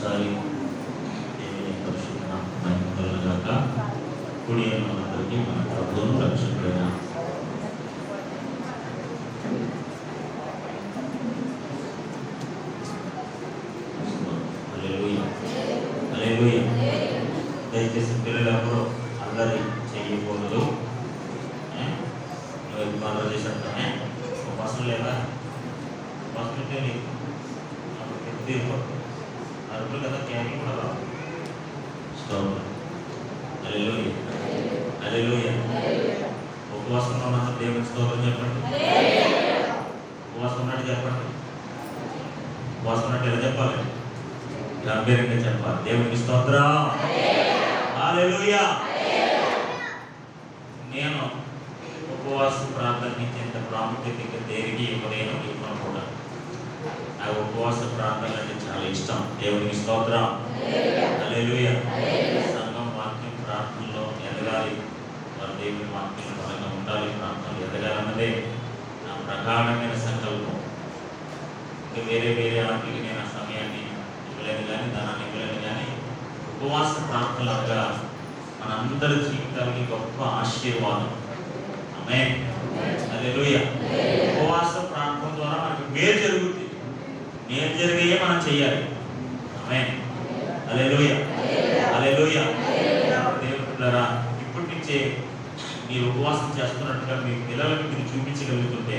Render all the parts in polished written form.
మరొకసారి దేవుని పరిశుద్ధ నామముగాక కుడి మనందరికీ మన ప్రభువును రక్షకుడైన హల్లెలూయా హల్లెలూయా. దయచేసి పిల్లలెవరూ అల్లరి చేయకూడదు. అల్లరి చేసేటనే బస్సులు లేదా బస్సులు లేదు అరుపులు కదా, క్యారీ కూడా రావు. స్తోత్రం. హల్లెలూయా హల్లెలూయా. ఉపవాసంలో ఉన్న దేవుని స్తోత్రం చెప్పండి. ఉపవాసం ఉన్నట్టు చెప్పండి. ఉపవాసం ఉన్నట్టు ఎలా చెప్పాలి? గంభీరంగా చెప్పాలి. దేవునికి స్తోత్రం. హల్లెలూయా. నేను ఉపవాస ప్రార్థనకి ఎంత ప్రాముఖ్యత దేనికి ఇవ్వలేను, ఇవ్వను కూడా. ఆ ఉపవాస ప్రార్థనలు అంటే చాలా ఇష్టం. దేవునికి స్తోత్రం. హల్లెలూయా. సంఘం వాక్యం ప్రార్థనలో ఎదగాలి, వారి దేవుని వాక్యం బలంగా ఉండాలి, ప్రార్థనలు ఎదగాలన్నదే నా ప్రగాఢమైన సంకల్పం. ఇంకా వేరే వాటికి నేను ఆ సమయాన్ని ఇవ్వలేను కానీ, ధనాన్ని ఇవ్వలేను కానీ, ఉపవాస ప్రార్థనలు అనగా మనందరి జీవితానికి గొప్ప ఆశీర్వాదం. ఆమేన్. హల్లెలూయా. ఉపవాస ప్రార్థన ద్వారా మనకు మేలు జరుగుతుంది. మేలు జరిగే మనం చేయాలి. ఆమేన్. హల్లెలూయా హల్లెలూయా. దేవుడులారా, ఇప్పటి నుంచే మీరు ఉపవాసం చేస్తున్నట్టుగా మీ పిల్లలకు మీరు చూపించగలుగుతుంటే,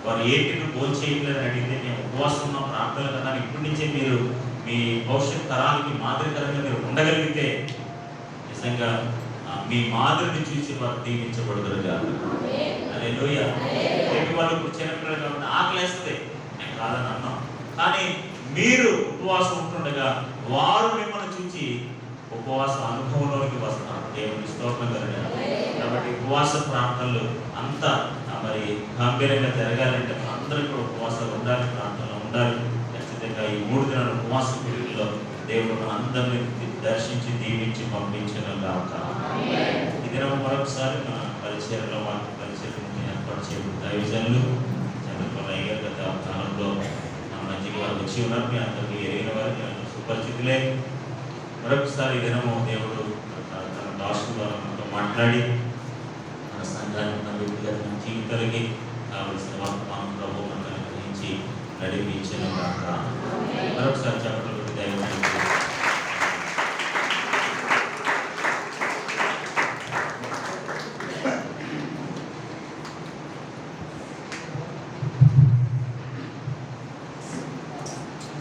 వారు ఏంటి భోజనం చేయట్లేదని అడిగితే మేము ఉపవాసం ఉన్న ప్రార్థనలు కదా, ఇప్పటి నుంచే మీరు మీ భవిష్యత్ తరాలకి మాదిరికరంగా మీరు ఉండగలిగితే నిజంగా మీ మాదిరిని చూసి వారు దీవించబడతారు కాదు. హల్లెలూయా. వాళ్ళు చిన్నపిల్లలు కాబట్టి ఆకలేస్తుంది, నేను కాదని అన్నాం, కానీ మీరు ఉపవాసం ఉంటుండగా వారు మిమ్మల్ని చూసి ఉపవాస అనుభవంలోకి వస్తారు. దేవుని స్తోత్రం కలగాలి. కాబట్టి ఉపవాస ప్రార్థనలు అంత మరి గంభీరంగా జరగాలంటే అందరూ కూడా ఉపవాసాలు ఉండాలి, ప్రార్థనలు ఉండాలి. ఖచ్చితంగా ఈ 3 దినాల ఉపవాస పీరియడ్లో దేవుడు మన అందరినీ దర్శించి దీవించి పంపించగల గాక. ఈ దినం మరొకసారి మన పరిచయంలో మాకు పరిచయం ఏర్పాటు చేయడం దైవజనులు చంద్రబాబు గారు గత కాలంలో మన మధ్యకి వారు వచ్చి ఉన్నారు. మీ అందరికీ ఎరిగిన వారికి సుపరిచితులే. మరొకసారి ఈ దినము దేవుడు తన దాసు ద్వారా మనతో మాట్లాడి మన సంఘాన్ని మన వ్యక్తిగత జీవితాలకి కావలసిన వర్తమానం ప్రభు మనకు అనుగ్రహించి నడిపించను గాక. మరొకసారి చెప్పడం దైవజనులు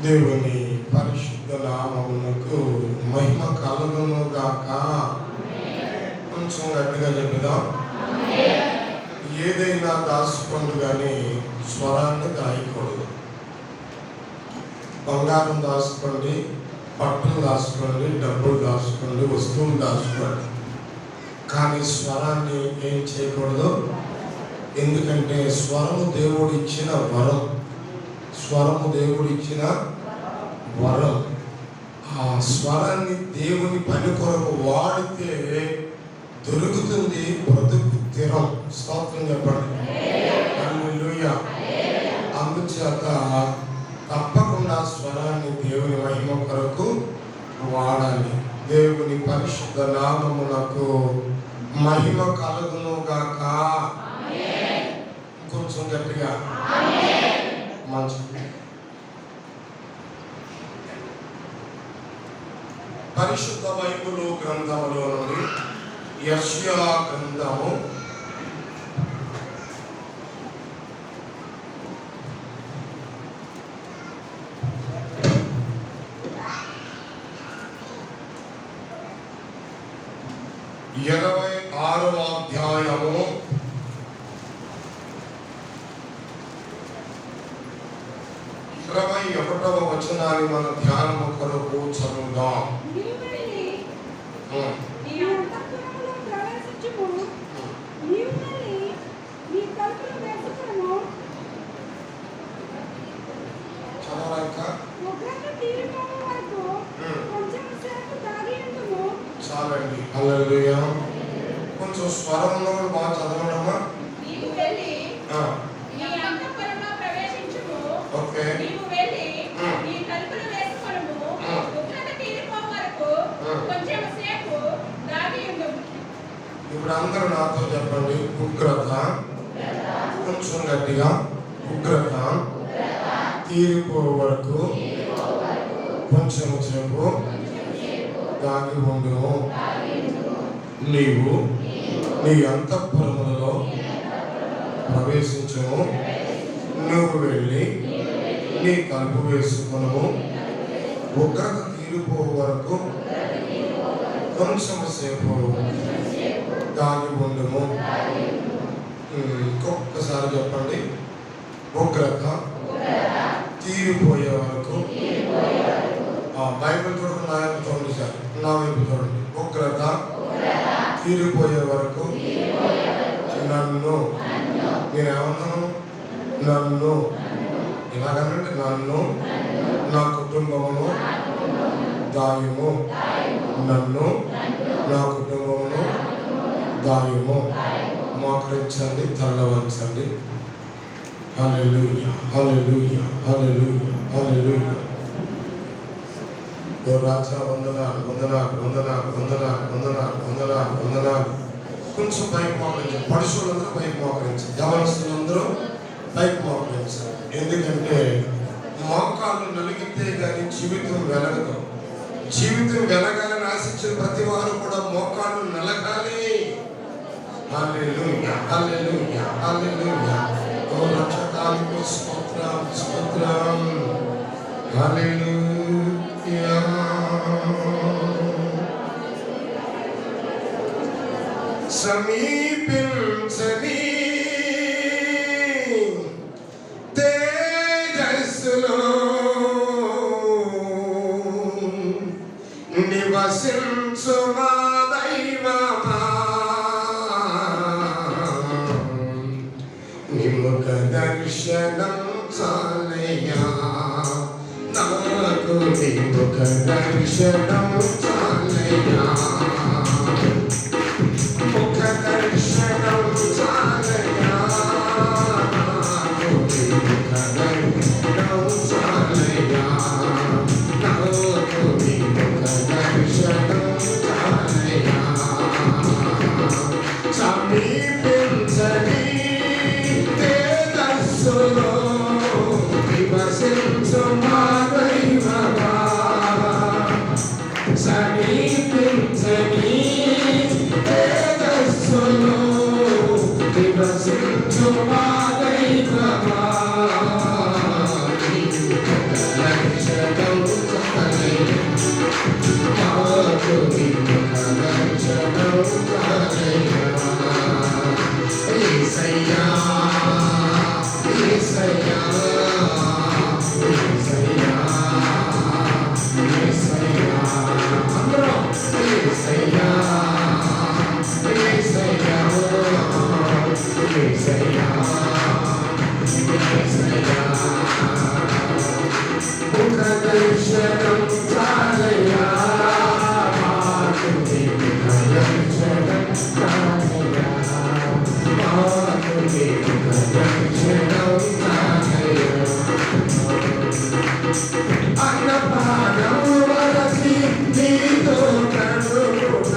దేవుని పరిశుద్ధ నామమునకు మహిమ కలుగును గాక. కొంచెం గట్టిగా చెబుదాం. ఏదైనా దాచుకోండి కానీ స్వరాన్ని దాయకూడదు. బంగారం దాచుకోండి, బట్టలు దాచుకోండి, డబ్బులు దాచుకోండి, వస్తువులు దాచుకోండి, కానీ స్వరాన్ని ఏం చేయకూడదు. ఎందుకంటే స్వరము దేవుడిచ్చిన వరం. స్వరము దేవుడిచ్చిన వరం. ఆ స్వరాన్ని దేవుని పని కొరకు వాడితే దొరుకుతుంది బ్రతుకు తీరం. స్తోత్రం చెప్పండి. హల్లెలూయా. అందుచేత తప్పకుండా స్వరాన్ని దేవుని మహిమ కొరకు వాడాలి. దేవుని పరిశుద్ధ నామమునకు మహిమ కలుగును గాక. కొంచెం గట్టిగా మంచి. పరిశుద్ధ బైబిలు గ్రంథములో నుండి యెషయా గ్రంథము 26వ అధ్యాయము 21వ వచనాన్ని మన ధ్యానము కొరకు చదువుదాం. చాలండి. హల్లెలూయా. కొంచెం స్వరం ఉన్నప్పుడు బాగా చదవడమ్మా. ఓకే. ఇప్పుడు అందరూ నాతో చెప్పండి. ఉగ్రత, కొంచెం గట్టిగా, ఉగ్రత తీరిపో వరకు కొంచెం సేపు దాగి ఉండును. నీవు నీ అంతఃపురములలో ప్రవేశించును. నువ్వు వెళ్ళి నీ తలుపు వేసుకును. ఉగ్రత తీరిపో వరకు కొంచెం సేపు దాగి ఉండును. ఇంకొకసారి చెప్పండి. ఉగ్రత తీరిపోయే వరకు. బైబిల్ చూడండి, నా వైపు చూడండి సార్, నా వైపు చూడండి. ఉగ్రత తీరిపోయే వరకు నన్ను, నేనేమన్నాను? నన్ను, ఇలాగనండి, నన్ను నా కుటుంబమును దాయము. నన్ను నా కుటుంబమును దాయము. మోకరించండి, తల్లవంచండి. హల్లెలూయా, హల్లెలూయా, హల్లెలూయా, హల్లెలూయా. ఓ రాజా, వందనాలు, వందనాలు, వందనాలు, వందనాలు, వందనాలు, వందనాలు, వందనాలు. కొంచెం పైకి మోకరించండి. పడుషులందరూ పైకి మోకరించండి. యవనస్తులందరూ పైకి మోకరించండి. ఎందుకంటే మోకాళ్ళు నలిగితే కానీ జీవితం వెలగదు. జీవితం వెలగాలని ఆశించిన ప్రతి వారు కూడా మోకాళ్ళు నలగాలి. హల్లెలూయా, హల్లెలూయా, హల్లెలూయా. ఓ రక్షకానికి స్తోత్రం, స్తోత్రం. హల్లెలూయా. సమీపించని తేజస్సులో నివసించు మా దైవమా, నిముఖ దర్శనం చాలయ్యా నాకు. నిముఖ దర్శనం చాలయ్యా, ముఖ దర్శనం చాలయ్యా నాకు. నిముఖ దర్శనం చాలయ్యా నాకు. నిముఖ దర్శనం చాలయ్యా. సమీపించని తేజస్సులో నివసించు మా దైవమా, సమీపించని తేజస్సులో నివసించు మా దైవమా. దర్శనం చాలయ్యా నాకు. నిముఖ దర్శనం చాలయ్యా. యేసయ్యా, యేసయ్యా, యేసయ్యా, యేసయ్యా. అందరం యేసయ్యా, యేసయ్యా, యేసయ్యా, యేసయ్యా. ముఖ దర్శనం చాలయ్యా మాకు. నిముఖ దర్శనం చాలయ్యా మాకు. నిముఖ దర్శనం చాలయ్యా. అన్నపానము వరసి నీతో కరుణ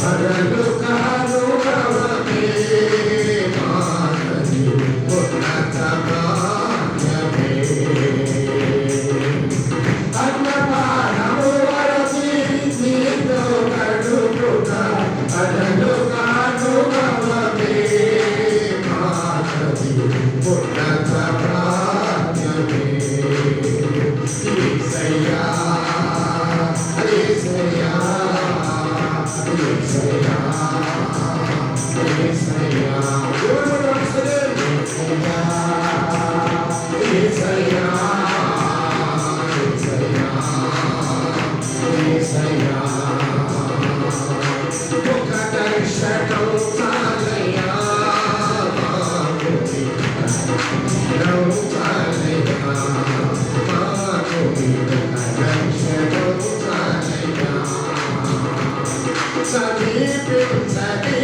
అరలు కానుభవమే మానని ఉన్నత భాగ్యమే. అన్నపానము వరసి నీతో కరుణ అరలు కానుభవమే మానని ఉన్నత భాగ్యమే. యేసయ్యా, యేసయ్యా, యేసయ్యా, యేసయ్యా. యేసయ్యా, యేసయ్యా, యేసయ్యా. ముఖ దర్శనం చాలయ్యా మాకు. చాలయ్యా మాకు. దర్శనం చాలయ్యా. సమీపించని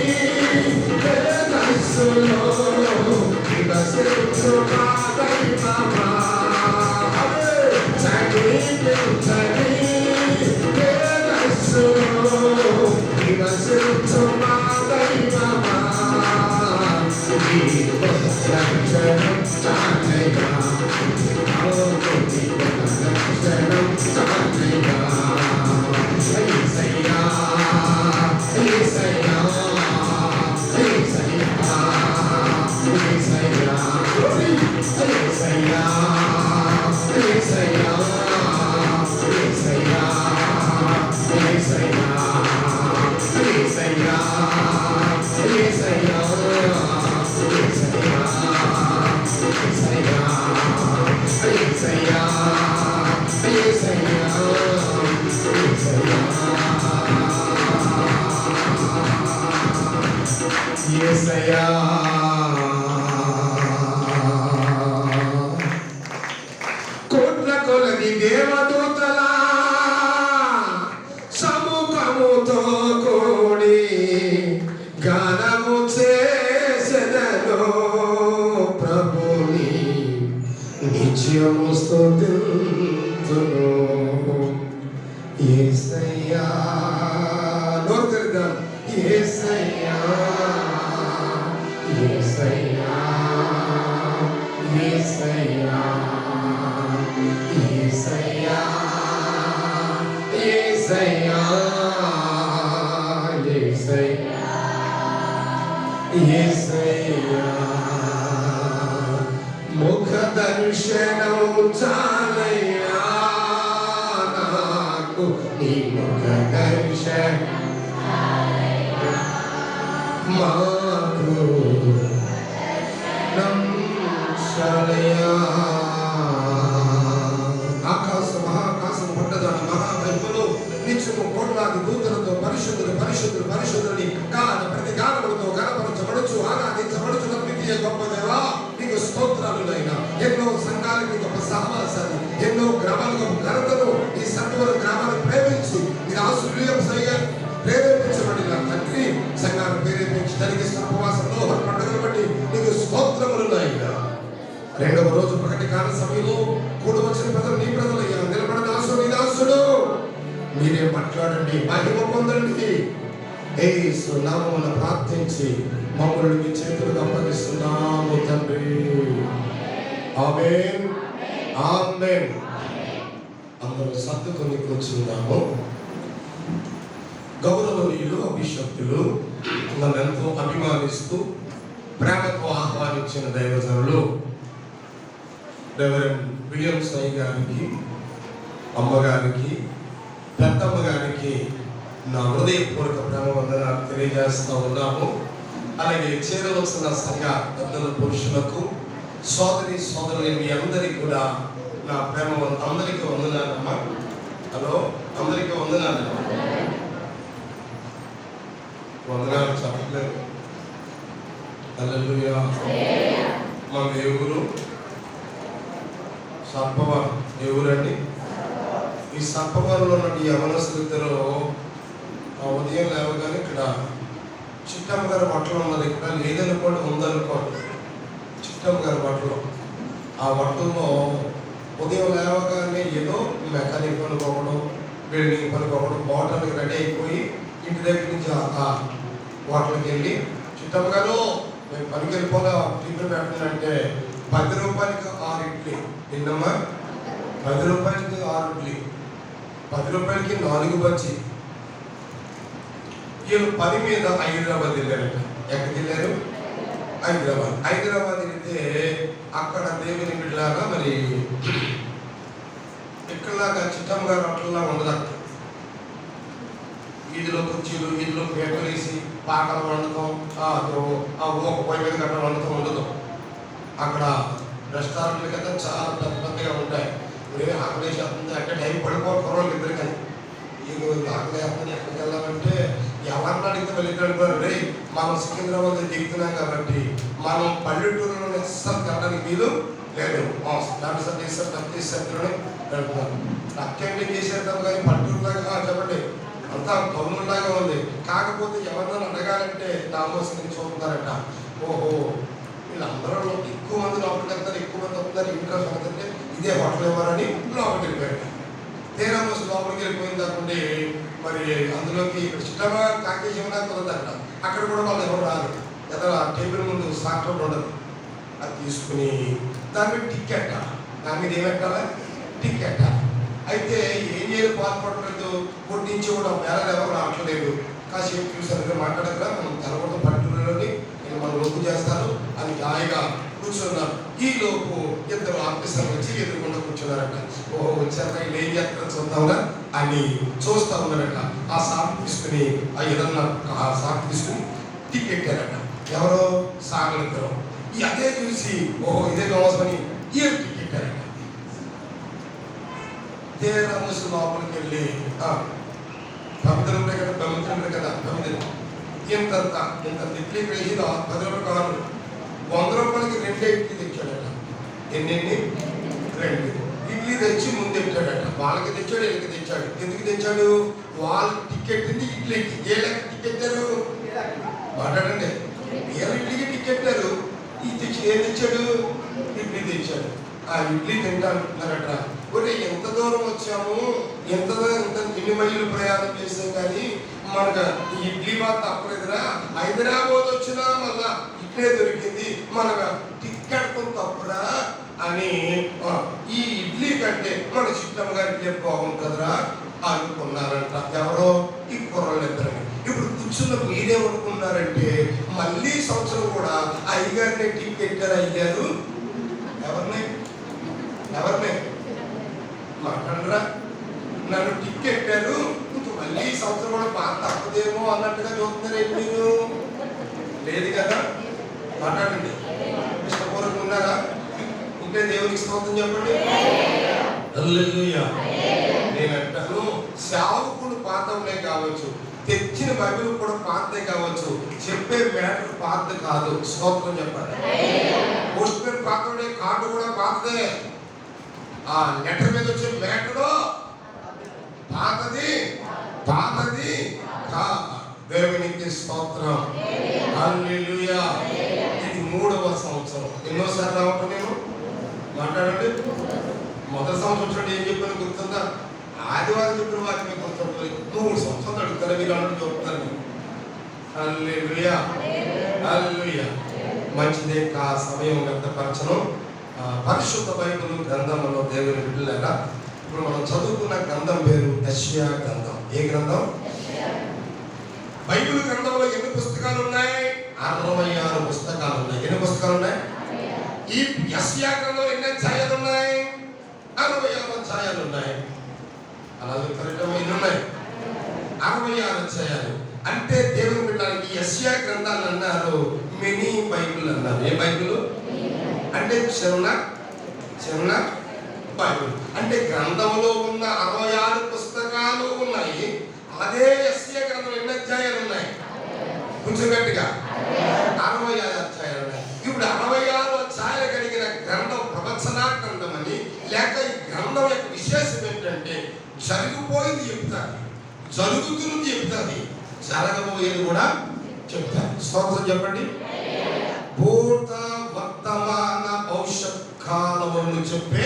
తేజస్సులో నివసించు మా దైవమా, యేసయ్యా కోట్ల కొలది దేవదూతల సముఖముతో కూడి గానము చేసెదను ప్రభుని నిత్యము స్తుతింతును యేసయ్యా నోరు తెరుద్దాం యేసయ్యా యేసయ్యా యేసయ్యా యేసయ్యా యేసయ్యా యేసయ్యా యేసయ్యా ముఖ దర్శనం చాలయ్యా నాకు నీ ముఖ దర్శనం మాకు చాలయ్యా ఆకాశం పడ్డదాని మహామహిమలో నిత్యము కోట్లాది దూతలతో పరిశుద్ధులు పరిశుద్ధులు పరిశుద్ధులని గాన ప్రతి గానములతో గణపరచబడుచు ఆరాధించబడుచున్న ప్రీతియ గొప్ప దేవా నీకు స్తోత్రాలునైనా ఎన్నో సంఘాలకు గొప్ప సహవాసాన్ని ఎన్నో గ్రామాలకు ఘనతను ఈ సత్వర గ్రామాన్ని ప్రేమించి ఈ ఆశుల్యం ప్రేరేపించబడిన తండ్రి సంఘాన్ని ప్రేరేపించి జరిగిస్తున్న ఉపవాసంలో పండుగలు బట్టి నీకు స్తోత్రములునైనా రెండవ రోజు ప్రకటి కాల సమయంలో కూడి వచ్చిన ప్రజలు నీ ప్రజలయ్యా నిలబడిన దాసుడు నీ దాసుడు మీరే మాట్లాడండి మహిమ పొందండి యేసు నామమున ప్రార్థించి మమ్మల్ని మీ చేతులకు అప్పగిస్తున్నాము తండ్రి ఆమేన్ ఆమేన్ అందరూ సర్దుకొని కూర్చున్నాము గౌరవనీయులు అభిషక్తులు నన్ను ఎంతో అభిమానిస్తూ ప్రేమతో ఆహ్వానించిన దైవజనులు రెవరెండ్ విలియం సాయి గారికి అమ్మగారికి పెద్దమ్మ గారికి నా హృదయపూర్వక ప్రేమ వందనాలు తెలియజేస్తూ ఉన్నాము. అలాగే చేరవలసిన సంఘ పెద్దల పురుషులకు సోదరి సోదరులు మీ అందరికీ కూడా నా ప్రేమ అందరికీ వందనాలమ్మా. హలో అందరికీ వందనాలు. వందనాలు చెప్పలేదు. హల్లెలూయా. మా దేవుడు సర్పవరం ఎవరండి? ఈ సర్పవరంలో ఉన్న ఈ యవనస్తులిద్దరూ ఉదయం లేవగానే ఇక్కడ చిట్టమ్మ గారి బట్టలు ఉన్నది, ఇక్కడ లేదనుకోండి ఉందనుకోండి. చిట్టమ్మ గారి బట్టలు, ఆ బట్టల్లో ఉదయం లేవగానే ఏదో మెకానిక్ పనుకోవడం, బిల్డింగ్ పనుకోవడం, బాటల్కి రెడీ అయిపోయి ఇంటి దగ్గర నుంచి ఆ హోటల్కి వెళ్ళి చిట్టమ్మ గారు మేము పనికి వెళ్ళిపోగా టిఫిన్ పెట్టాలంటే 10 రూపాయలకి 6 ఇడ్లీ. నిన్నమ్మా 10 రూపాయలకి 6 ఇడ్లీ, 10 రూపాయలకి 4 బజ్జీ. వీళ్ళు పని మీద హైదరాబాద్ వెళ్ళారట. ఎక్కడికి వెళ్ళారు? హైదరాబాద్ వెళ్తే అక్కడ దేవుని బిడ్డలాగా మరి ఇక్కడలాగా చిట్టమ్మ గారు అట్లా ఉండదు. అక్కడ వీధిలో కుర్చీలు, వీధిలో పేపర్ వేసి పాకలు వండటం, ఒక పొయ్యి మీద గట్ట వండటం ఉండదు. అక్కడ రెస్టారెంట్లు కదా చాలా పెద్ద పెద్దగా ఉంటాయి. ఇప్పుడే ఆకలి వేసేస్తుంది అంటే టైం పడిపోవాలి ఇద్దరికని. ఈ ఆకలి వేస్తుంది ఎక్కడికి వెళ్ళాలంటే ఎవరిని అడిగితే వెళ్ళిపోయారు. రే మనం సికింద్రాబాద్ దిగుతున్నాం కాబట్టి మనం పల్లెటూరులో అస్సలు వెళ్ళడానికి వీలు లేదు. తీసేలోనే వెళ్తున్నాం. అక్కేంటి చేసేద్దాం కానీ పల్లెటూరులాగా చెప్పండి అంతా కౌనులాగా ఉంది. కాకపోతే ఎవరినైనా అడగాలంటే నామోసం చూపుతారట. ఓహో వీళ్ళందరూ ఎక్కువ మంది లోపలికి వెళ్తారు, ఎక్కువ మంది వస్తారు, ఇంట్రెస్ట్ అవుతుంటే ఇదే హోటల్ ఇవ్వాలని లోపలికి వెళ్ళిపోయాడు. తీరా మోసం లోపలికి వెళ్ళిపోయిన తప్పండి మరి అందులోకి ఇక్కడ చిట్టగా కాకేశం దాకా కుదరదట. అక్కడ కూడా వాళ్ళు ఎవరు రారు. ఎదురు టేబుల్ ముందు సాఫ్ట్వేర్ ఉండదు. అది తీసుకుని దాని మీద టికెట్, దాని మీద ఏమెట్టాలా? టికెట్. అయితే ఏం చేయాలి? పాల్పడలేదు. కొట్టించి కూడా వేళ ఎవరు రావట్లేదు. కాసేపు చూసారు మాట్లాడక మనం తెలవడం పట్టులోని మనం రొక్కు చేస్తారు అని హాయిగా కూర్చున్నారు. ఈ లోపు ఇద్దరు ఆఫీసర్లు వచ్చి ఎదురుకుండా కూర్చున్నారట. ఓహో వచ్చాక వీళ్ళు ఏం చేస్తారో చూద్దాంగా అని చూస్తా ఉన్నారట. ఆ సాఫ్ట్ తీసుకుని ఆ ఏదన్నా ఆ సాఫ్ట్ తీసుకుని టికెట్ ఎక్కారట. ఎవరో సాగలిద్దరు. ఈ అదే చూసి ఓహో ఇదే కావాల్సని ఈ టికెట్ ఎక్కారట. తీరా ముసు లోపలికి వెళ్ళి 10 రూపాయలు కదా, 9 కదా, 9 ఇంత ఇడ్లీ ఇక్కడ 10 రూపాయలు కాదు, 100 రూపాయలకి 2 ఇడ్లీ తెచ్చాడట. ఎన్ని? 2 ఇడ్లీ తెచ్చి ముందు తెచ్చాడట. వాళ్ళకి తెచ్చాడు, వీళ్ళకి తెచ్చాడు. ఎందుకు తెచ్చాడు? వాళ్ళ టికెట్ ఉంది ఇడ్లీకి. ఏ లెక్క టికెట్టారు మాట్లాడండి. వీళ్ళ ఇడ్లీకి టికెట్టారు. ఈ తెచ్చి ఏం తెచ్చాడు? ఇడ్లీ తెచ్చాడు. ఆ ఇడ్లీ తింటానంటున్నారట. ఒరే ఎంత దూరం వచ్చాము, ఎంత ఎన్ని మైళ్ళు ప్రయాణం చేసాం కానీ మనకు ఈ ఇడ్లీ బాధ తప్పలేదురా. హైదరాబాద్ వచ్చినా మళ్ళా ఇడ్లీ దొరికింది, మనకు టికెట్ తప్పురా అని ఈ ఇడ్లీ కంటే మన చిట్టమ్మ గారి ఇడ్లీ బాగుంటుందిరా అనుకున్నారంట. ఎవరో? ఈ కుర్రలు ఇద్దరు. ఇప్పుడు కూర్చున్న మీరేమనుకున్నారంటే మళ్ళీ సంవత్సరం కూడా అయ్యగారిని టికెట్ అయ్యారు. ఎవరిని మాట్లాడరా? నన్ను టిక్కెట్టారు, ఇంక మళ్ళీ సంవత్సరం కూడా బాగా తప్పదేమో అన్నట్టుగా చూస్తున్నారేంటి మీరు? లేదు కదా, మాట్లాడండి. ఇష్టపూర్వకంగా ఉన్నారా? ఉంటే దేవునికి స్తోత్రం చెప్పండి. హల్లెలూయా. నేను అంటాను, సేవకుడు పాతవులే కావచ్చు, తెచ్చిన బైబిల్ కూడా పాతదే కావచ్చు, చెప్పే మ్యాటర్ పాతది కాదు. స్తోత్రం చెప్పండి. పోస్ట్ మ్యాన్ పాతవుడే, కార్డు కూడా పాతదే. ఆ లెటర్ మీద వచ్చే మ్యాటర్ పాతది దేవునికి స్తోత్రం. హల్లెలూయా. ఇది 3వ సంవత్సరం. ఎన్నోసార్లు రావటం నేను మాట్లాడండి. మొదటి సంవత్సరం వచ్చినట్టు ఏం చెప్పాను గుర్తుందా? ఆదివారం చెప్పిన వాటిని గుర్తుంది. 3 సంవత్సరాలు అడుగుతారా మీరు అన్నట్టు చెప్తాను. హల్లెలూయా. హల్లెలూయా. మంచిదే. కా సమయం వ్యక్తపరచను. పరిశుద్ధ బైబిల్ గ్రంథంలో దేవుని బిడ్డలారా, ఇప్పుడు మనం చదువుకున్న గ్రంథం పేరు యెషయా గ్రంథం. ఏ గ్రంథం? బైబిల్ గ్రంథంలో ఎన్ని పుస్తకాలు ఉన్నాయి? 66 పుస్తకాలు ఉన్నాయి. ఎన్ని పుస్తకాలు ఉన్నాయి? ఈ యెషయా గ్రంథంలో ఎన్ని అధ్యాయాలు ఉన్నాయి? 66 అధ్యాయాలు ఉన్నాయి. అలాగే కరెక్ట్గా ఎన్ని ఉన్నాయి? 66 అధ్యాయాలు. అంటే దేవుని బిడ్డలకి యెషయా గ్రంథాలు అన్నారు మినీ బైబిల్ అన్నారు. ఏ బైబిల్ అంటే? చిన్న బైబిల్. అంటే గ్రంథంలో ఉన్న 66 పుస్తకాలు ఉన్నాయి. అదే యెషయా గ్రంథంలో ఎన్ని అధ్యాయాలు ఉన్నాయి? కొంచెం గట్టిగా 66 అధ్యాయాలు ఉన్నాయి. ఇప్పుడు 66 అధ్యాయాలు కలిగిన గ్రంథం ప్రవచనా గ్రంథం అని, లేక ఈ గ్రంథం యొక్క విశేషం ఏంటంటే జరిగిపోయింది చెప్తాది, జరుగుతున్నది చెప్తాది, జరగబోయేది కూడా చెప్తాది. స్తోత్రం చెప్పండి. భూత వర్తమాన భవిష్యత్ కాలములను చెప్పే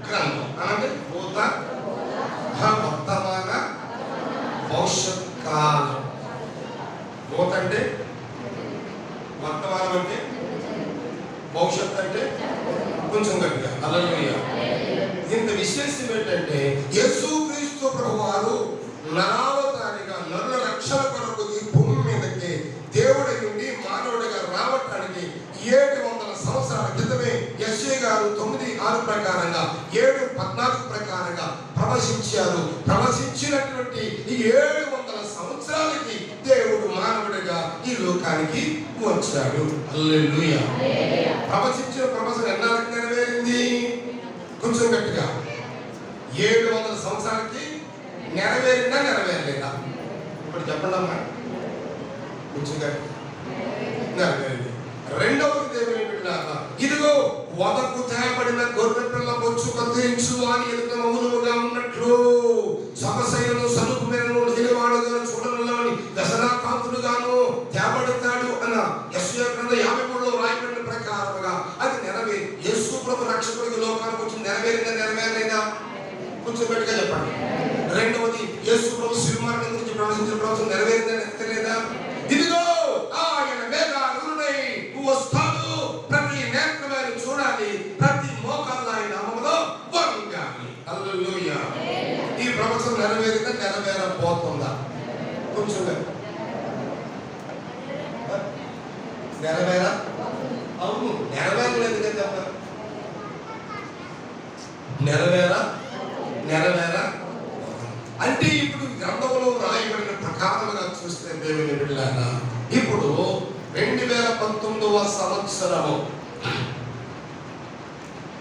గ్రంథం అంటే భూత వర్తమాన భవిష్యత్ కాలం. భూత అంటే, వర్తమానం అంటే, భవిష్యత్ అంటే కొంచెం గట్టిగా. హల్లెలూయా. ఇంత విశేషం ఏంటంటే యేసుక్రీస్తు ప్రభువారు నరావతారిగా నరుల రక్షణ కొరకు ఈ భూమి మీదకి దేవుడి నుండి మానవుడిగా రావటానికి 700 సంవత్సరాల క్రితమే యెషయా గారు 9:6 ప్రకారంగా 7:14 ప్రకారంగా ప్రవచించారు. ప్రవచించినటువంటి ఈ 700 సంవత్సరాలకి దేవుడు మానవుడిగా ఈ లోకానికి వచ్చాడు. హల్లెలూయా. ప్రవచించిన ప్రవచనం ఎన్నాళ్ళకి నెరవేరింది? కొంచెం గట్టిగా. 700 సంవత్సరాలకి నెరవేరిందా నెరవేరలేదా? ఇప్పుడు చెప్పండి అమ్మా. కొంచెం గట్టి. నెరవేరింది. రెండవది దేవుని బిడ్డలారా, ఇదిగో వదకు తేబడిన గొర్రె పిల్ల బొచ్చు కత్తిరించు అని ఎదుట మౌనముగా ఉన్నట్లు సమసైలను సలుపు మేరను నిలవాడుగా చూడనులని దసరా కాంతులుగాను తేబడతాడు అన్న యెషయా గ్రంథం 53లో రాయబడిన ప్రకారముగా అది నెరవేరి యేసు ప్రభు రక్షకుడికి లోకానికి వచ్చి నెరవేరిందా నెరవేరలేదా? కొంచెం గట్టిగా చెప్పండి. రెండవది యేసు ప్రభు శిలుమరణం గురించి ప్రవచించిన ప్రవచనం నెరవేరిందా నెరవేరలేదా? ఇదిగో ఆయన మేఘాలునై వస్తాడు, ప్రతి నేత్రమైన చూడాలి, ప్రతి మోకాళ్ళు ఆయన నామములో వంగాలి. హల్లెలూయా. ఈ ప్రవచనం నెరవేరిందా నెరవేరబోతుందా? కొంచెం నెరవేరా? అవును, నెరవేరలేదు కదా. నెరవేరా అంటే ఇప్పుడు గ్రంథంలో రాయబడిన ప్రకారముగా చూస్తే దేవుని బిడ్డలారా, ఇప్పుడు 2019వ సంవత్సరము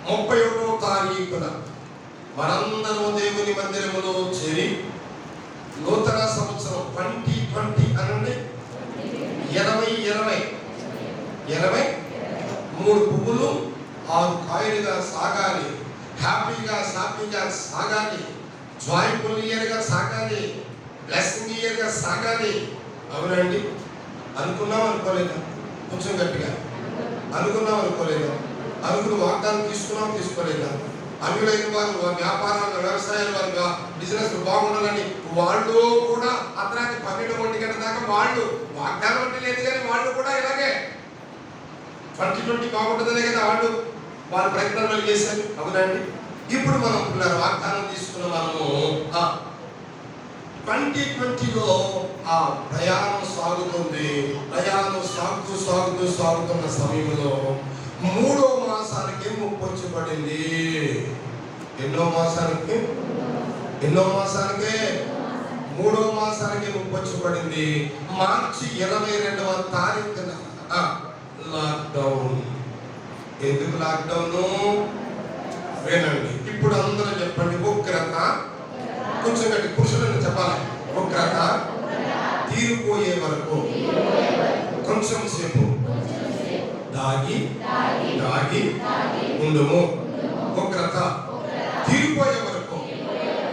31వ తారీఖున మనందరూ దేవుని మందిరములో చేరి నూతన సంవత్సరం 2020 అనండి 23 పువ్వులు 6 కాయలుగా సాగాలి. హ్యాపీగా సాగాలి. జాయ్ఫుల్ ఇయర్గా సాగాలి. బ్లెస్సింగ్ ఇయర్గా సాగాలి. అవునండి. అనుకున్నాం అనుకోలేదా? కొంచెం గట్టిగా అనుకున్నాం అనుకోలేదా? అనుకుని వాగ్దానం తీసుకోలేదా? అన్యులైన వారు వ్యాపారాలు, వ్యవసాయాలు, వారు బిజినెస్ బాగుండాలని వాళ్ళు కూడా అర్ధరాత్రి 12 గంటల దాకా వాళ్ళు వాగ్దానం అంటే లేదు, కానీ వాళ్ళు కూడా ఇలాగే 2020 బాగుంటుందనే కదా వాళ్ళ ప్రయత్నాలు చేశారు. అవునండి. ఇప్పుడు మనం వాగ్దానం తీసుకున్న మనము 2020లో ఆ ప్రయాణం సాగుతుంది. ప్రయాణం సాగుతున్న సమయంలో 3వ మాసానికి ముప్పొచ్చి పడింది. ఎన్నో మాసానికి 3వ మాసానికి ముప్పొచ్చి పడింది. మార్చి 22వ తారీఖున లాక్డౌన్. ఎందుకు లాక్డౌన్? వినండి. ఇప్పుడు అందరూ చెప్పండి. ఉగ్రత, కొంచెం గట్టి పురుషులను చెప్పాలి. ఉగ్రత తీరిపోయే వరకు కొంచెం సేపు దాగి ఉండుము. ఉగ్రత తీరిపోయే వరకు,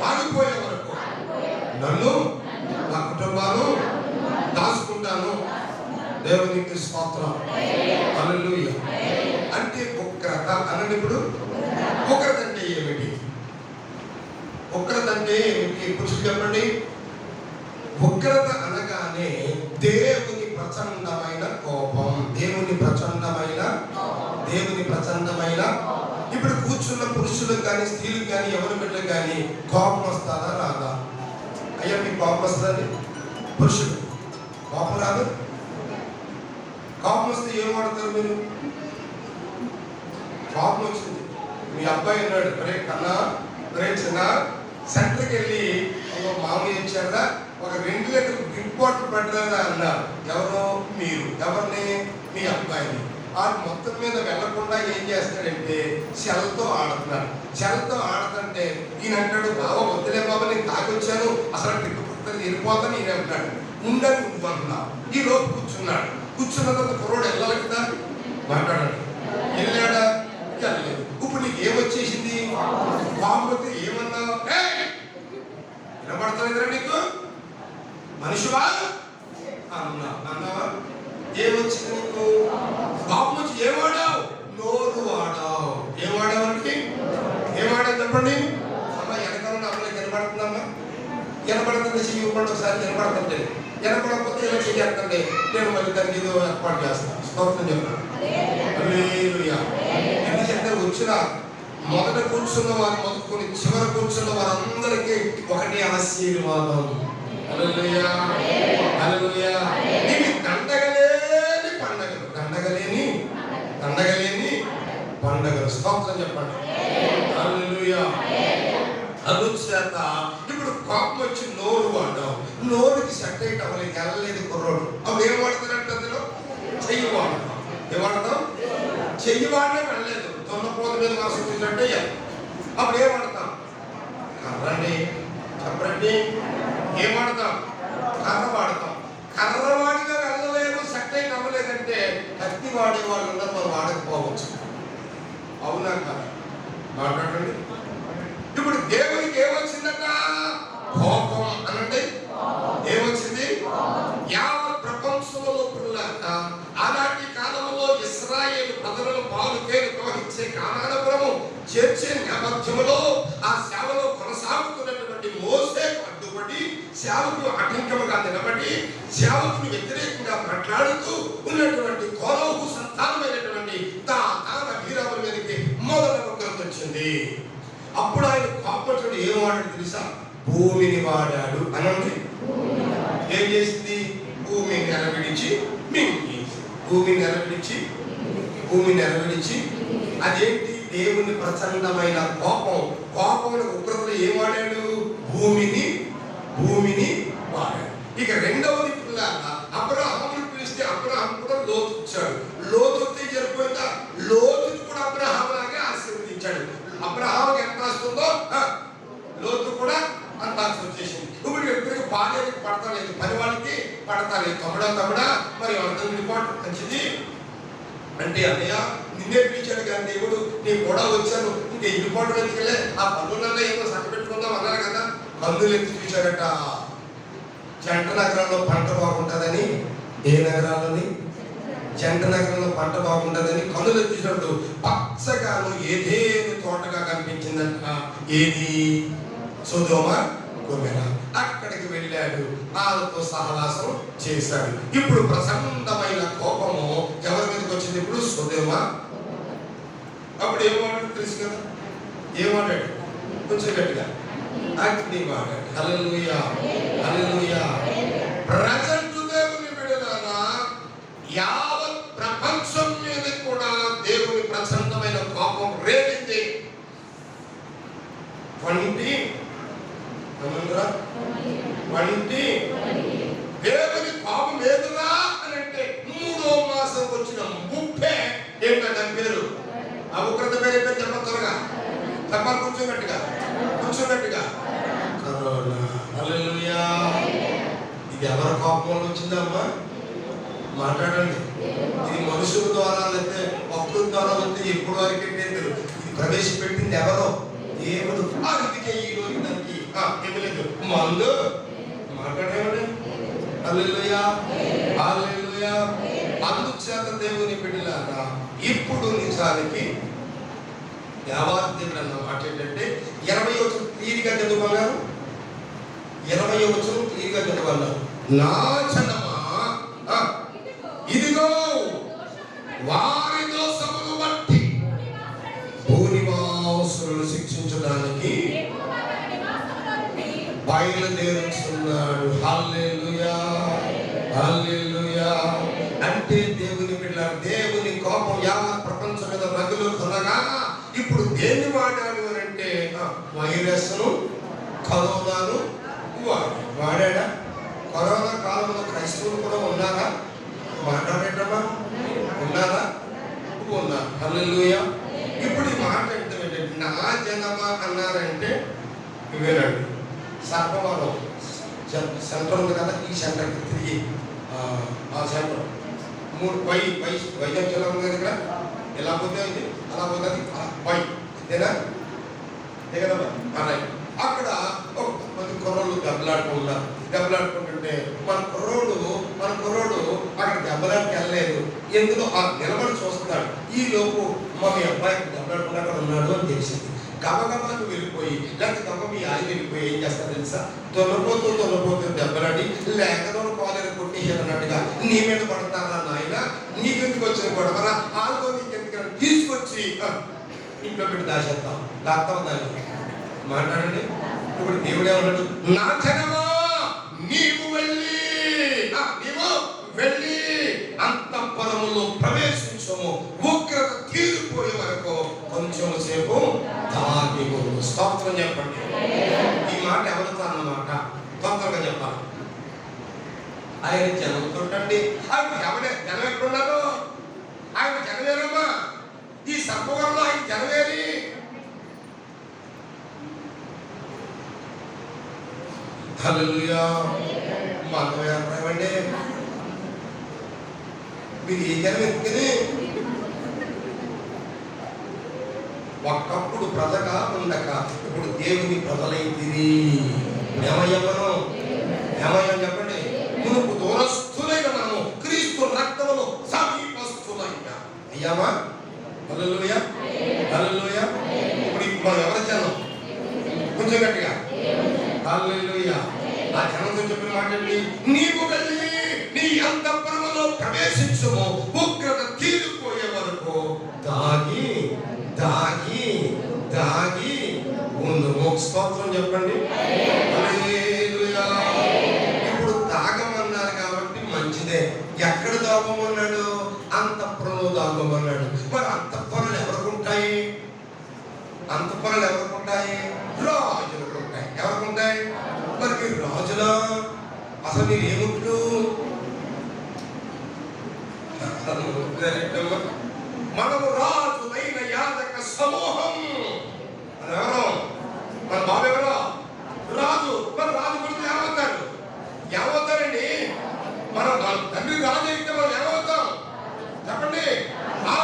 ఆగిపోయే వరకు నన్ను, నా కుటుంబాలు దాచుకుంటాను. దేవునికి స్తోత్రం. హల్లెలూయా. అంటే ఉగ్రత అనండి. ఇప్పుడు ఉగ్రత అంటే ఏమిటి? ఉగ్రత అంటే ఏమిటి? పురుషులు చెప్పండి. ఉగ్రత అనగానే దేవుని ప్రచండమైన కోపం. దేవుని ప్రచండమైన ఇప్పుడు కూర్చున్న పురుషులకు కానీ స్త్రీలకు కానీ ఎవరి బిడ్డలకు కానీ కోపం వస్తుందా రాదా? అయ్యా మీకు కోపం వస్తుందండి? పురుషులు కోపం రాదు? కోపం వస్తే ఏం వాడతారు మీరు? కోపం వచ్చింది, మీ అబ్బాయి ఉన్నాడు, ఒరే కన్నా, ఒరే చిన్న, సెంటర్కి వెళ్ళి ఒక మామూలు ఇచ్చారా, ఒక 2 లీటర్లు డ్రింక్ బాటిల్ పెట్టలేదా అన్నారు. ఎవరో మీరు. ఎవరిని? మీ అబ్బాయిని. ఆ మొత్తం మీద వెళ్లకుండా ఏం చేస్తాడంటే సెలతో ఆడుతున్నాడు. సెలతో ఆడుతుంటే ఈయన అంటాడు, బాబా వద్దులే బాబా, నేను తాగొచ్చాను, అసలు ట్రిప్ పుట్టని వెళ్ళిపోతాను. ఈయన అంటాడు, ఉండని నువ్వు అంటున్నావు. ఈ లోపు కూర్చున్నాడు. కూర్చున్న తర్వాత కుర్రోడు వెళ్ళాలి కదా, మాట్లాడాడు. వెళ్ళాడా? వెళ్ళలేదు. ఇప్పుడు నీకు ఏమొచ్చేసింది? బాబుతో ఏమన్నావు? వినపడతావు నీకు? మనిషివా అన్నావా? ఏమొచ్చింది నీకు? బాబు వచ్చి ఏమాడావు? నోరు వాడావు. ఏమాడావంటే ఏమాడావు చెప్పండి. అమ్మ వెనకాల అమ్మకి వినపడుతుందమ్మా? వినపడుతుంది. చెయ్యి ఇవ్వండి ఒకసారి. వినపడుతుంది. వినపడకపోతే ఇలా చెయ్యండి, నేను మళ్ళీ దానికి ఏదో ఏర్పాటు చేస్తాను. స్తోత్రం చెప్పాను. హల్లెలూయా. ఎందుకంటే వచ్చిన మొదట కూర్చున్న వారు మొదలుకొని చివర కూర్చున్న వారందరికీ ఒకటి ఆశీర్వాదం. హల్లెలూయా, హల్లెలూయా. ఇవి దండగలేని పండగలు. స్తోత్రం చెప్పండి. హల్లెలూయా. అందుచేత ఇప్పుడు కోపం వచ్చి నోరు వాడాం. నోరుకి సెట్ అయ్యి అవ్వలేదు, వెళ్ళలేదు కుర్రోడు. అప్పుడు ఏం వాడతారంటే అందులో చెయ్యి వాడతాం. ఏం వాడతాం? చెయ్యి వాడలే, వెళ్ళలేదు. తొన్నపోత మీద మనసు కూర్చుంటే అప్పుడు ఏం వాడతాం? కర్రండి. చెప్పండి. ఏం వాడతాం? కర్ర వాడతాం. కర్ర వాడిగా వెళ్ళలేదు, సెట్ అయ్యి అవ్వలేదంటే కత్తి వాడే వాళ్ళు ఉన్నారు, మనం వాడకపోవచ్చు. అవునా కదా? మాట్లాడండి. ఇప్పుడు దేవునికి ఏమొచ్చిందట? కోపం అనండి. ఏమొచ్చింది? యావత్ ప్రపంచంలో పిల్లలంట ఆనాటి కాలంలో ఇశ్రాయేలు ప్రజలను పాలు పేరు ప్రవహించే కానానపురము చేర్చే నేపథ్యంలో ఆ సేవలో కొనసాగుతున్నటువంటి మోసేకు అడ్డుపడి, సేవకులు ఆటంకముగా నిలబడి, సేవకులు వ్యతిరేకంగా మాట్లాడుతూ ఉన్నటువంటి కోరహు సంతానమైనటువంటి తాన వీరాముల మీదకి మొదల ఉగ్రత వచ్చింది. అప్పుడు ఆయన కోపం ఏం వాడాడు తెలుసా? భూమిని వాడాడు అనండి. ఏం చేసింది? భూమిని నిలబడిచి మింగేసి. భూమిని నిలబడిచి అదేంటి? దేవుని ప్రచండమైన కోపం. కోపంలో ఉగ్రతలో ఏం వాడాడు? భూమిని వాడాడు. ఇక రెండవది పిల్లగా అబ్రహామును పిలిస్తే అబ్రహాం కూడా లోతు ఇచ్చాడు. లోతు జరిపోయిందా? లోతుని కూడా అబ్రహాం లాగే ఆశీర్వదించాడు. అబ్రహాంకి ఎంత వస్తుందో లోతు కూడా అంత వచ్చేసింది. ఇప్పుడు ఎప్పటికీ భార్యకి పడతలేదు, పని వాళ్ళకి పడతలేదు. తమ్ముడా మరి అర్థం రిపోర్ట్ మంచిది. అంటే అన్నయ్య నిన్నే పిలిచాడు కానీ దేవుడు నేను కూడా వచ్చాను, ఇంకా ఇల్లుపాటు ఎందుకులే, ఆ పన్నులన్నా ఏమో సగపెట్టుకుందాం అన్నారు కదా. కన్నులు ఎత్తి చూశాడట. జంట నగరంలో పంట బాగుంటుందని. ఏ నగరాలని? జంట నగరంలో పంట బాగుంటుందని కన్నులు ఎత్తి చూసినప్పుడు పచ్చగాను ఏదేని తోటగా కనిపించిందంట. ఏది? సొదొమ గొమొర్రా. అక్కడికి వెళ్ళాడు, వాళ్ళతో సహవాసం చేశాడు. ఇప్పుడు ప్రచండమైన కోపము ఎవరి మీదకి వచ్చింది? ఇప్పుడు సొదొమ. అప్పుడు ఏమాడాడు తెలుసు కదా? ఏమాడాడు? కొంచెం గట్టిగా అగ్ని వాడాడు. హల్లెలూయా, హల్లెలూయా. ప్రజెంట్ దేవుని బిడ్డలారా, యావత్ ప్రపంచం మీద కూడా దేవుని ప్రచండమైన కోపం రేగింది. 20 దేవుని కోపం ఏదురా అని అంటే 3వ మాసం వచ్చిన ముప్పే ఏంటో దాని పేరు. ఆ ఉగ్రత పేరు ఏంటో చెప్ప త్వరగా చెప్పాలి. కూర్చోబెట్టుగా కూర్చోబెట్టుగా కరోనా. హల్లెలూయా. ఇది ఎవరి కోపం వల్ల వచ్చిందమ్మా? మాట్లాడండి. ఇది మనుషుల ద్వారా అయితే భక్తుల ద్వారా వస్తే ఎప్పుడు వరకు ఇది ప్రవేశపెట్టింది ఎవరో? దేవుడు. అందుకే ఈ రోజు దానికి ఏమి లేదు మందు. మాట్లాడేవాడు. హల్లెలూయా, హల్లెలూయా. అందుచేత దేవుని బిడ్డలారా, ఇప్పుడు నిజానికి దేవాది దేవుడు అన్న మాట ఏంటంటే 20వ వచనం క్లియర్గా చదువుకున్నారు. 20వ వచనం క్లియర్గా చదువుకున్నారు. నా జనమా ఇదిగో వారి దోషములు బట్టి భూనివాసులను శిక్షించడానికి బయలుదేరుతున్నాడు. హల్లెలూయా, హల్లెలూయా. అంటే దేవుని బిడ్డ, దేవుని కోపం యావత్ ప్రపంచం మీద రగులుతుండగా ఇప్పుడు దేన్ని వాడాడు అని అంటే వైరస్ను, కరోనాను వాడాడా? కరోనా కాలంలో క్రైస్తవులు కూడా ఉన్నారా? మాట్లాడేటమ్మా ఉన్నారా? ఉన్నారు. హల్లెలూయా. ఇప్పుడు ఈ మాట ఏంటంటే నా జనమా అన్నారంటే వినండి. సర్పవరం సెంటర్ ఉంది కదా, ఈ సెంటర్కి తిరిగి ఆ సెంటర్ 3 వైద్యం ఉంది ఇక్కడ. ఎలా పోతే ఇది అలా పోతుంది వై అంతేనా? అంతే కదమ్మా. రైట్. అక్కడ కొంత కుర్రోళ్ళు దెబ్బలాడుకుంటుంటే మన కుర్రోడు అక్కడ దెబ్బలాడికి వెళ్ళలేదు. ఎందులో ఆ నిలబడి చూస్తున్నాడు. ఈ లోపు మా మీ అబ్బాయికి దెబ్బలాడకుండా అక్కడ ఉన్నాడు అని తెలిసింది. గమగమాకు వెళ్ళిపోయి లేకపోతే గమ మీ ఆయన వెళ్ళిపోయి ఏం చేస్తారు తెలుసా? తొలపోతూ దెబ్బలాడి లేకదో కాలేరు కొట్టేసారు అన్నట్టుగా నీ మీద పడతారా నాయన, నీకెందుకు వచ్చిన గొడవరా, ఆల్గో నీకెందుకు తీసుకొచ్చి ఇంట్లో పెట్టి దాచేస్తాం. దాస్తాం దాన్ని. మాట్లాడండి. ఇప్పుడు దేవుడు ఏమన్నాడు? నా జనమా నీవు వెళ్ళి అంతఃపురములో ప్రవేశించము, ఉగ్రత తీరిపోయే వరకు కొంచెం సేపు తాగిము. స్తోత్రం చెప్పండి. ఈ మాట ఎవరితో అన్నమాట? తొందరగా చెప్పాలి. ఆయన జనంతోటండి. ఆయన జనం ఎక్కడున్నారు? ఆయన జనవేరమ్మా. ఈ సర్పవరంలో ఆయన జనవేరి. హల్లెలూయా. మాధవ్యాండి మీరు ఏ జనం ఎత్తుకుని ఒకప్పుడు ప్రజగా ఉండక ఇప్పుడు దేవుని ప్రజలైతిరి. ఏమయ్యం చెప్పండి. మునుపు దూరస్తులైన మనము క్రీస్తు రక్తమును సమీపస్తులైన అయ్యామా? హల్లెలూయా, హల్లెలూయా. ఇప్పుడు మనం ఎవరి జనం? కొంచెం గట్టిగా హల్లెలూయా. ఆ జనంతో చెప్పిన మాట ఏంటి? నీవు వెళ్ళి నీ అంతఃపురములో ప్రవేశించుము, ఉగ్రత తీరిపోయే వరకు దాగి ఉండుము. స్తోత్రం చెప్పండి. హల్లెలూయా. ఇప్పుడు దాగమన్నారు కాబట్టి మంచిదే. ఎక్కడ దాగమన్నాడు? అంతఃపురంలో దాగమన్నాడు. మరి అంతఃపురాలు ఎవరికుంటాయి? రాజులకు ఉంటాయి. ఎవరికుంటాయి? మరి మీరు రాజులా? అసలు మీరు ఏముంటు? మనము రాజులైన యాజక సమూహం. అది ఎవరు? మన బాబు ఎవరో రాజు. మరి రాజు గురించి ఏమవుతారండి? మన తండ్రి రాజు అయితే మనం ఏమవుతాం చెప్పండి? ఆ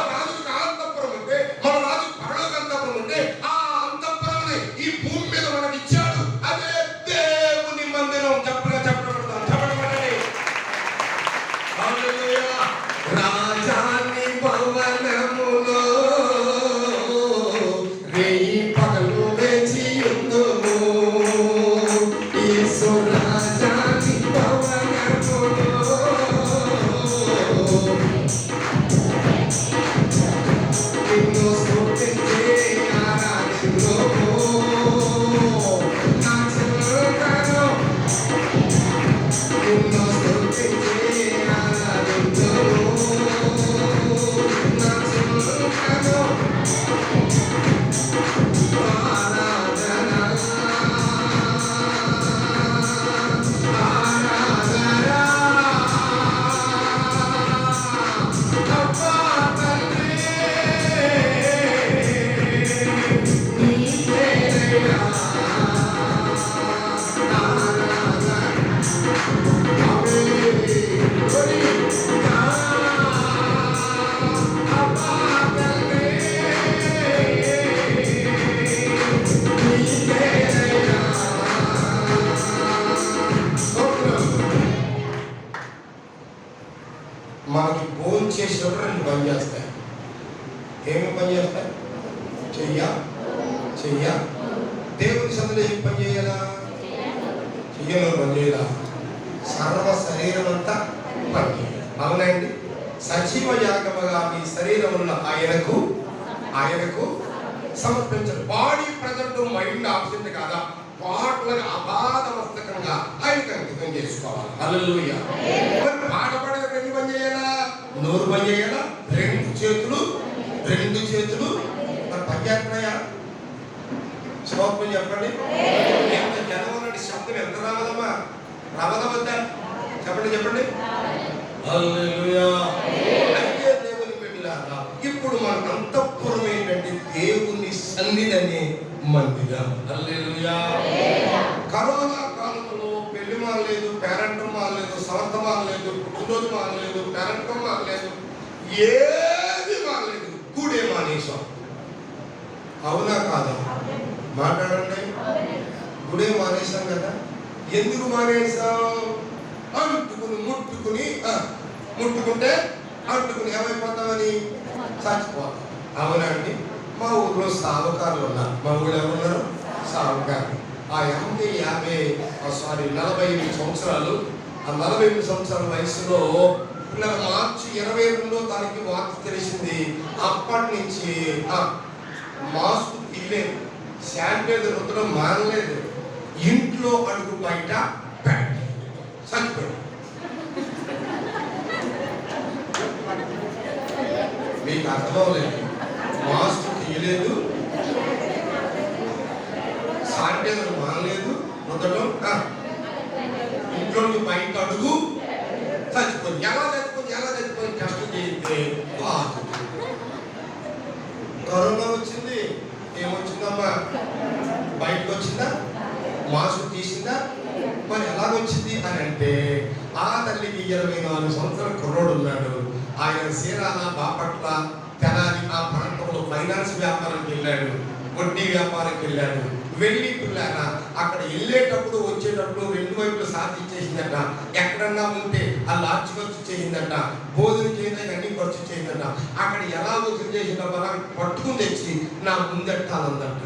మనకి భోజనం చేసినప్పుడు రెండు పని చేస్తాయి. ఏమి పని చేస్తాయి? చెయ్య దేవుని సన్నిధిలో ఏం పని చేయాలా? చెయ్యను పని చేయాలా? సర్వ శరీరం అంతా పని చేయాలి. అవునండి. సజీవ యాగముగా మీ శరీరములను ఆయనకు సమర్పించాలి. బాడీ ప్రజెంట్ మైండ్ ఆబ్సెంట్ కాదా? పాటలుగా అబాధమస్తకంగా ఆయనకు అంకితం చేసుకోవాలి. హల్లెలూయా. మరి పాట పాడగా రెండు పని చేయాలా? నోరు పని చేయాలా? రెండు చేతులు మరి పని చేస్తున్నాయా? స్తోత్రం చెప్పండి. ఎంత జనవరి శబ్దం ఎంత రావదమ్మా? రావదవద్దా? చెప్పండి. హల్లెలూయా. అయితే దేవుని బిడ్డలారా, ఇప్పుడు మన అంతఃపురం ఏంటంటే దేవుని సన్నిధి అనే మందిరం. హల్లెలూయా. కరోనా కాలంలో పెళ్లి మానలేదు, పేరెంటం మానలేదు, సంవత్సరం మానలేదు, పుట్టినరోజు మానలేదు, పేరెంటం మానలేదు, ఏది మానలేదు, కూడే మానేశాం. అవునా కాదా? మాట్లాడండి. గుడే మానేశాం కదా. ఎందుకు మానేశాం? ముట్టుకుంటే ఏమైపోతామని చచ్చిపోతాం. అవునండి. మా ఊర్లో సావుకారులు ఉన్నారు. మా ఊళ్ళో ఎవరున్నారు? సావుకారులు. ఆ 48 సంవత్సరాలు. ఆ 48 సంవత్సరాల వయసులో మార్చి 22వ తారీఖు వార్త తెలిసింది. అప్పటి నుంచి మాస్క్ తీయలేదు, శానిటైజర్ రుద్దడం మానలేదు, ఇంట్లో అడుగు బయట చచ్చిపోయాడు. మీకు అర్థమవలేదు. మాస్క్ తీయలేదు, శానిటైజర్ మానలేదు, రుద్దడం, ఇంట్లో బయట అడుగు చచ్చిపోయింది. ఎలా చచ్చిపోయింది కష్టం చేస్తే కరోనా వచ్చింది. ఏమొచ్చిందమ్మా? బయటకు వచ్చిందా? మాస్క్ తీసిందా? మరి ఎలాగొచ్చింది అని అంటే, ఆ తల్లికి 24 సంవత్సరాల కుర్రోడు ఉన్నాడు. ఆయన సీరాల, బాపట్ల, తెనాలి ఆ ప్రాంతంలో ఫైనాన్స్ వ్యాపారానికి వెళ్ళాడు, వడ్డీ వ్యాపారానికి వెళ్ళాడు. వెళ్ళి పిల్లారా అక్కడ వెళ్ళేటప్పుడు వచ్చేటప్పుడు 2 వైపులు సాధించేసిందట. ఎక్కడన్నా ఉంటే ఆ లాడ్జ్ ఖర్చు చేసిందట, భోజనం చేయడానికి అన్ని ఖర్చు చేసిందట. అక్కడ ఎలా వసూలు చేసిందట పట్టుకుని తెచ్చి నా ముందెట్టాలందట.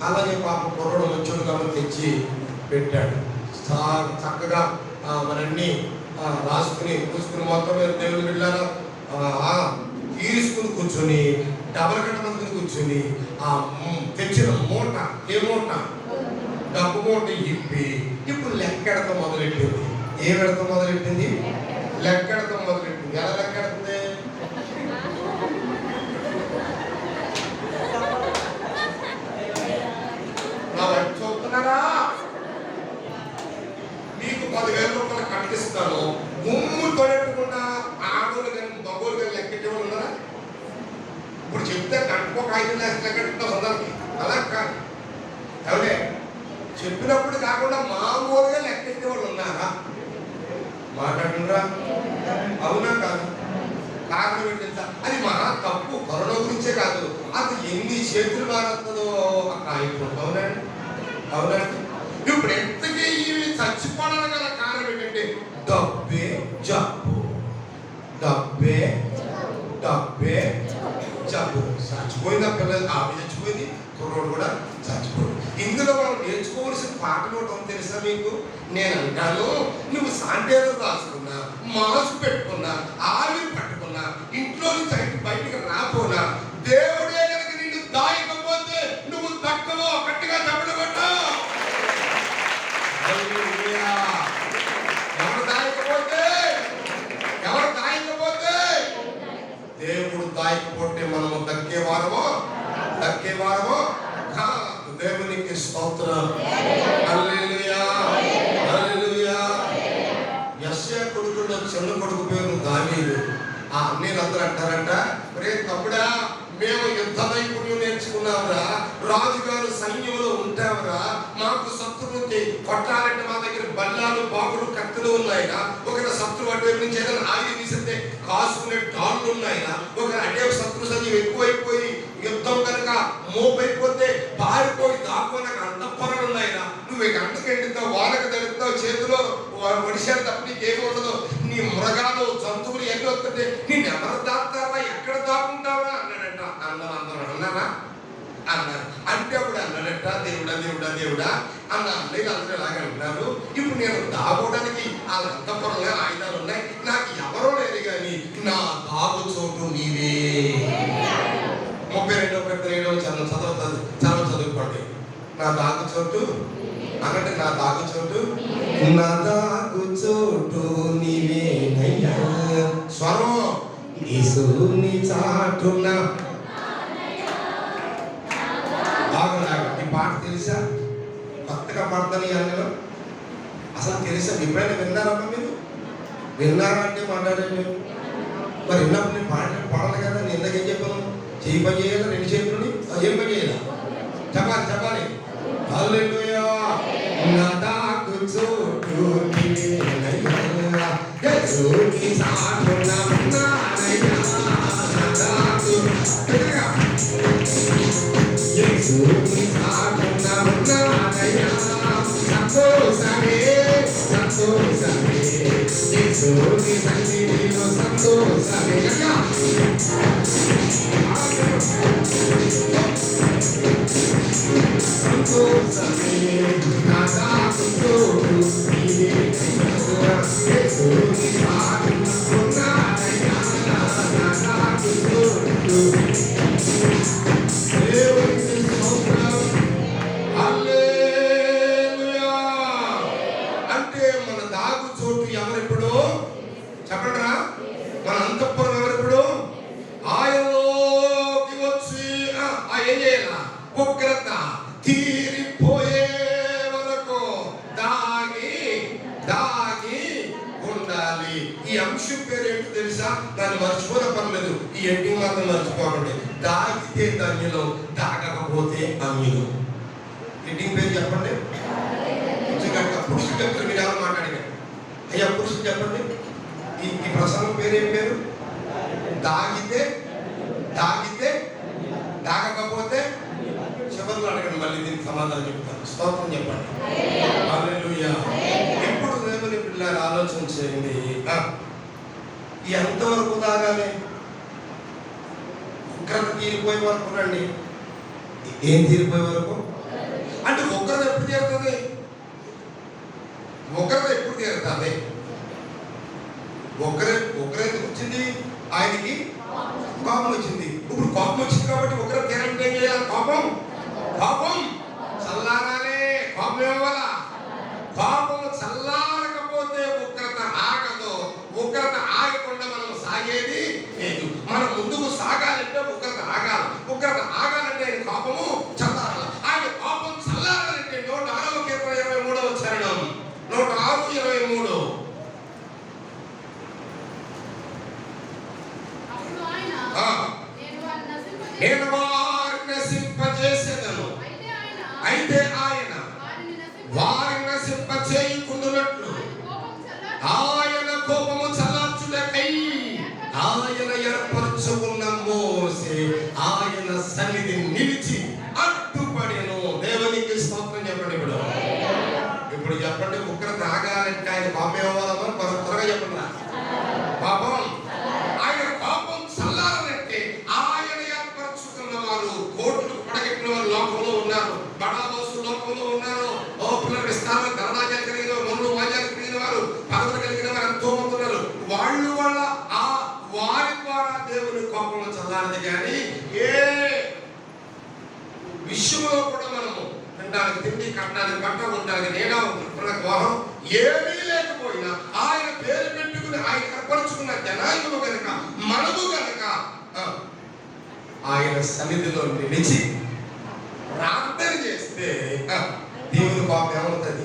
అలాగే పాప కుర్రోడు వచ్చాడు కాబట్టి తెచ్చి పెట్టాడు. చక్కగా మరన్నీ రాసుకుని కూసుకుని మొత్తం మీద దేవుడు వెళ్ళారా తీసుకుని కూర్చొని డబల్ గంట మందుకుని కూర్చొని తెచ్చిన మూట, ఏ మూట? డబ్బు మూట ఇప్పి ఇప్పుడు లెక్కెడతం మొదలెట్టింది. ఏమెడతం మొదలెట్టింది? లెక్కెడతం మొదలెట్టింది. ఎలా లెక్కెడుతుంది? చూస్తున్నారా? మీకు 10,000 రూపాయలు కట్టిస్తాను, ముమ్ము తొలెట్టకుండా ఆడోళ్ళు కానీ మగోళ్ళు కానీ లెక్కెట్టేవాళ్ళు ఉన్నారా? ఇప్పుడు చెప్తే కట్టుకోక 5 లక్షలు లెక్కెట్టుకుంటాం అందరికి. అలా కాదు. ఎవరే చెప్పినప్పుడు కాకుండా మామూలుగా లెక్కెట్టేవాళ్ళు ఉన్నారా? మాట్లాడుతున్నారా? అవునా కాదు? కారణం ఏంటంటే అది మహా తప్పు. కరోనా గురించే కాదు, అది ఎన్ని చేతులు మారుతుందో అక్కడ అయిపోతుంది. అవునండి. ఇప్పుడు ఎంతకీ ఇవి చచ్చిపోవడానికి గల కారణం ఏంటంటే డబ్బే జబ్బు. చచ్చిపోయింది. ఆ పిల్లలు ఆమె చచ్చిపోయింది, కుర్రోడు కూడా చచ్చిపోయింది. ఇందులో మనం నేర్చుకోవాల్సిన పాటలు ఒకటి తెలుసా మీకు? నేను అంటాను, నువ్వు శానిటైజర్ రాసుకున్నా, మాస్క్ పెట్టుకున్నా, ఆవిరి పట్టుకున్నా, ఇంట్లో నుంచి బయటికి రాపోనా, దేవుడే కనుక నిన్ను దాయకపోతే నువ్వు దక్కవో. గట్టిగా చెప్పడబట్టా. ఎవరు దాయకపోతే దేవుడు దాయకపోతే మనము దక్కేవారమో దేవునికి స్తోత్రం. హల్లెలూయా. యెషయా కొడుకులో చిన్న కొడుకు పేరు దావీదు. ఆ అన్నీలందరూ అంటారంట, రే తమ్ముడా, మేము యుద్ధ నైపుణ్యం నేర్చుకున్నావురా, రాజుగారు సైన్యంలో ఉంటావురా, మాకు శత్రువుకి కొట్టాలంటే మా దగ్గర బల్లాలు, బాకులు, కత్తులు ఉన్నాయినా, ఒకరి శత్రువు అటువైపు నుంచి ఏదైనా ఆయుధం తీసితే కాసుకునే టాళ్ళు ఉన్నాయినా, ఒకరి అటే శత్రు సైన్యం ఎక్కువైపోయి యుద్ధం కనుక మోపైపోతే పారిపోయి దాక్కోనక అంతఃపురాలు ఉన్నాయినా, నువ్వు గంటకు ఎండుతావు, వానకు తడుపుతావు, చేతిలో ఒడిశాలు తప్ప నీకేమి ఉండదు. నీ ఈ మృగాలు జంతువులు ఎన్ని వస్తుంటే నేను ఎవరు దాస్తావా, ఎక్కడ దాక్కుంటావా అన్నాడట. అందరూ అన్నారా అన్నారు. అంటే అప్పుడు అన్నాడట, దేవుడా దేవుడా దేవుడా అన్న అన్నయ్య అందరూ ఎలాగ అంటున్నారు. ఇప్పుడు నేను దాగోడానికి వాళ్ళ అంతఃపురంలో ఆయుధాలు ఉన్నాయి, నాకు ఎవరో లేరు కానీ నా దాగు చోటు నీవే. 32 చదువుకోండి. నా దాగు చోటు అన్నట్టు, నా దాగు చోటు, నా దాగు చోటు నీవేనయ్యా. స్వరం యేసుని చాటున. ఈ పాట తెలుసా? కొత్తగా పాడతాను అన్నలో అసలు తెలుసా? ఎప్పుడైనా విన్నారమ్మా మీరు? విన్నారా అంటే మాట్లాడండి. మరి విన్నప్పుడు నేను పాడాలి కదా. నేను ఇందాక ఏం చెప్పాను? చేయి పని చేయాలి, 2 చేతులని ఏం పని చేయాలి? చెప్పాలి. హల్లెలూయా. నా దాగు చోటు నీవేనయ్యా, యేసుని చాటున ఉన్నానయ్యా. నా దాగు యేసుని చాటున ఉన్నానయ్యా. సంతోషమే యేసుని సన్నిధిలో సంతోషమే. నా దాగు చోటు నీవేనయ్యా, యేసుని చాటున ఉన్నానయ్యా. నా దాగు చోటు. అంటే మన దాగు చోటు ఎవరెప్పుడు చెప్పరా? మన అంతఃపురం ఎవరెప్పుడు? ఆయనలోకి వచ్చి ఏం చేయాల? ఉగ్రత తీరిపోయే వరకు దాగి ఉండాలి. ఈ అంశం పేరు ఏంటో తెలుసా? దాన్ని మర్చిపోతే పర్లేదు, ఈ ఎండింగ్ మాత్రం మర్చిపోకండి. దాగితే ధన్యులు, దాగకపోతే అన్యులు. ఎండింగ్ పేరు చెప్పండి. పురుషులు చెప్తారు, మీరు ఎవరు మాట్లాడినారు? అయ్యా పురుషులు చెప్పండి. ఈ ప్రసంగం పేరు ఏం పేరు? దాగితే దాగకపోతే. చివరిలో అడగండి, మళ్ళీ దీనికి సమాధానం చెప్తాను. స్తోత్రం చెప్పండి. హల్లెలూయా. ఎప్పుడు దేవుని పిల్లలు ఆలోచన చేయండి. ఎంతవరకు దాగాలి? ఉగ్రత తీరిపోయే వరకు రండి. ఏం తీరిపోయే వరకు అంటే ఉగ్రత ఎప్పుడు తీరుతుంది? ఉగ్రత ఎప్పుడు తీరుతుంది? ఉగ్రత వచ్చింది, ఆయనకి కోపం వచ్చింది. ఇప్పుడు కోపం వచ్చింది కాబట్టి ఉగ్రత తీరాలంటే ఏం చేయాలి? కోపం చల్లారాలే. కోపం ఇవ్వాల. కోపం చల్లారకపోతే ఉగ్రత ఆగదు. ఉగ్రత ఆగకుండా మనం సాగేది లేదు. మనం ముందుకు సాగాలంటే ఉగ్రత ఆగాలి. ఉగ్రత ఆగాలంటే ఆయన కోపము చల్లారాలి. ఆయన కోపం చల్లారాలంటే 106వ కీర్తన 23వ చరణం. 106:23. నేను వారిని నశింపజేసేదను, అయితే ఆయన వారిని నశింపజేయకుండునట్లు ఆయన కోపము చల్లార్చుటకై ఆయన ఏర్పరచుకున్న మోసే ఆయన సన్నిధి నిలిచి అడ్డుపడెను. దేవునికి స్తోత్రం చెప్పండి. ఇప్పుడు చెప్పండి, ఉగ్రత ఆగాలంటే ఆయన కోపం ఇవ్వాలన్నా త్వరగా చెప్పండి. పాపం ఆయన కోపం చల్లారంటే ఆయన ఏర్పరచుకున్న వారు, కోట్లు పడగెట్టిన వారు లోకంలో ఉన్నారు. బడాబోసు లోకంలో ఉన్నారు. పిల్లలు విస్తారమైన ధనరాజ్యాలు కలిగిన వారు, మనులు వాద్యాలు కలిగిన వారు, పదవులు కలిగిన వారు ఎంతో మంది ఉన్నారు. వాళ్ళు వారి ద్వారా దేవుని కోపం చల్లారది. కానీ ఏ విషయంలో కూడా మనము తినడానికి తిండి, కట్టడానికి బట్ట, ఉండడానికి నీడ, వివాహం ఏమీ లేకపోయినా ఆయన పేరు పెట్టుకుని ఆయన ఏర్పరచుకున్న జనాంగము కనుక, మనము కనుక ఆయన సన్నిధిలో నిలిచి ప్రార్థన చేస్తే దేవుని కోపం ఏమవుతుంది?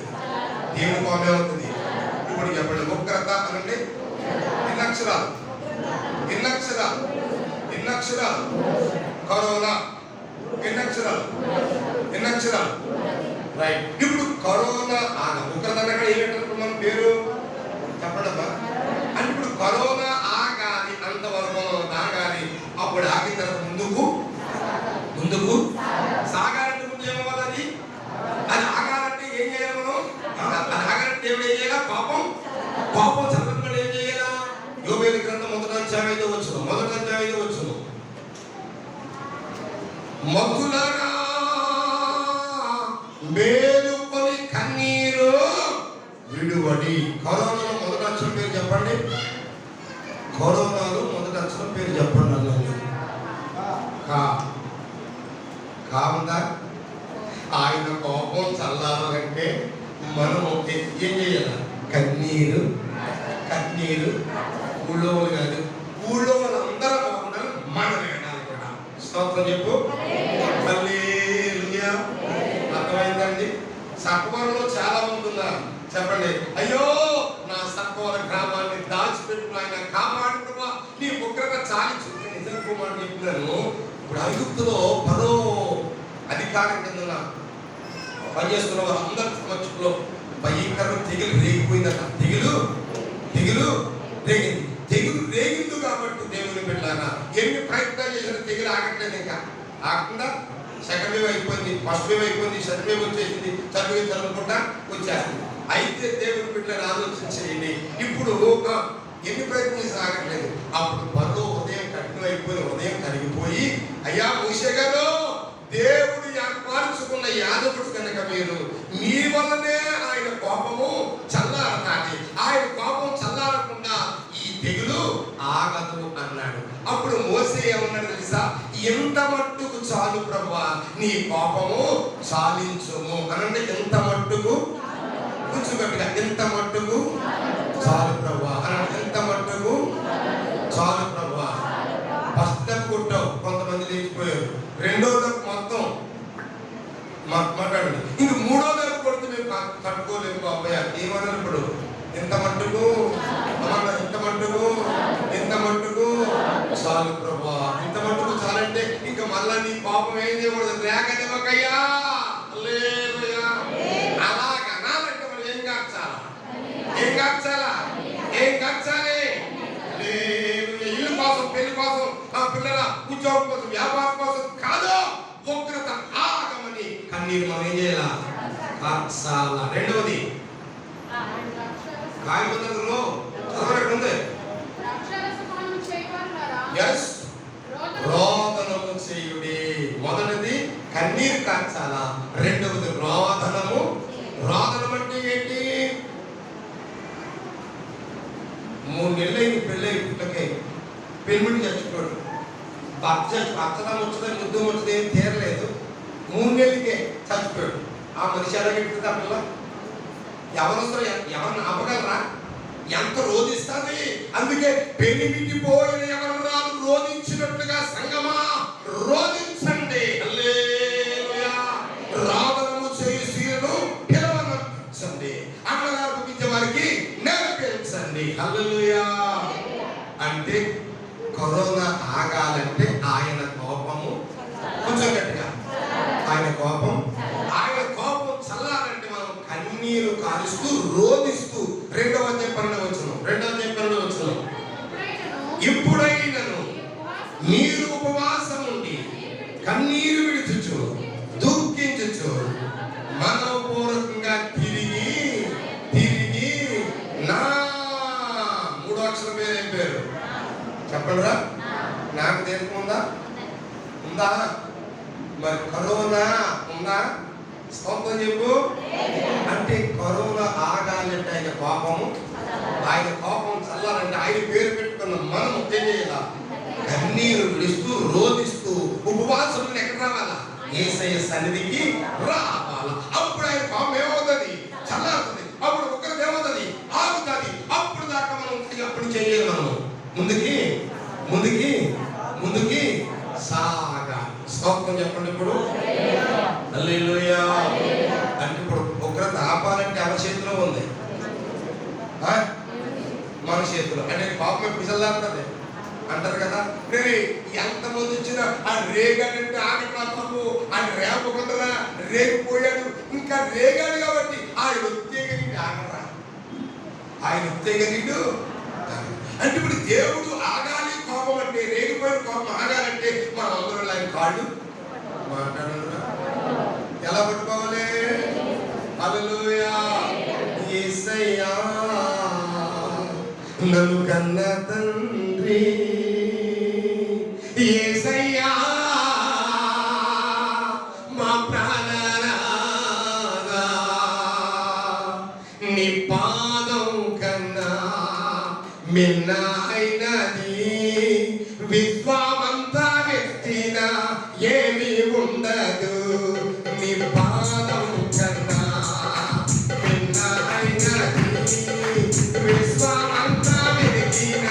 ఇప్పుడు చెప్పండి, ఉగ్రత అనండి. ఎన్ని అక్షరాలు? కరోనా ఎన్ని అక్షరాలు? రైట్. ఇప్పుడు కరోనా ఉగ్రత అక్కడ ఏమిటంటే మన పేరు చెప్పండి అమ్మా. అంటే ఇప్పుడు కరోనా ఆగాలి, అంతవరకు ఆగాలి. అప్పుడు ఆగిన తర్వాత ముందుకు సాగాలంటే ముందు ఏమవ్వాలి? అది ఆగాలంటే ఏం చేయాలి మనం? అది ఆగాలంటే దేవుడు ఏం చేయాలి? కోపం చల్లకుండా ఏం చేయాలా? యోవేలు గ్రంథం 1:5 మొదటి మగ్గులారా మేలుకొని కన్నీరు విడువడి. కరోనాలో మొదటి అక్షరం పేరు చెప్పండి. కరోనాలో మొదటి అక్షరం పేరు చెప్పండి అన్నది కావుందా? ఆయన కోపం చల్లారంటే మనం ఏం చేయాలి? కన్నీరు ఊళ్ళో కాదు, ఊళ్ళో వాళ్ళందరూ బాగుండాలి, మనం వినాలి కూడా. స్తోత్రం చెప్పు. హల్లెలూయా. అర్థమైందండి? సత్వరంలో చాలా మంది ఉన్నారు. చెప్పండి, అయ్యో నా సత్వర గ్రామాన్ని దాచిపెట్టుకుని ఆయన కాపాడుతున్నా నీ ఉగ్రత చాలించు. నిజం కుమారుడు చెప్పినాను. ఇప్పుడు ఐగుప్తులో పరో అధికారం కింద పనిచేస్తున్న వాళ్ళందరి సమక్షంలో భయంకర తెగులు రేగిపోయిందట. తెగులు రేగింది కాబట్టి దేవుని బిడ్డలారా ఎన్ని ప్రయత్నాలు చేసిన తెగులు ఆగట్లేదు. ఇంకా ఆగకుండా సెకండ్ వేవ్ అయిపోయింది, ఫస్ట్ వేవ్ అయిపోయింది, సెకండ్ వేవ్ వచ్చేసింది, థర్డ్ వేవ్ జరగకుండా వచ్చేస్తుంది. అయితే దేవుని బిడ్డలను ఆలోచించేయండి. ఇప్పుడు ఎన్ని ప్రయత్నం చేసి ఆగట్లేదు. అప్పుడు పరో హృదయం కఠినం అయిపోయి హృదయం కరిగిపోయి, అయ్యా మోషే గారు, దేవుడు ఏర్పరచుకున్న యాజకుడు కనుక మీరు మీ వల్లనే ఆయన కోపము చల్లారనాలి. ఆయన కోపం చల్లారకుండా ఈ తెగులు ఆగదు అన్నాడు. అప్పుడు మోసే ఏమన్నాడు తెలుసా? ఎంత మట్టుకు చాలు ప్రభువా, నీ కోపము చాలించుము అనంటే ఎంత మట్టుకు కూర్చోగట్టుగా ఎంత మట్టుకు చాలు ప్రభువా అనంటే ఎంత మట్టుకు చాలు ప్రభువా. ఫస్ట్ దెబ్బ కొట్టావు, కొంతమంది లేచిపోయారు. రెండో దెబ్బ మొత్తం మాట్లాడండి. ఇంక మూడో దెబ్బ కొడితే మేము తట్టుకోలేము బాబాయ్. ఏమన్నారు ఇప్పుడు? ఎంత మట్టుకు చాలు ప్రభువా. ఇంత మట్టుకు చాలంటే ఇంకా మళ్ళా నీ పాపం ఏం చేయకూడదు, రేగనివ్వకయ్యా. అలాగ అనాలంటే మనం ఏం ఖర్చాలి? ఇల్లు కోసం, పెళ్లి కోసం, పిల్లల ఉద్యోగం కోసం, వ్యాపారం కోసం కాదు, ఉగ్రత ఆగమని కన్నీరు మనం ఏం చేయాల? ఖర్చాల. రెండవది కాయబంధంలో చదవడం ఉంది. రోదనము చేయుడి. మొదటిది కన్నీరు కార్చాల, రెండవది రోదనము. రోదనం అంటే ఏంటి? 3 నెలలైంది పెళ్ళై పుట్టకే, పెళ్ళిమిడి చచ్చిపోయాడు. అచ్చడం వచ్చేది, యుద్ధం వచ్చేది ఏం తీరలేదు. 3 నెలలకే చచ్చిపోయాడు. ఆ మనిషి ఎలాగెట్టుకుంది? ఆ పిల్ల ఎవరిని ఆపగలరా? ఎంత రోధిస్తుంది. అందుకే పెనిమిటిపోయిన ఎవరాలు రోధించినట్లుగా సంగమా రోధించండి. హల్లెలూయా. రోదనము చేయి స్త్రీలను పిలవనండి, అన్నగారు పుట్టించే వారికి నేర్పించండి. హల్లెలూయా. అంటే కరోనా ఆగాలంటే ఆయన కోపము కొంచెం గట్టిగా, ఆయన కోపం చల్లాలంటే మనం కన్నీరు కారుస్తూ రోధిస్తూ. రెండవ అధ్యాయం 12వ వచనం, ఇప్పుడైనను మీరు ఉపవాసం ఉండి కన్నీరు విడుచుచు దుఃఖించుచు మనపూర్వకంగా తిరిగి నా 3 అక్షరం పేరు చెప్పండిరా. నాకు దేనికి ఉందా? మరి కరోనా ఉందా? స్తోత్రం చెప్పు. అంటే కరోనా ఆగాలంటే ఆయన కోపము చల్లాలంటే ఆయన పేరు పెట్టుకున్న మనం తెలియదా? కన్నీరు విడుస్తూ రోధిస్తూ ఉపవాసం ఎక్కడ రావాలా? యేసయ్య సన్నిధికి రావాలా. అప్పుడు ఆయన కోపం ఏమవుతుంది? చల్లారుతుంది. అప్పుడు ఒకరిది ఏమవుతుంది? ఆగుతుంది. అప్పుడు దాకా మనం అప్పుడు చేయాలి. మనం ముందుకి సాగాలి. స్తోత్రం చెప్పండి. ఇప్పుడు హల్లెలూయా. అంటే ఇప్పుడు ఉగ్రత ఆపాలంటే ఎవరి చేతిలో ఉంది? మన చేతిలో. అంటే పాపం పిసల్లాడుతుంది అంటారు కదా. ఎంతమంది వచ్చినా ఆ రేగాడంటే ఆగట్లా బాబు, ఆయన రేపకుండా రేగిపోయాడు. ఇంకా రేగాడు కాబట్టి ఆయన ఉత్తేగనీడు ఆగరా. ఆయన ఉత్తేగనీడు అంటే ఇప్పుడు దేవుడు ఆగాలి. కోపం అంటే రేగిపోయిన కోపం ఆగాలంటే మనం అందరూ ఆయన కాళ్ళు మాట్లాడారు. ఎలా పట్టుకోవాలి? హల్లెలూయా. యేసయ్యా నన్ను కన్న తండ్రి యేసయ్యా మా ప్రాణనాథా, నీ పాదం కన్నా మిన్నైనది విశ్వమంతా వెతికిన ఏమీ ఉండదు. నీ పాదం కన్నా మిన్నైనది విశ్వమంతా వెతికిన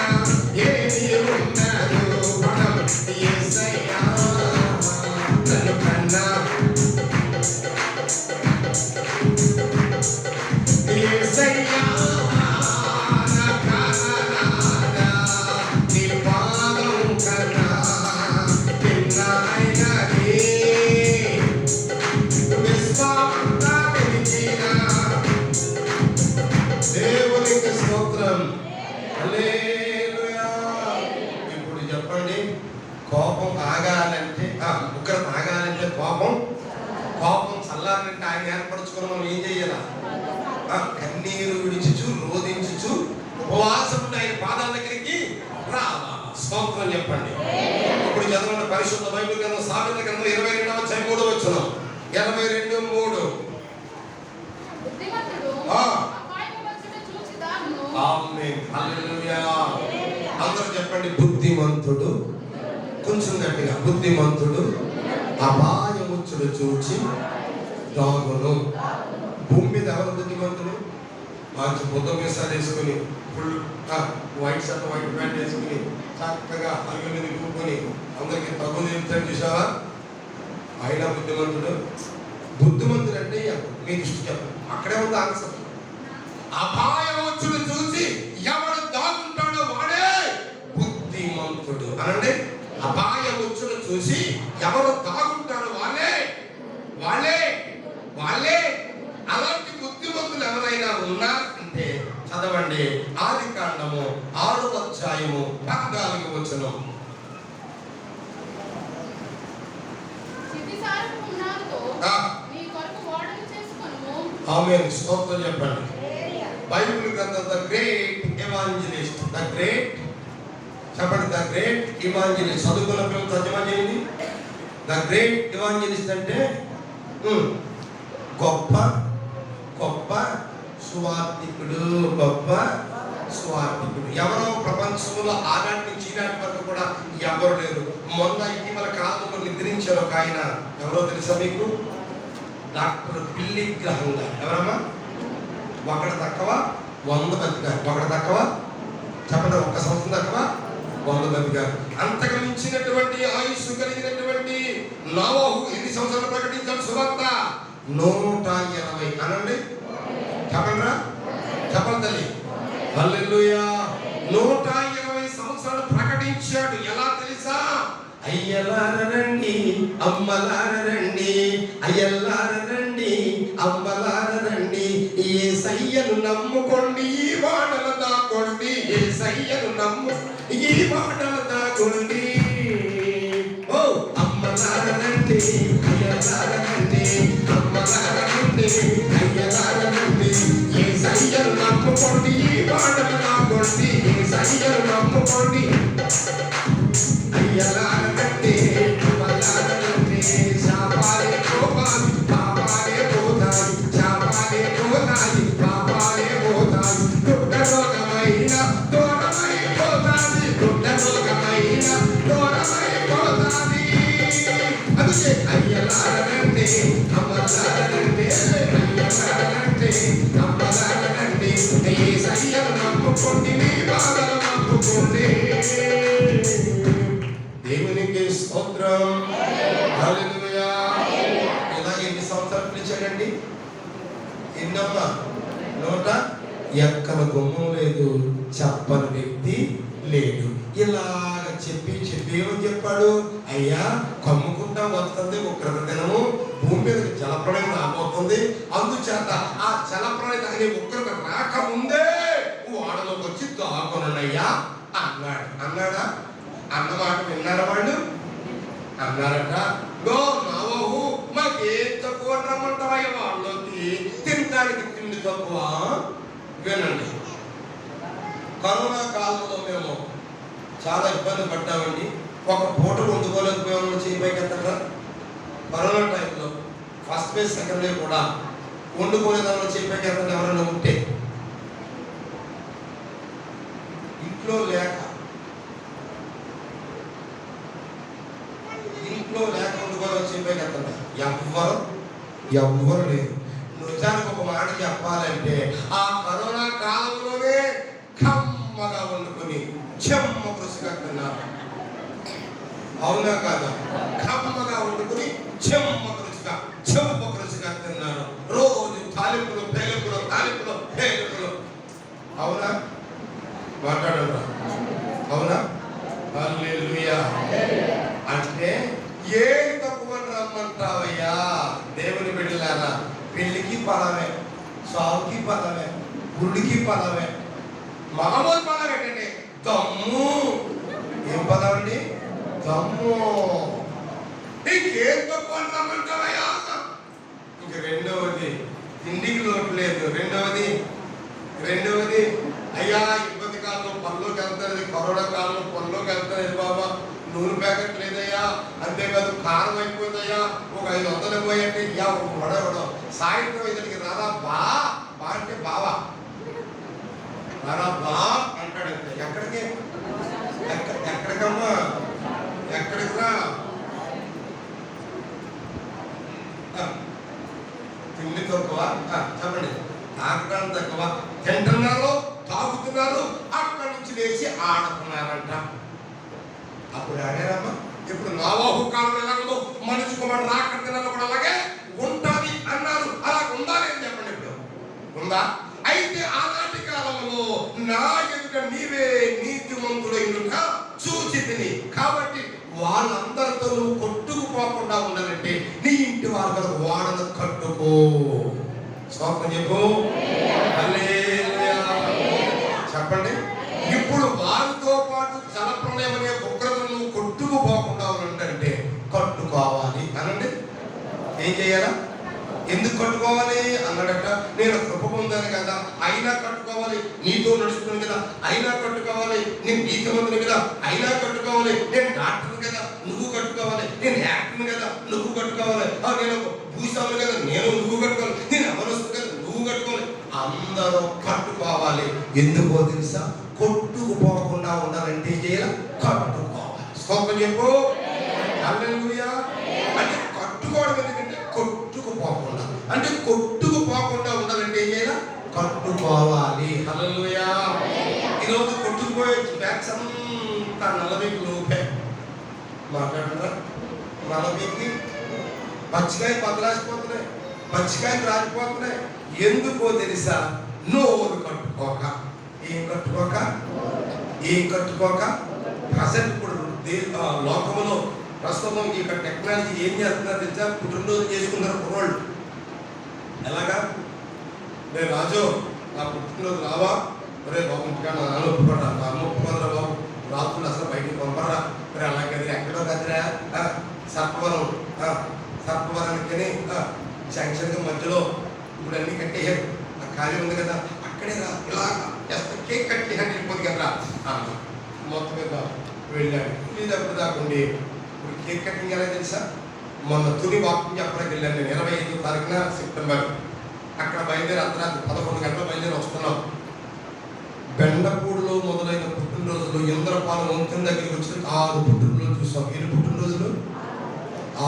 ఏమీ ఉండదు. మనం యేసయ్యా నన్ను కన్నా యేసయ్యా నా ప్రాణనాథా, నీ పాదం కన్నా మిన్నైనది విశ్వమంతా వెతికిన. దేవునికి స్తోత్రం. హల్లెలూయా. ఇప్పుడు చెప్పండి, కోపం ఆగాలంటే ఉగ్రత ఆగాలంటే కోపం చల్లారంటే ఆయన ఏర్పరచుకుని మనం ఏం చెయ్యాలా? కన్నీరు విడిచుచు రోధించుచు ఉపవాసం ఆయన పాదాల దగ్గరికి రావాలా. స్తోత్రం చెప్పండి. ఇప్పుడు చదవండి పరిశుద్ధ బైబిల్ గ్రంథం సామెతల గ్రంథం 22వ అధ్యాయం 3వ వచనం. 22:3. ఆమేన్. హల్లెలూయా. అందరూ చెప్పండి, బుద్ధిమంతుడు. కొంచెం గట్టిగా, బుద్ధిమంతుడు అపాయముచ్చుడు చూచి దాగును. భూమి మీద ఎవరు బుద్ధిమంతుడు? మంచి బుద్ధ మీసాలు వేసుకుని full white shirt white pant వేసుకుని చక్కగా అల్లు మీద కూర్చొని అందరికి తగ్గు నిలుతాడు చూసావా? ఆయన బుద్ధిమంతుడు. బుద్ధిమంతుడు అంటే మీ దృష్టి చెప్పండి, అక్కడే ఉంది ఆన్సర్. అపాయముచ్చుడు చూసి ఎవడు దాగుంటాడో వాడే బుద్ధిమంతుడు అనండి. అపాయముచ్చుడు చూసి ఎవరు దాగుంటారో వాళ్ళే. అలాంటి బుద్ధిమంతులు ఎవరైనా ఉన్నారంటే చదవండి ఆదికాండము 6వ అధ్యాయము 14వ వచనం. ఆమేన్. స్తోత్రం చెప్పండి. బైబిల్ గ్రంథం ద గ్రేట్ ఎవాంజలిస్ట్, చెప్పండి, ద గ్రేట్ ఎవాంజలిస్ట్. చదువుకున్న పిల్లలు తర్జమా చేయండి. ద గ్రేట్ ఎవాంజలిస్ట్ అంటే గొప్ప సువార్థికుడు. ఎవరో ప్రపంచంలో ఆనాటి నుంచి ఈనాటి వరకు కూడా ఎవరు లేరు. మొన్న ఇటీవల కాలంలో నిద్రించారు ఒక ఆయన. ఎవరో తెలుసా మీకు? డాక్టర్ బిల్లీ గ్రహం గారు. ఎవరమ్మా? ఒకటి తక్కువ 100 బతికారు. ఒకటి తక్కువ చెప్పండి, 1 సంవత్సరం తక్కువ 100 బతికారు. అంతకు మించినటువంటి ఆయుష్ కలిగినటువంటి నోవహు ఎన్ని సంవత్సరాలు ప్రకటించాడు సువార్త? 120 అనండి. చెప్పండి తల్లి. హల్లెలూయా. 120 సంవత్సరాలు ప్రకటించాడు. ఎలా తెలుసా? అయ్యలారండి అమ్మలారండి, అయ్యలారండి అమ్మలారండి, యేసయ్యను నమ్ముకోండి, ఈ వాడల దాకోండి. యేసయ్యను నమ్ము, ఈ వాడల దాకోండి. ఓ అమ్మలారండి, అయ్యలారండి, అమ్మలారండి, అయ్యలారండి, యేసయ్యను నమ్ముకోండి, ఈ వాడల దాకోండి. యేసయ్యను నమ్ముకోండి. అయ్యలారండి అమ్మలారండి, శాపాలే పోతాయి, పాపాలే పోతాయి, శాపాలే పోతాయి, పాపాలే పోతాయి. దుడ్డ రోగమైన దూరమైపోతాది, దుడ్డ రోగమైన దూరమైపోతాది. అందుకే అయ్యలారండి అమ్మలారండి, అయ్యలారండి అమ్మలారండి, యేసయ్యను నమ్ముకోండి, మీ బాధలు నమ్ముకోండి. దేవునికి స్తోత్రం. హల్లెలూయా. ఇలా ఎన్ని సంవత్సరాలు పిలిచాడండి? ఎన్నమ్మా? 100. ఎక్కల గుమ్మం లేదు, చెప్పని వ్యక్తి లేడు. ఇలాగ చెప్పి ఏమని చెప్పాడు? అయ్యా కమ్ముకుంటా వస్తుంది ఉగ్రత దినము, భూమి మీద జలప్రళయం రాబోతుంది. అందుచేత ఆ జలప్రళయం అనే ఉగ్రత రాకముందే వాడలోకి వచ్చి దాకొనయ్యా అన్నాడా? అన్నమాట విన్నారా వాళ్ళు? అన్నారట, నోవహు మాకేం తక్కువ రమ్మంటావయ్య వాళ్ళకి, తినడానికి తిండి తక్కువ. వినండి, కరోనా కాలంలో మేము చాలా ఇబ్బంది పడ్డామండి. ఒక పూట వండుకోలేకపోయాము. చేయిపైకి ఎత్తరా కరోనా టైంలో ఫస్ట్ వేవ్ సెకండ్ వేవ్ కూడా వండుకోలేదాన్ని చేయిపైకి ఎత్తండి ఎవరైనా ఉంటే. ఇంట్లో లేక వండుకోవాలని చేయిపైకి ఎత్తండి ఎవ్వరు లేదు. నిజానికి ఒక మాట చెప్పాలంటే ఆ కరోనా కాలంలోనే కమ్మగా వండుకొని చెమ్మ కృషిగా తిన్నారు. అవునా కాదా? కమ్మగా వండుకొని చెమ్మ కృషిగా తిన్నారు. రోజు తాలింపులు పేలుపులు. అవునా? మాట్లాడరా? అవునా? హల్లెలూయా. అంటే ఏది తక్కువ రమ్మంటావయ్యా? దేవుని బిడ్డలారా, పెళ్లికి పదమే, సావుకి పదమే, గుడికి పదమే, మామూలు పదం ఏంటండి? దమ్ము. ఏం పదం అండి? దమ్ము. ఇంకేం తక్కువ రమ్మంటావయ్యా? ఇంక రెండవది తిండికి లోటు లేదు. రెండవది అయ్యా ఇబ్బంది కాలంలో పనులోకి వెళ్తారు, కరోనా కాలంలో పనులోకి వెళ్తారు బాబా, నూనె ప్యాకెట్ లేదయ్యా, అంతేకాదు కారం అయిపోయిందయ్యా, ఒక 500 పోయంటే ఇయ్యా వడవడం. సాయంత్రం ఇతనికి రారా బా అంటే బావా రారా బా అంటాడంతే. ఎక్కడికమ్మా ఎక్కడికి రా? తిండి తక్కువ, చెప్పండి. తాగడం తక్కువ, తింటున్నారు, తాగుతున్నారు, అక్కడి నుంచి లేచి ఆడుతున్నారంట. అప్పుడు ఆడారమ్మా. ఇప్పుడు నోవహు కాలం ఎలాగో మనిషి కుమారుడు రాకడ దినాల్లో కూడా అలాగే ఉంటుంది అన్నారు. అలా ఉందా లేదని చెప్పండి. ఇప్పుడు ఉందా? అయితే ఆనాటి కాలంలో నా ఎదుట నీవే నీతిమంతుడైన చూచితిని. కాబట్టి వాళ్ళందరితో నువ్వు కొట్టుకుపోకుండా ఉండాలంటే నీ ఇంటి వారి వాడను కట్టుకో. స్తోత్రం చెప్పు. హల్లెలూయా చెప్పండి. ఇప్పుడు వారితో పాటు జలప్రలయం అనే ఉగ్రతను నువ్వు కొట్టుకుపోకుండా ఉండాలంటే కట్టుకోవాలి అనండి. ఏం చేయాలా? ఎందుకు కట్టుకోవాలి అన్నాడట. నేను కృప పొందాను కదా, అయినా కట్టుకోవాలి. నీతో నడుస్తున్నాను కదా, అయినా కట్టుకోవాలి. నేను నీతిమంతుని కదా, అయినా కట్టుకోవాలి. నేను డాక్టర్ని కదా, నువ్వు కట్టుకోవాలి. నేను యాక్టర్ని కదా, నువ్వు కట్టుకోవాలి. నేను భూస్వామి కదా, నువ్వు కట్టుకోవాలి. నేను అమరస్తు కదా, నువ్వు కట్టుకోవాలి. అందరూ కట్టుకోవాలి. ఎందుకో తెలుసా? కొట్టుకుపోకుండా ఉండాలంటే ఏం చేయాలి? కట్టుకోవాలి. స్తోత్రం చెప్పు. హల్లెలూయా. అంటే కట్టుకోవడం ఎందుకంటే కొట్టుకుపోకుండా, అంటే కొట్టుకుపోకుండా ఉండాలంటే ఏం చేయాలి? కట్టుకోవాలి. హల్లెలూయా. ఈరోజు కొట్టుకుపోయే బ్యాగ్స్ అంతా 40 లోపే మాట్లాడరా. 40కి పచ్చికాయ పదలాసిపోతున్నాయి, పచ్చికాయలు రాలిపోతున్నాయి. ఎందుకో తెలుసా? నోరు కట్టుకోక. ఏం కట్టుకోక ప్రజెంట్ ఇప్పుడు లోకంలో ప్రస్తుతం ఇక్కడ టెక్నాలజీ ఏం చేస్తున్నారు తెలుసా? పుట్టినరోజు చేసుకున్నారు కుర్రోళ్ళు. ఎలాగా? రే రాజు, నా పుట్టినరోజు రావా? రే బాబు ఇంటికా నాన్న ఒప్పుకోరా, అమ్మ ఒప్పుకోదరా బాబు, రాత్రులు అసలు బయటికి పంపరా. మరి అలాగే ఎక్కడో కదిరా సర్పవరానికి జంక్షన్గా మధ్యలో ఇప్పుడు అన్ని కట్టేయారు. ఆ ఖాళీ ఉంది కదా, అక్కడే రా, ఇలా జస్ట్ కేక్ కట్టేయాలి వెళ్ళిపోతుంది కదా. మొత్తం మీద వెళ్ళాడు. ఇదప్పుడు దాకుండి ఇప్పుడు కేక్ కటింగ్ ఎలా తెలుసా? మొన్న తుని వాకింగ్ చెప్పడానికి వెళ్ళాను నేను. 25వ తారీఖున సెప్టెంబర్. అక్కడ బయలుదేరి అర్ధరాత్రి 11 గంటల బయలుదేరి వస్తున్నాం. బెండపూడిలో మొదలైన పుట్టినరోజులు ఇంద్రపాలెం వంతెన దగ్గరికి వచ్చి 6 పుట్టినరోజులు చూస్తాం. 7 పుట్టినరోజులు,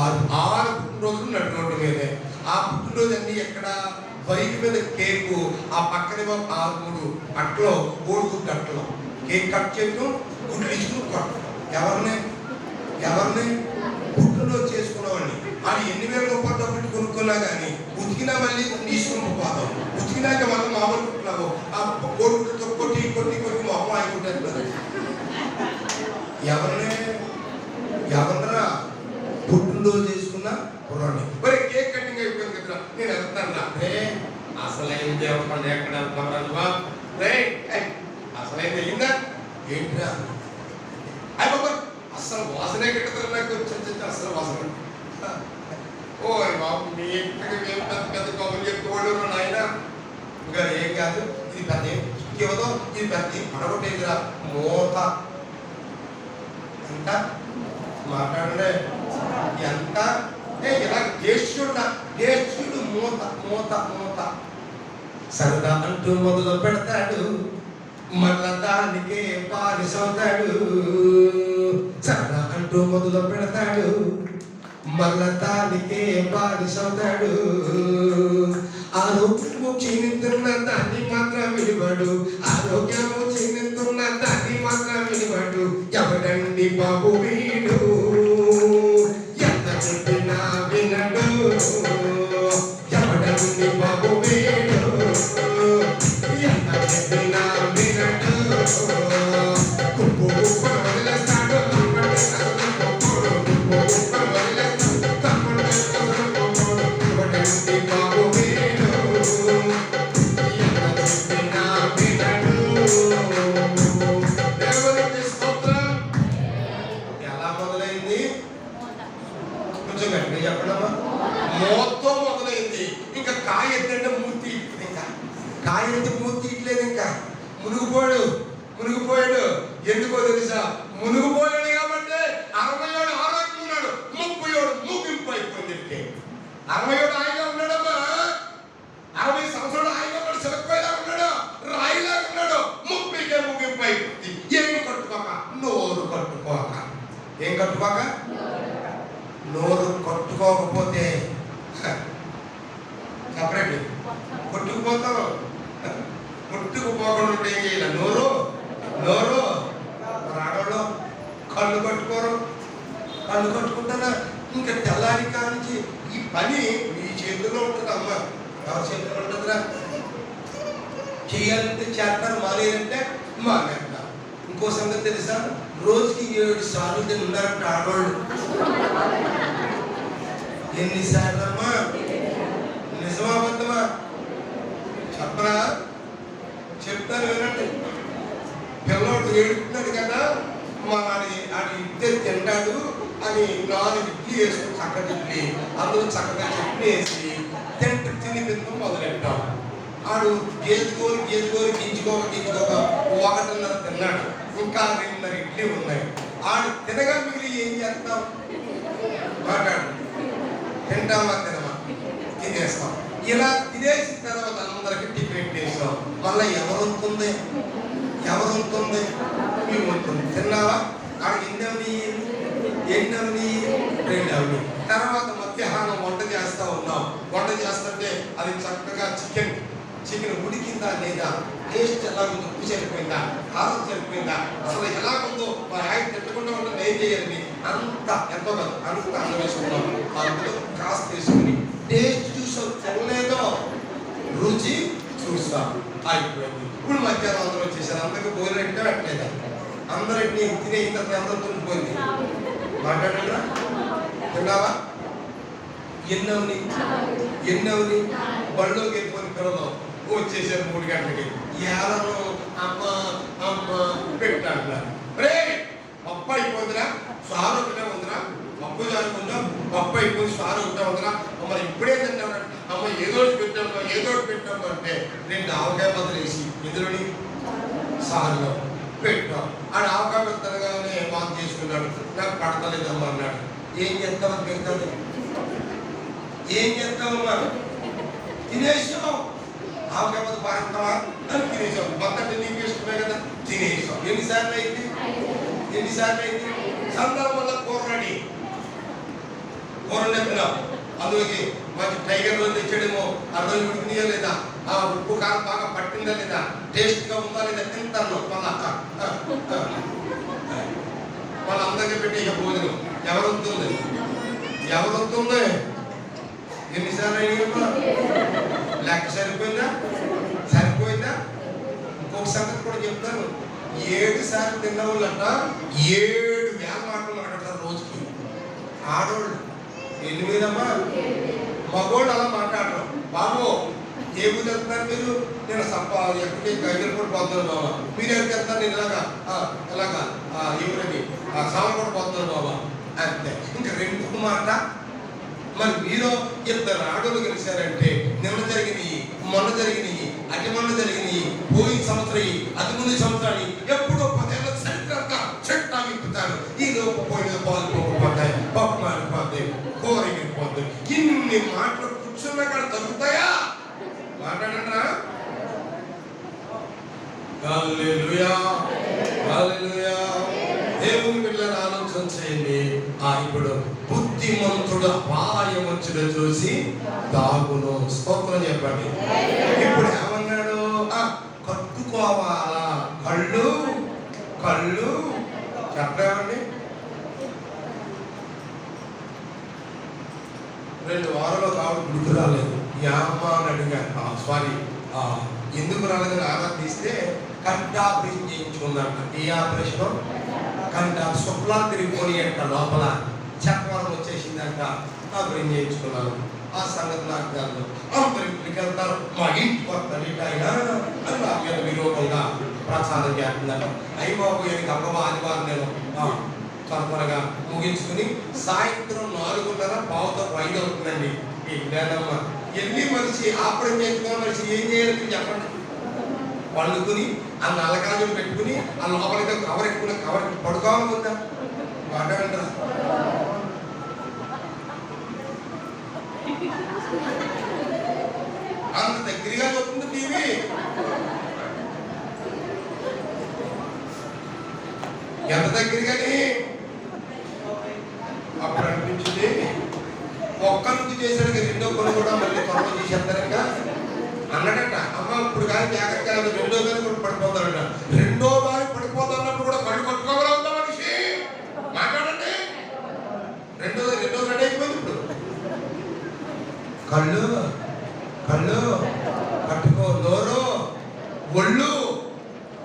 6 పుట్టినరోజులు నడి రోడ్డు మీదే. ఆ పుట్టినరోజు అన్ని ఎక్కడ? బైక్ మీద కేకు, ఆ పక్కనేమో 3 అట్లో కోడిగుడ్డు అట్లో కేక్ కట్ చేయడం, గుడ్లు ఇచ్చుకుని కొట్టడం. ఎవరిని పుట్టినరోజు చేసుకున్నామండి. అది 8,000 రూపాయలు డబ్బులు కొనుక్కున్నా కానీ ఉతికినా మళ్ళీ తీసుకుని పోతాం. ఉతికినాక మళ్ళీ మామూలు కుట్టినాము. ఆ కోడిగుడ్డుతో కొట్టి మొహం ఆగిపోతారు. ఎవరినరా పుట్టినరోజు చేసుకున్నా కుర్రాన్ని. మరి కేక్ కటింగ్ అయిపోయింది కదా, నేను వెళ్తాను రా. అసలైన దేవపండి ఎక్కడ వెళ్తామరా? అసలైంది అయిందా ఏంటిరా? బాబా అసలు వాసనే కట్టుతారు నాకు. అసలు వాసన. ఓ బాబు మీ ఇంటికి పెద్ద కబుర్లు చెప్పుకోవడం నాయన. ఇంకా ఏం కాదు, ఇది పెద్ద ఇంకేదో ఇది ప్రతి పడగొట్టేదిరా మూత ఎంత మాట్లాడండి ఎంత ఇలా గేష్ఠుడు మూత మూత మూత సరదా అంటూ మొదలు పెడతాడు మళ్ళా దానికే పారిసవుతాడు సరదా అంటూ మొదలు పెడతాడు మళ్ళా దానికే పారిసవుతాడు ఆరోగ్యము క్షీణిస్తున్న దాన్ని మాత్రం విడివాడు ఆరోగ్యము క్షీణిస్తున్న దాన్ని మాత్రం విడివాడు ఎవడండి బాబు వీడు ఎంత చెప్పినా వినడు ఎవడండి బాబు వీడు ఎంత చెప్పినా వినడు కుప్పు కుప్పలు వదిలేస్తాడు ఎవడండి బాబు వీడు ఎంత చెప్పినా వినడు. దేవునికి స్తోత్రం. ఎలా మొదలైంది కొంచెం గట్టిగా చెప్పడమ్మా. మోతో మొదలైంది. ఇంకా కాయ ఎత్తంటే మూర్తి ఇట్లేదు. ఇంకా కాయ ఎత్తి మూర్తి ఇట్లేదు. ఇంకా మునిగిపోయాడు. ఎందుకో తెలుసా? మునిగిపోయాడు కాబట్టి 60 ఆరోగ్యం ఉన్నాడు, 30 ముగింపు అయిపోయింది. 60 హాయిగా ఉన్నాడమ్మా. 60 సంవత్సరాలు హాయిగా ఉన్నాడు, చిలకపోయేలా ఉన్నాడు, రాయిలా ఉన్నాడు. 30కే ముగింపు అయిపోయింది. ఏం కట్టుకోక నోరు కట్టుకోక. ఏం కట్టుకోక? నోరు కొట్టుకోకపోతే చెప్పండి కొట్టుకుపోతావు. కొట్టుకుపోకుండా ఏం చేయాలి? నోరు ఆడవాళ్ళు కళ్ళు కట్టుకోరు. కళ్ళు కట్టుకుంటారా? ఇంకా తెల్లారి కానించి ఈ పని మీ చేతిలో ఉంటుంది. అమ్మ ఎవరి చేతిలో ఉంటుందిరా? చేయాలంటే చేస్తారు, మానేయాలంటే మానేస్తారు. ఇంకో సంగతి తెలుసా? రోజుకి 7 సార్లు తిన్నారంట ఆడవాళ్ళు. ఎన్నిసార్లు అమ్మా? నిజమా అబద్ధమా? చెప్పరా? చెప్తాను వినండి. పిల్లవాడు ఏడుతున్నాడు కదా, ఆడి ఇద్దరు తింటాడు అని 4 ఇడ్లీ వేసుకుని చక్కటి ఇడ్లీ, అందులో చక్కగా చట్నీ వేసి తిని తింటాం మొదలెట్టాం. ఆడు గేజుకోరు గింజుకోక 1.5 తిన్నాడు. ఇంకా 2.5 ఇడ్లీ ఉన్నాయి. ఆడు తినగా మిగిలి ఏం చేస్తాం? మాట్లాడు. తింటామా తినమా? తినేస్తాం. ఇలా తినేసిన తర్వాత అందరికి టిఫిన్ చేస్తాం. మళ్ళీ ఎవరు ఉంటుంది? మేము ఉంటుంది. తిన్నావా? ఆడికి ఎన్నవని 2 తర్వాత మధ్యాహ్నం వంట చేస్తా ఉన్నాం. వంట చేస్తుంటే అది చక్కగా చికెన్ ఉడికిందా లేదా, టేస్ట్ ఎలా ఉందో, ఉప్పు సరిపోయిందా, కారం సరిపోయిందా, అసలు ఎలా ఉందో మా ఆయన తిట్టకుండా ఉంటుంది. ఏం చేయాలి? ఎంతో కాదు అంత అన్నం వేసుకున్నాం. అందులో కాస్త వేసుకుని టేస్ట్ చూసాం, తినలేదో రుచి చూస్తాం, అయిపోయింది. ఇప్పుడు మధ్యాహ్నం అందరూ వచ్చేసారు. అందరికీ భోజనం ఎట్లా పెట్టలేదా? అందరినీ తినే తర్వాత అందరూ తుండిపోయింది. మాట్లాడరా? తిన్నావా? ఎన్నవని బళ్ళోకి వెళ్ళిపోయిన పిల్లలు వచ్చేసారు 3 గంటలకి. ఏలను అమ్మ పెట్టాడు. రే పప్పు అయిపోతుందిరా, సారు ఒకటే ఉందిరా, పప్పు జారుకుందాం, పప్పు అయిపోయింది, సారు ఒకటే ఉందిరా. మరి ఇప్పుడే తింటాం. అమ్మ ఏదో పెట్టాము అంటే 2 ఆవకాయ బదులు వేసి ఎదురుని సారులో పెట్టాం. ఆడు ఆవకాయ పెద్దగానే వాక్ చేసుకున్నాడు. నాకు పడతలేదమ్మా అన్నాడు. ఏం చేస్తామని పెడతాడు? ఏం చేస్తామమ్మా? తినేసాం. ఆవకాయ బదులు పారేస్తావా అని తినేసాం. మొత్తం నీకు ఇష్టమే కదా, తినేసాం. ఎన్నిసార్లు అయింది? సందర్భంలో కూరని తిన్నాం. అందులోకి మంచి టైగర్ రోజు తెచ్చాడేమో, అర్థం ఉడికినాయా లేదా, ఆ ఉప్పు కారం బాగా పట్టిందా లేదా, టేస్ట్గా ఉందా లేదా తింటాను. వాళ్ళందరికీ పెట్టి ఇక భోజనం ఎవరొస్తుంది? ఎన్నిసార్లు అయ్యా? లెక్క సరిపోయిందా? ఇంకొక సంగతి కూడా చెప్తాను. 7 సార్లు తిన్న వాళ్ళంట 7,000 మాటలు మాట్లాడతారు రోజుకి. ఆడవాళ్ళు 8 అమ్మా. మగోళ్ళు అలా మాట్లాడరు. బాబు ఏ ఊరు వెళ్తున్నారు మీరు? నేను ఎక్కడికి గైలు కూడా పోతున్నాను బాబా. మీరు ఎక్కడికి వెళ్తారు? నేను ఎలాగా ఎవరని సామాన్ కూడా పోతున్నాను బాబా అంతే. ఇంకా 2 మాట. మరి మీరు 2 ఆడోళ్ళు గెలిచారంటే నిన్న జరిగినాయి, మొన్న జరిగినాయి, అటు మొన్న జరిగినాయి, పోయిన సంవత్సరం సంవత్సరం అది ముందు సంవత్సరాన్ని ఎప్పుడో 10 ఏళ్ళ చరిత్ర అంతా చెట్టా విప్పుతారు. ఈ లోపు పోయిన పాలు పోకపోతాయి, పప్పు మారిపోతాయి, కూర ఎగిరిపోతాయి. ఇన్ని మాటలు కూర్చున్నా కూడా తగ్గుతాయా? మాట్లాడరా? హల్లెలూయా, హల్లెలూయా. దేవుని బిడ్డలను ఆలోచన చేయండి. ఇప్పుడు బుద్ధిమంతుడు అపాయం వచ్చిన చూసి దాగును. స్తోత్రం చెప్పండి. ఇప్పుడు ఏమన్నాడు? కట్టుకోవాలా కళ్ళు కళ్ళు చెప్పండి. 2 వారాలు కావడం గుర్తు రాలేదు. ఈ అమ్మ అని అడిగాను. సారీ, ఎందుకు రాలేదని ఆరాధిస్తే కంటి ఆపరేషన్ చేయించుకుందంట. ఏ ఆపరేషన్? కంట శుక్లా తిరిగిపోయి అంట, లోపల చక్రం వచ్చేసిందంట. ఆపరేషన్ చేయించుకున్నాను. ఆ సంగతి నాకు కాదు. అందరికి వెళ్తారు, మా ఇంటికి వస్తాను ఆయన అని నా మీద విరోధంగా ప్రచారం చేస్తుందంట. అయ్యి బాబు ఎనికి అమ్మమ్మ ఆదివారం నేను త్వరగా ముగించుకుని సాయంత్రం 4:15 అవుతుందండి. ఏంటమ్మా ఎన్ని మనిషి ఆపరేషన్ చేయించుకున్న మనిషి ఏం చేయాలి చెప్పండి? పండుకుని ఆ నల్లకాజులు పెట్టుకుని ఆ లోపలికి కవర్ ఎక్కువ కవర్ పడుకోవాలనుకుందా? మాట్లాడంటారా? అంత దగ్గరగా చెప్తుంది టీవీ. ఎంత దగ్గరగాని అప్పుడు అనిపించింది. ఒక్క నుంచి చేశాడు, రెండో పని కూడా మళ్ళీ త్వరగా చేసేస్తారంట అన్నాడట. అమ్మ ఇప్పుడు కానీ జాగ్రత్త కాదు, రెండో దాని కూడా పడిపోతాడట. రెండో దాని పడిపోతున్నప్పుడు కూడా కళ్ళు కట్టుకోగలుగుతా మనిషి? మాట్లాడండి. రెండో రెడీ అయిపోయింది. ఇప్పుడు కళ్ళు కళ్ళు కట్టుకో, నోరు ఒళ్ళు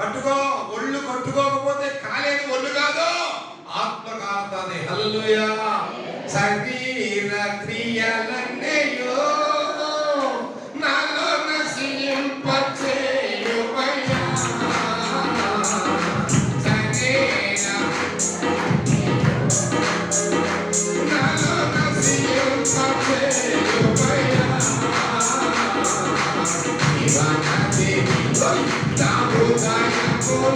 కట్టుకో. ఒళ్ళు కట్టుకోకపోతే కాలేని ఒళ్ళు కాదు, ఆత్మ కాలుతుంది. హల్లెలూయా. శరీర క్రియలన్నయ్యో నాలో నశింపచేయుమయ్యా. శరీర నాలో నశింపచేయుమయ్యా. ఇవానది దాముదాయకులో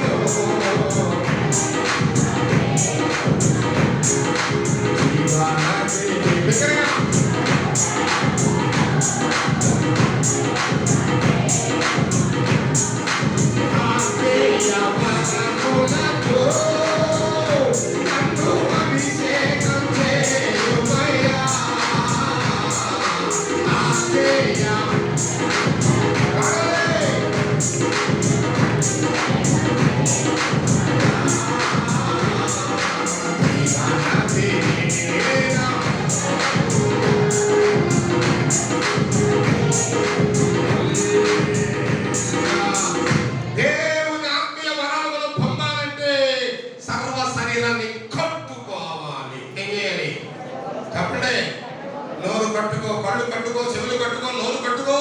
కట్టుకో, కళ్ళు కట్టుకో, చెవులు కట్టుకో, నోరు కట్టుకో,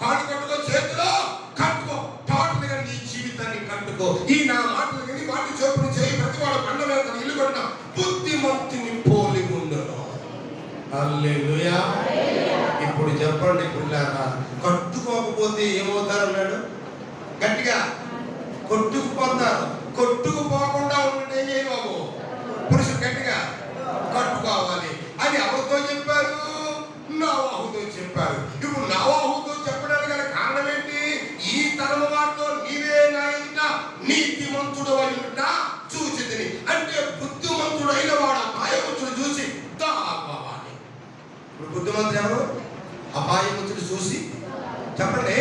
కాళ్ళు కట్టుకో, చేతులు కట్టుకో. టోటల్గా నీ జీవితాన్ని కట్టుకో. ఈ నా మాటలు విని వాటి చోపుని చేయి. ప్రతి వాడు పండ మీద తన ఇల్లు కట్టిన బుద్ధిమంతుని పోలి ఉండను. హల్లెలూయా. ఇప్పుడు చెప్పండి పిల్లారా, కట్టుకోకపోతే ఏమవుతారన్నాడు? గట్టిగా కొట్టుకుపోతారు. కొట్టుకుపోకుండా ఉంటే ఏం బాబు? పురుషుడు గట్టిగా కట్టుకోవాలి అని ఎవరితో చెప్పారు? నోవాహుతో చెప్పారు. ఇప్పుడు నోవాహుతో చెప్పడానికి గల కారణం ఏంటి? ఈ తరం వారితో నీవే నా ఎదుట నీతిమంతుడు అయినట చూచితిని. అంటే బుద్ధిమంతుడైన వాడు అపాయముచ్చుడు చూసి దాగవాలి. ఇప్పుడు బుద్ధిమంతుడు ఎవరు? అపాయముచ్చుడు చూసి చెప్పండి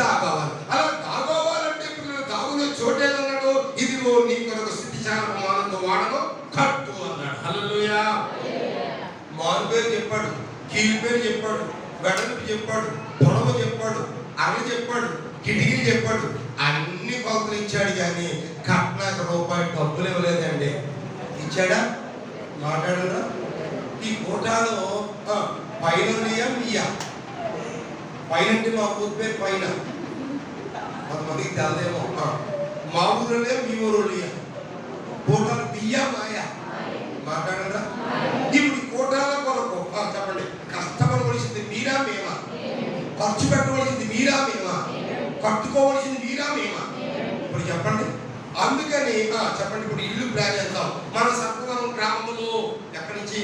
దాగవాలి. అలా దాగోవాలంటే ఇప్పుడు దాగునే చోటేదన్నాడు? ఇదిగో నీ కొరకు స్థితిశాల ప్రమాణంతో వాడను కట్టు అన్నాడు. హల్లెలూయా. మారు పేరు చెప్పాడు, కీలు పేరు చెప్పాడు, వెడల్పు చెప్పాడు, పొడవు చెప్పాడు, అరలు చెప్పాడు, కిటికీలు చెప్పాడు. అన్ని కొలతలు ఇచ్చాడు. కానీ కట్నాకు రూపాయి డబ్బులు ఇవ్వలేదండి. ఇచ్చాడా? మాట్లాడరా? ఈ కోటాలో పైన బియ్య పైనంటే మా ఊరి పేరు పైన, కొంతమందికి తెలదేమో. మా ఊరిలో మీ ఊరు కోటాలు బియ్య మాయ. మాట్లాడరా? ఇప్పుడు కోటాల కొరకు చెప్పండి, కష్టపడవలసింది మీరా మేమా? ఖర్చు పెట్టవలసింది మీరా మేమా? కట్టుకోవలసింది మీరా మేమా? చెప్పండి. ఇప్పుడు ఇల్లు ప్లాన్ చేద్దాం. మన సర్పవరం గ్రామంలో ఎక్కడి నుంచి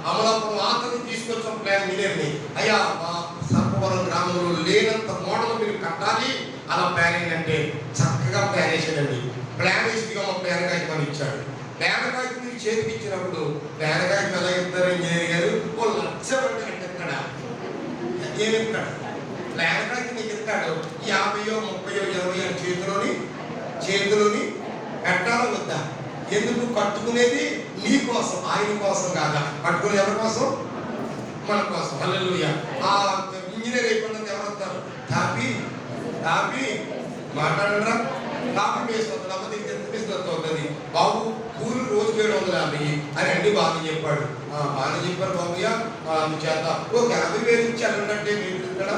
అమలాపురం ఆతని తీసుకొచ్చాం ప్లాన్ మీరేమి. అయ్యా మా సర్పవరం గ్రామంలో లేనంత మోడల్ మీరు కట్టాలి. అలా ప్లాన్ ఏంటంటే చక్కగా ప్లాన్ వేసాడండి. ప్లాన్ వేసిగా మా ప్లాన్ కాగితం ఇచ్చాడు. ప్లాన్ కాగితం మీరు చేతికి ఇచ్చినప్పుడు ప్లాన్ కాగితం ఎలా ఇస్తారు ఇంజనీర్ గారు? ఓ లక్ష మంది అంటే ఇక్కడ ఏమి ఇస్తాడు? ప్లాన్ కాగితం నీకు ఇస్తాడు 50, 30, 20 చేతిలోని పెట్టాలి వద్దా? ఎందుకు? కట్టుకునేది నీ కోసం, ఆయన కోసం కాదా. కట్టుకునేది ఎవరి కోసం? మన కోసం. హల్లెలూయా. ఆ ఇంజనీర్ అయిపోయినంత ఎవరు వస్తారు? తాపి మాట్లాడరా? తాపి వేస్తుంది అమ్మ దగ్గర అవుతుంది. బాబు కూలి రోజు 750 అని అన్ని బాగా చెప్పాడు. బాగా చెప్పారు బాబుయ్య. అందుచేత ఓ 50,000 ఇచ్చి అన్నట్టే మీరు ఇక్కడ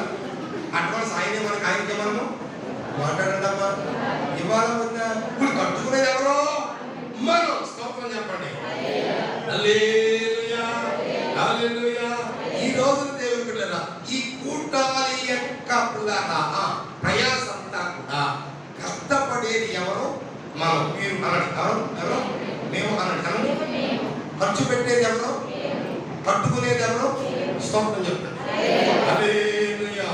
అడ్వాన్స్ ఆయనకే మనము మాట్లాడండి అమ్మా. ఇవాళ వద్దా? ఇప్పుడు కట్టుకునేది ఎవరో మనం. స్తోత్రం చెప్పండి. హల్లెలూయా, హల్లెలూయా. ఈ రోజు దేవుని బిడ్డలారా, ఈ కూటాలి యొక్క ప్రయాస అంతా కూడా కష్టపడేది ఎవరు? మనం. మీరు అనండి. ఎవరు? మేము అనండి. ఖర్చు పెట్టేది ఎవరు? కట్టుకునేది ఎవరు? స్తోత్రం చెప్పండి. హల్లెలూయా.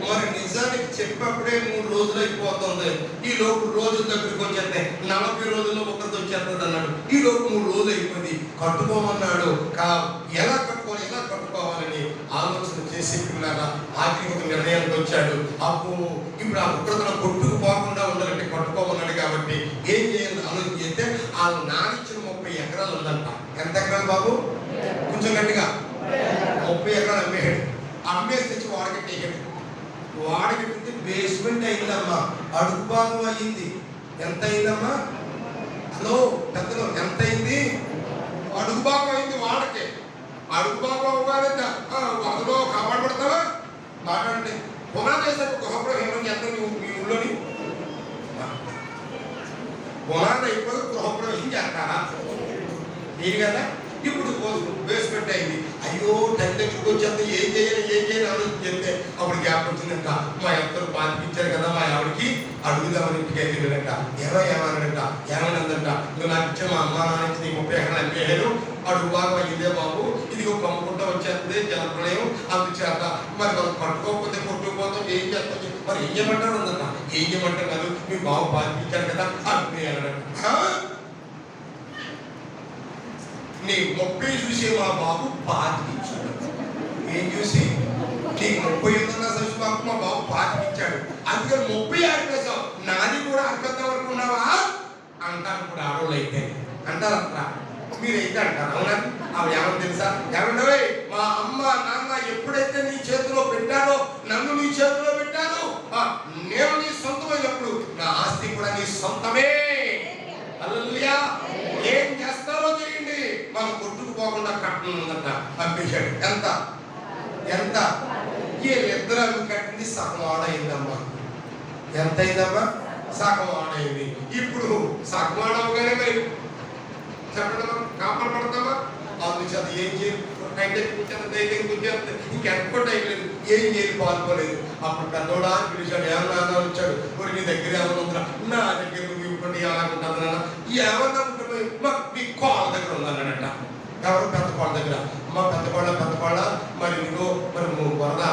మరి నిజానికి చెప్పప్పుడే 3 రోజులు అయిపోతుంది. ఈ లోపు రోజుల దగ్గరికి వచ్చేస్తే 40 రోజుల్లో ఒకరితో వచ్చేస్తుంది అన్నాడు. ఈ లోపు 3 రోజులు అయిపోయింది. కట్టుకోమన్నాడు. ఎలా కట్టుకోవాలని ఆలోచన చేసి పిల్లగా ఆఖరికి ఒక నిర్ణయానికి వచ్చాడు. ఇప్పుడు ఆ ఉగ్రతను కొట్టుకుపోకుండా ఉండాలంటే కట్టుకోమన్నాడు. కాబట్టి ఏం చేయాలి ఆలోచన చేస్తే ఆ నానిచ్చిన 30 ఎకరాలు ఉందంట. ఎంత ఎకరాలు బాబు? కొంచెం గట్టిగా. 30 ఎకరాలు అమ్మేయాడు. అమ్మేసి తెచ్చి వాడకట్టేయాడు. వాడకట్టి బేస్మెంట్ అయిందమ్మా. అడుగు భాగం అయ్యింది. ఎంత అయిందమ్మా? హలో పెద్దలు, ఎంత అయింది? అడుగు భాగం అయింది వాడకే. అడుగు భాగం అవ్వాలంటే అందులో కాపాడబడతావా? మాట్లాడండి. పునాది వేసాక గృహప్రవేశం ఎంత మీ ఊళ్ళోని? పునాది అయిపోయి గృహప్రవేశం చేస్తారా? మీరు కదా. ఇప్పుడు బేస్మెంట్ అయింది. అయ్యో టెన్ దగ్గరికి వచ్చేంత ఏం చేయాలి ఆలోచన చెప్తే అప్పుడు గ్యాప్ వచ్చిందంట. మా ఎవరు పాతికిచ్చారు కదా మా ఆవిడకి అడుగుదామని ఇంటికి వెళ్ళిందంట. ఏమనందంట, నువ్వు నాకు ఇచ్చే మా అమ్మ నాన్న ఇచ్చి 30 ఎకరాలు అమ్మేయారు. అడుగు బాగా అయ్యిందే బాబు, ఇదిగో కమ్ముకుంటా వచ్చేస్తుంది జలప్రలయం. అందుచేత మరి మనం కట్టుకోకపోతే కొట్టుకుపోతాం, ఏం చేస్తాం? మరి ఏం చేయమంటారు ఉందట. ఏం చేయమంటారు కాదు, మీ బాబు పాతికిచ్చారు కదా అమ్మేయాలంట. నీ 30 చూసి మా బాబు పాతికిచ్చాడు. ఏం చూసి? నీ 30 ఉందన్నా చూసి మా బాబు పాతికిచ్చాడు. అందుకని 30 ఆడిపేశావు. నాది కూడా అర్థం వరకు ఉన్నావా అంటారు. ఇప్పుడు ఆడవాళ్ళు అయితే అంటారంట. మీరైతే అంటారు. అవునా? ఆవిడ ఏమని తెలుసా? ఏమంటే మా అమ్మ నాన్న ఎప్పుడైతే నీ చేతిలో పెట్టారో, నన్ను నీ చేతిలో పెట్టారో, నేను నీ సొంతమైనప్పుడు నా ఆస్తి కూడా నీ సొంతమే. హల్లెలూయా. ఏం చేస్తారో చేయండి, మనం కొట్టుకుపోకుండా కట్టనుందట. పంపించాడు. ఎంత వీళ్ళిద్దరు అవి కట్టింది సగం ఆడైందమ్మా. ఎంత అయిందమ్మా? సగం ఆడైంది. ఇప్పుడు సగం ఆడవగానే మరి చెప్పడం కాపాడబడతామా? అందుచేత ఏం చేయాలి? ఇంకెంత టైం లేదు. ఏం చేయాలి? పాల్పోలేదు. అప్పుడు పెద్దోడా పిలిచాడు. ఏమన్నా వచ్చాడు. మరి నీ దగ్గర ఏమన్నా ఉందా? నా దగ్గర నువ్వు ఇవ్వండి. అలాగుంటుంది నాన్న. ఏమన్నా ఉంటుంది మీ కోళ్ళ దగ్గర ఉందన్నాడట. ఎవరు? పెద్ద కోళ్ళ దగ్గర. అమ్మ పెద్దకోళ్ళ మరి నీకు మరి వరద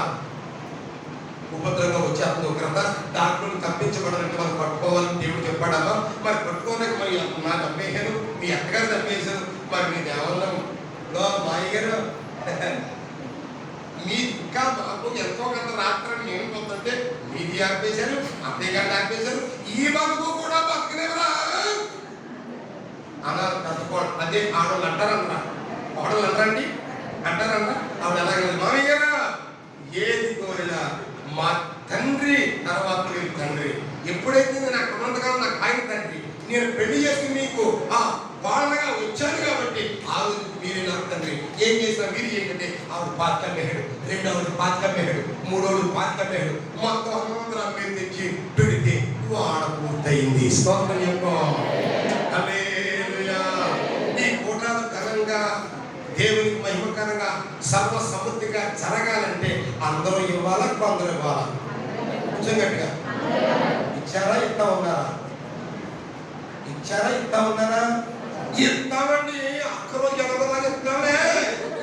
ఉపద్రవంగా వచ్చేస్తుంది ఉగ్రత, దాంట్లో తప్పించబడాలంటే మనం పట్టుకోవాలని దేవుడు చెప్పాడమ్మా. మరి పట్టుకోలేక మరి నాకు అమ్మేశాను, మీ అత్తగారు తప్పేశాను. మరి మీ దేవాలయంలో మా అయ్యగారు మీ ఇంకా బాబు ఎంతో కొంత రాత్రి నేను పోతుంటే మీది ఆపేశారు, అత్తయ్య గారిని ఆపేశారు. ఈ బతుకు కూడా బతుకునేవరా అన్నారు పెద్దకోడు. అదే ఆడవాళ్ళు అంటారన్నా. ఆడవాళ్ళు అంటారండి ఆవిడ అలాగే మామయ్య ఏది కోరినా మా తండ్రి తర్వాత మీరు తండ్రి. ఎప్పుడైతే నేను అక్కడ ఉన్నంతకాలం నాకు ఆయన తండ్రి. నేను పెళ్లి చేసుకుని మీకు వాళ్ళగా వచ్చాను కాబట్టి ఆ రోజు మీరే నాకు తండ్రి. ఏం చేసినా మీరు ఏంటంటే ఆవిడ పాతికమ్మేహాడు, 2వది పాతికమ్మేహాడు, 3వది పాతికమ్మేహాడు. మొత్తం అందరూ అమ్మేది తెచ్చి పెడితే వాడ పూర్తయింది. స్తోత్రం చెప్పు. హల్లెలూయా. ఈ కూటాలు ఘనంగా దేవునికి మహిమకరంగా సర్వ సమృద్ధిగా జరగాలంటే అందరూ ఇవ్వాలా? కొందరు ఇవ్వాలా? కొంచెం గట్టిగా ఇచ్చారా? ఇట్లా ఉన్నారా? ఇచ్చారా? ఇస్తా ఉన్నారా? ఇస్తామండి. అక్కరో జనగలాగా ఇస్తామే.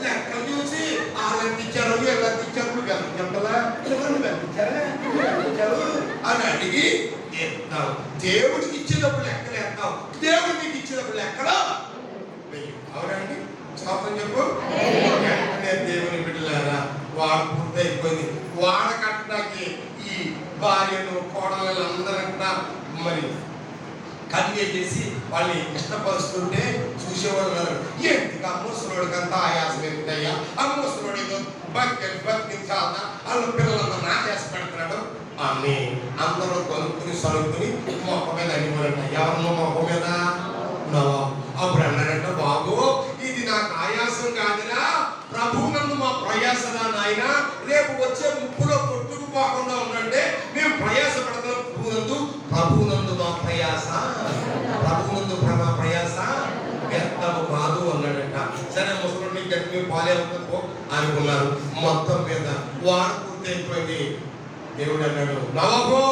లెక్కలు చూసి వాళ్ళెంత ఇచ్చారు, వీళ్ళెంత ఇచ్చారు, నువ్వు ఎంత చెప్పలా, నువ్వు ఎంత ఇచ్చారా, ఇచ్చారు అని అడిగి ఇస్తావు. దేవుడికి ఇచ్చినప్పుడు లెక్కలు వేస్తావు, దేవుడు నీకు ఇచ్చినప్పుడు లెక్కలు వెయ్యి. అవునండి, స్తోత్రం చెప్పు. వెంటనే దేవుని బిడ్డలారా, వాడు పూర్తయిపోయింది. వాడ కట్టడానికి ఈ భార్యను కోడలు అందరంతా మరి కన్వే చేసి వాళ్ళని ఇష్టపరుస్తుంటే చూసేవాళ్ళు ఎందుకు ఆ ముసలోడికంతా ఆయాసం ఎందుకయ్యా, ఆ ముసలోడు ఏదో బతికించాలన్నా వాళ్ళ పిల్లలందరూ నా చేసి పెడుతున్నాడు అని అందరూ కొనుక్కుని సరుకుని మొక్క మీద అడిగిపోరంట. ఎవరన్నా మొక్క మీద అప్పుడు అన్నారంట, బాబు ఇది నాకు ఆయాసం కాదురా, ప్రభువు నందు మా ప్రయాసరా నాయన, రేపు వచ్చే ముప్పులో కొట్టుకుపోకుండా ఉండంటే మేము ప్రయాస పడతాం. ప్రభువునందు మా ప్రయాస, ప్రభువునందు మా ప్రయాస వ్యర్థము కాదు అన్నాడట. సరే ముసలి గట్టి పాలే పో అనుకున్నారు. మొత్తం మీద వాడు పూర్తయిపోయింది. దేవుడు అన్నాడు, నవహో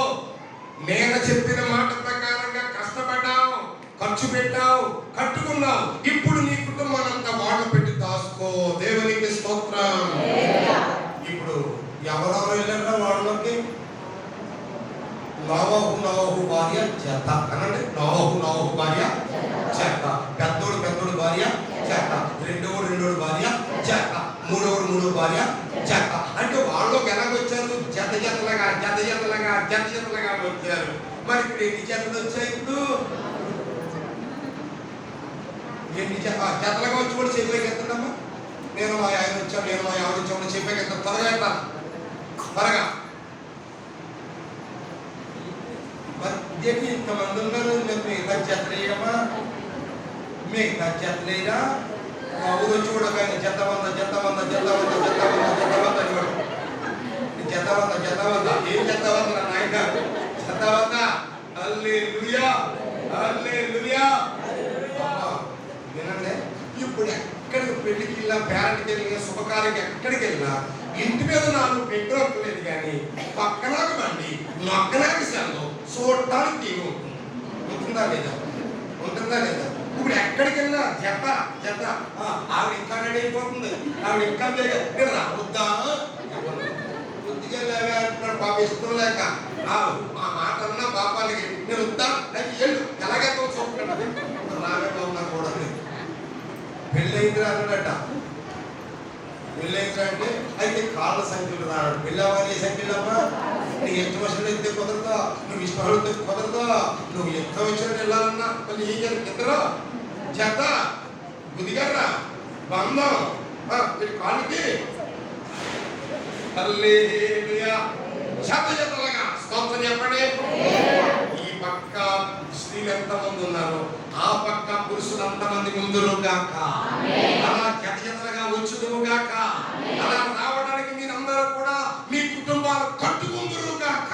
నేను చెప్పిన మాట ప్రకారంగా కష్టపడ్డావు, ఖర్చు పెట్టావు, కట్టుకున్నావు, ఇప్పుడు నీ కుటుంబానంతా వాళ్ళ పెట్టి దాసుకో. దేవునికి స్తోత్రం. ఇప్పుడు ఎవరెవరు వెళ్ళారా వాళ్ళకి? నోవహు భార్య చేత అనండి. నోవహు భార్య చేత, పెద్దోడు భార్య చేత, రెండోడు భార్య చేత, మూడోడు భార్య చేత. అంటే వాళ్ళకి ఎలాగొచ్చారు? జతలాగా వచ్చారు. మరి ఇప్పుడు ఎన్ని చేతలు వచ్చాయి? ఇప్పుడు ఎన్ని చేతలుగా వచ్చి కూడా చెప్పేకి ఎత్తండమ్మా. నేను మా ఆయన వచ్చాను, నేను మా ఆవిడ వచ్చాము చెప్పేకి ఎత్తాను. త్వరగా ఎత్తాను, త్వరగా. మరి ఇదేంటి ఇంతమంది ఉన్నారు, మిగతా చెత్తలేయమ్మా, మిగతా చెత్తలేరా? మా ఊరు వచ్చి కూడా కానీ చెత్తవంద ఏం చెత్తవంద నాయన, చెత్తవంద. హల్లెలూయా, హల్లెలూయా. వినండి, ఇప్పుడు ఎక్కడికి పెళ్లికి వెళ్ళినా, పేరెంట్కి వెళ్ళినా, శుభకార్యకి ఎక్కడికి వెళ్ళినా ఇంటి మీద 4 పెట్రోల్ లేదు కానీ పక్కనాకు బండి, నొక్కనాకి సెల్లు, చూడటానికి టీవీ ఉంటుంది. ఉంటుందా లేదా? ఇప్పుడు ఎక్కడికి వెళ్ళినా జత ఆవిడ ఇంకా రెడీ అయిపోతుంది, ఆవిడ ఇంకా రావద్దా బుద్ధిగా పాప ఇష్టం లేక ఆ మాట అన్నా పాపాలకి నేను వద్దా వెళ్ళు ఎలాగైతే చూపుతున్నాడు. నావే బాగున్నా కూడా పెళ్ళైంది అన్నాడట. పెళ్ళైంది అంటే అయితే కాళ్ళ సంఖ్యలు రాడు. పెళ్ళవని సంఖ్యలమ్మా, నీకు ఎంత వర్షాలు ఎత్తే కుదరదా, నువ్వు ఇష్టపడితే కుదరదా, నువ్వు ఎంత వచ్చినట్టు వెళ్ళాలన్నా మళ్ళీ ఏం జరిగింది? కిందరా చేత బుద్ధిగారా బంధం కాళ్ళకి. హల్లెలూయా. శతజతలుగా స్తోత్రం చెప్పండి. ఈ పక్క స్త్రీలు ఎంతమంది ఉన్నారు, ఆ పక్క పురుషులు అంతమంది ముందురుగాక, అలా జతజతలుగా వచ్చుదురుగాక. అలా రావడానికి మీరందరూ కూడా మీ కుటుంబాలు కట్టుకుందురుగాక,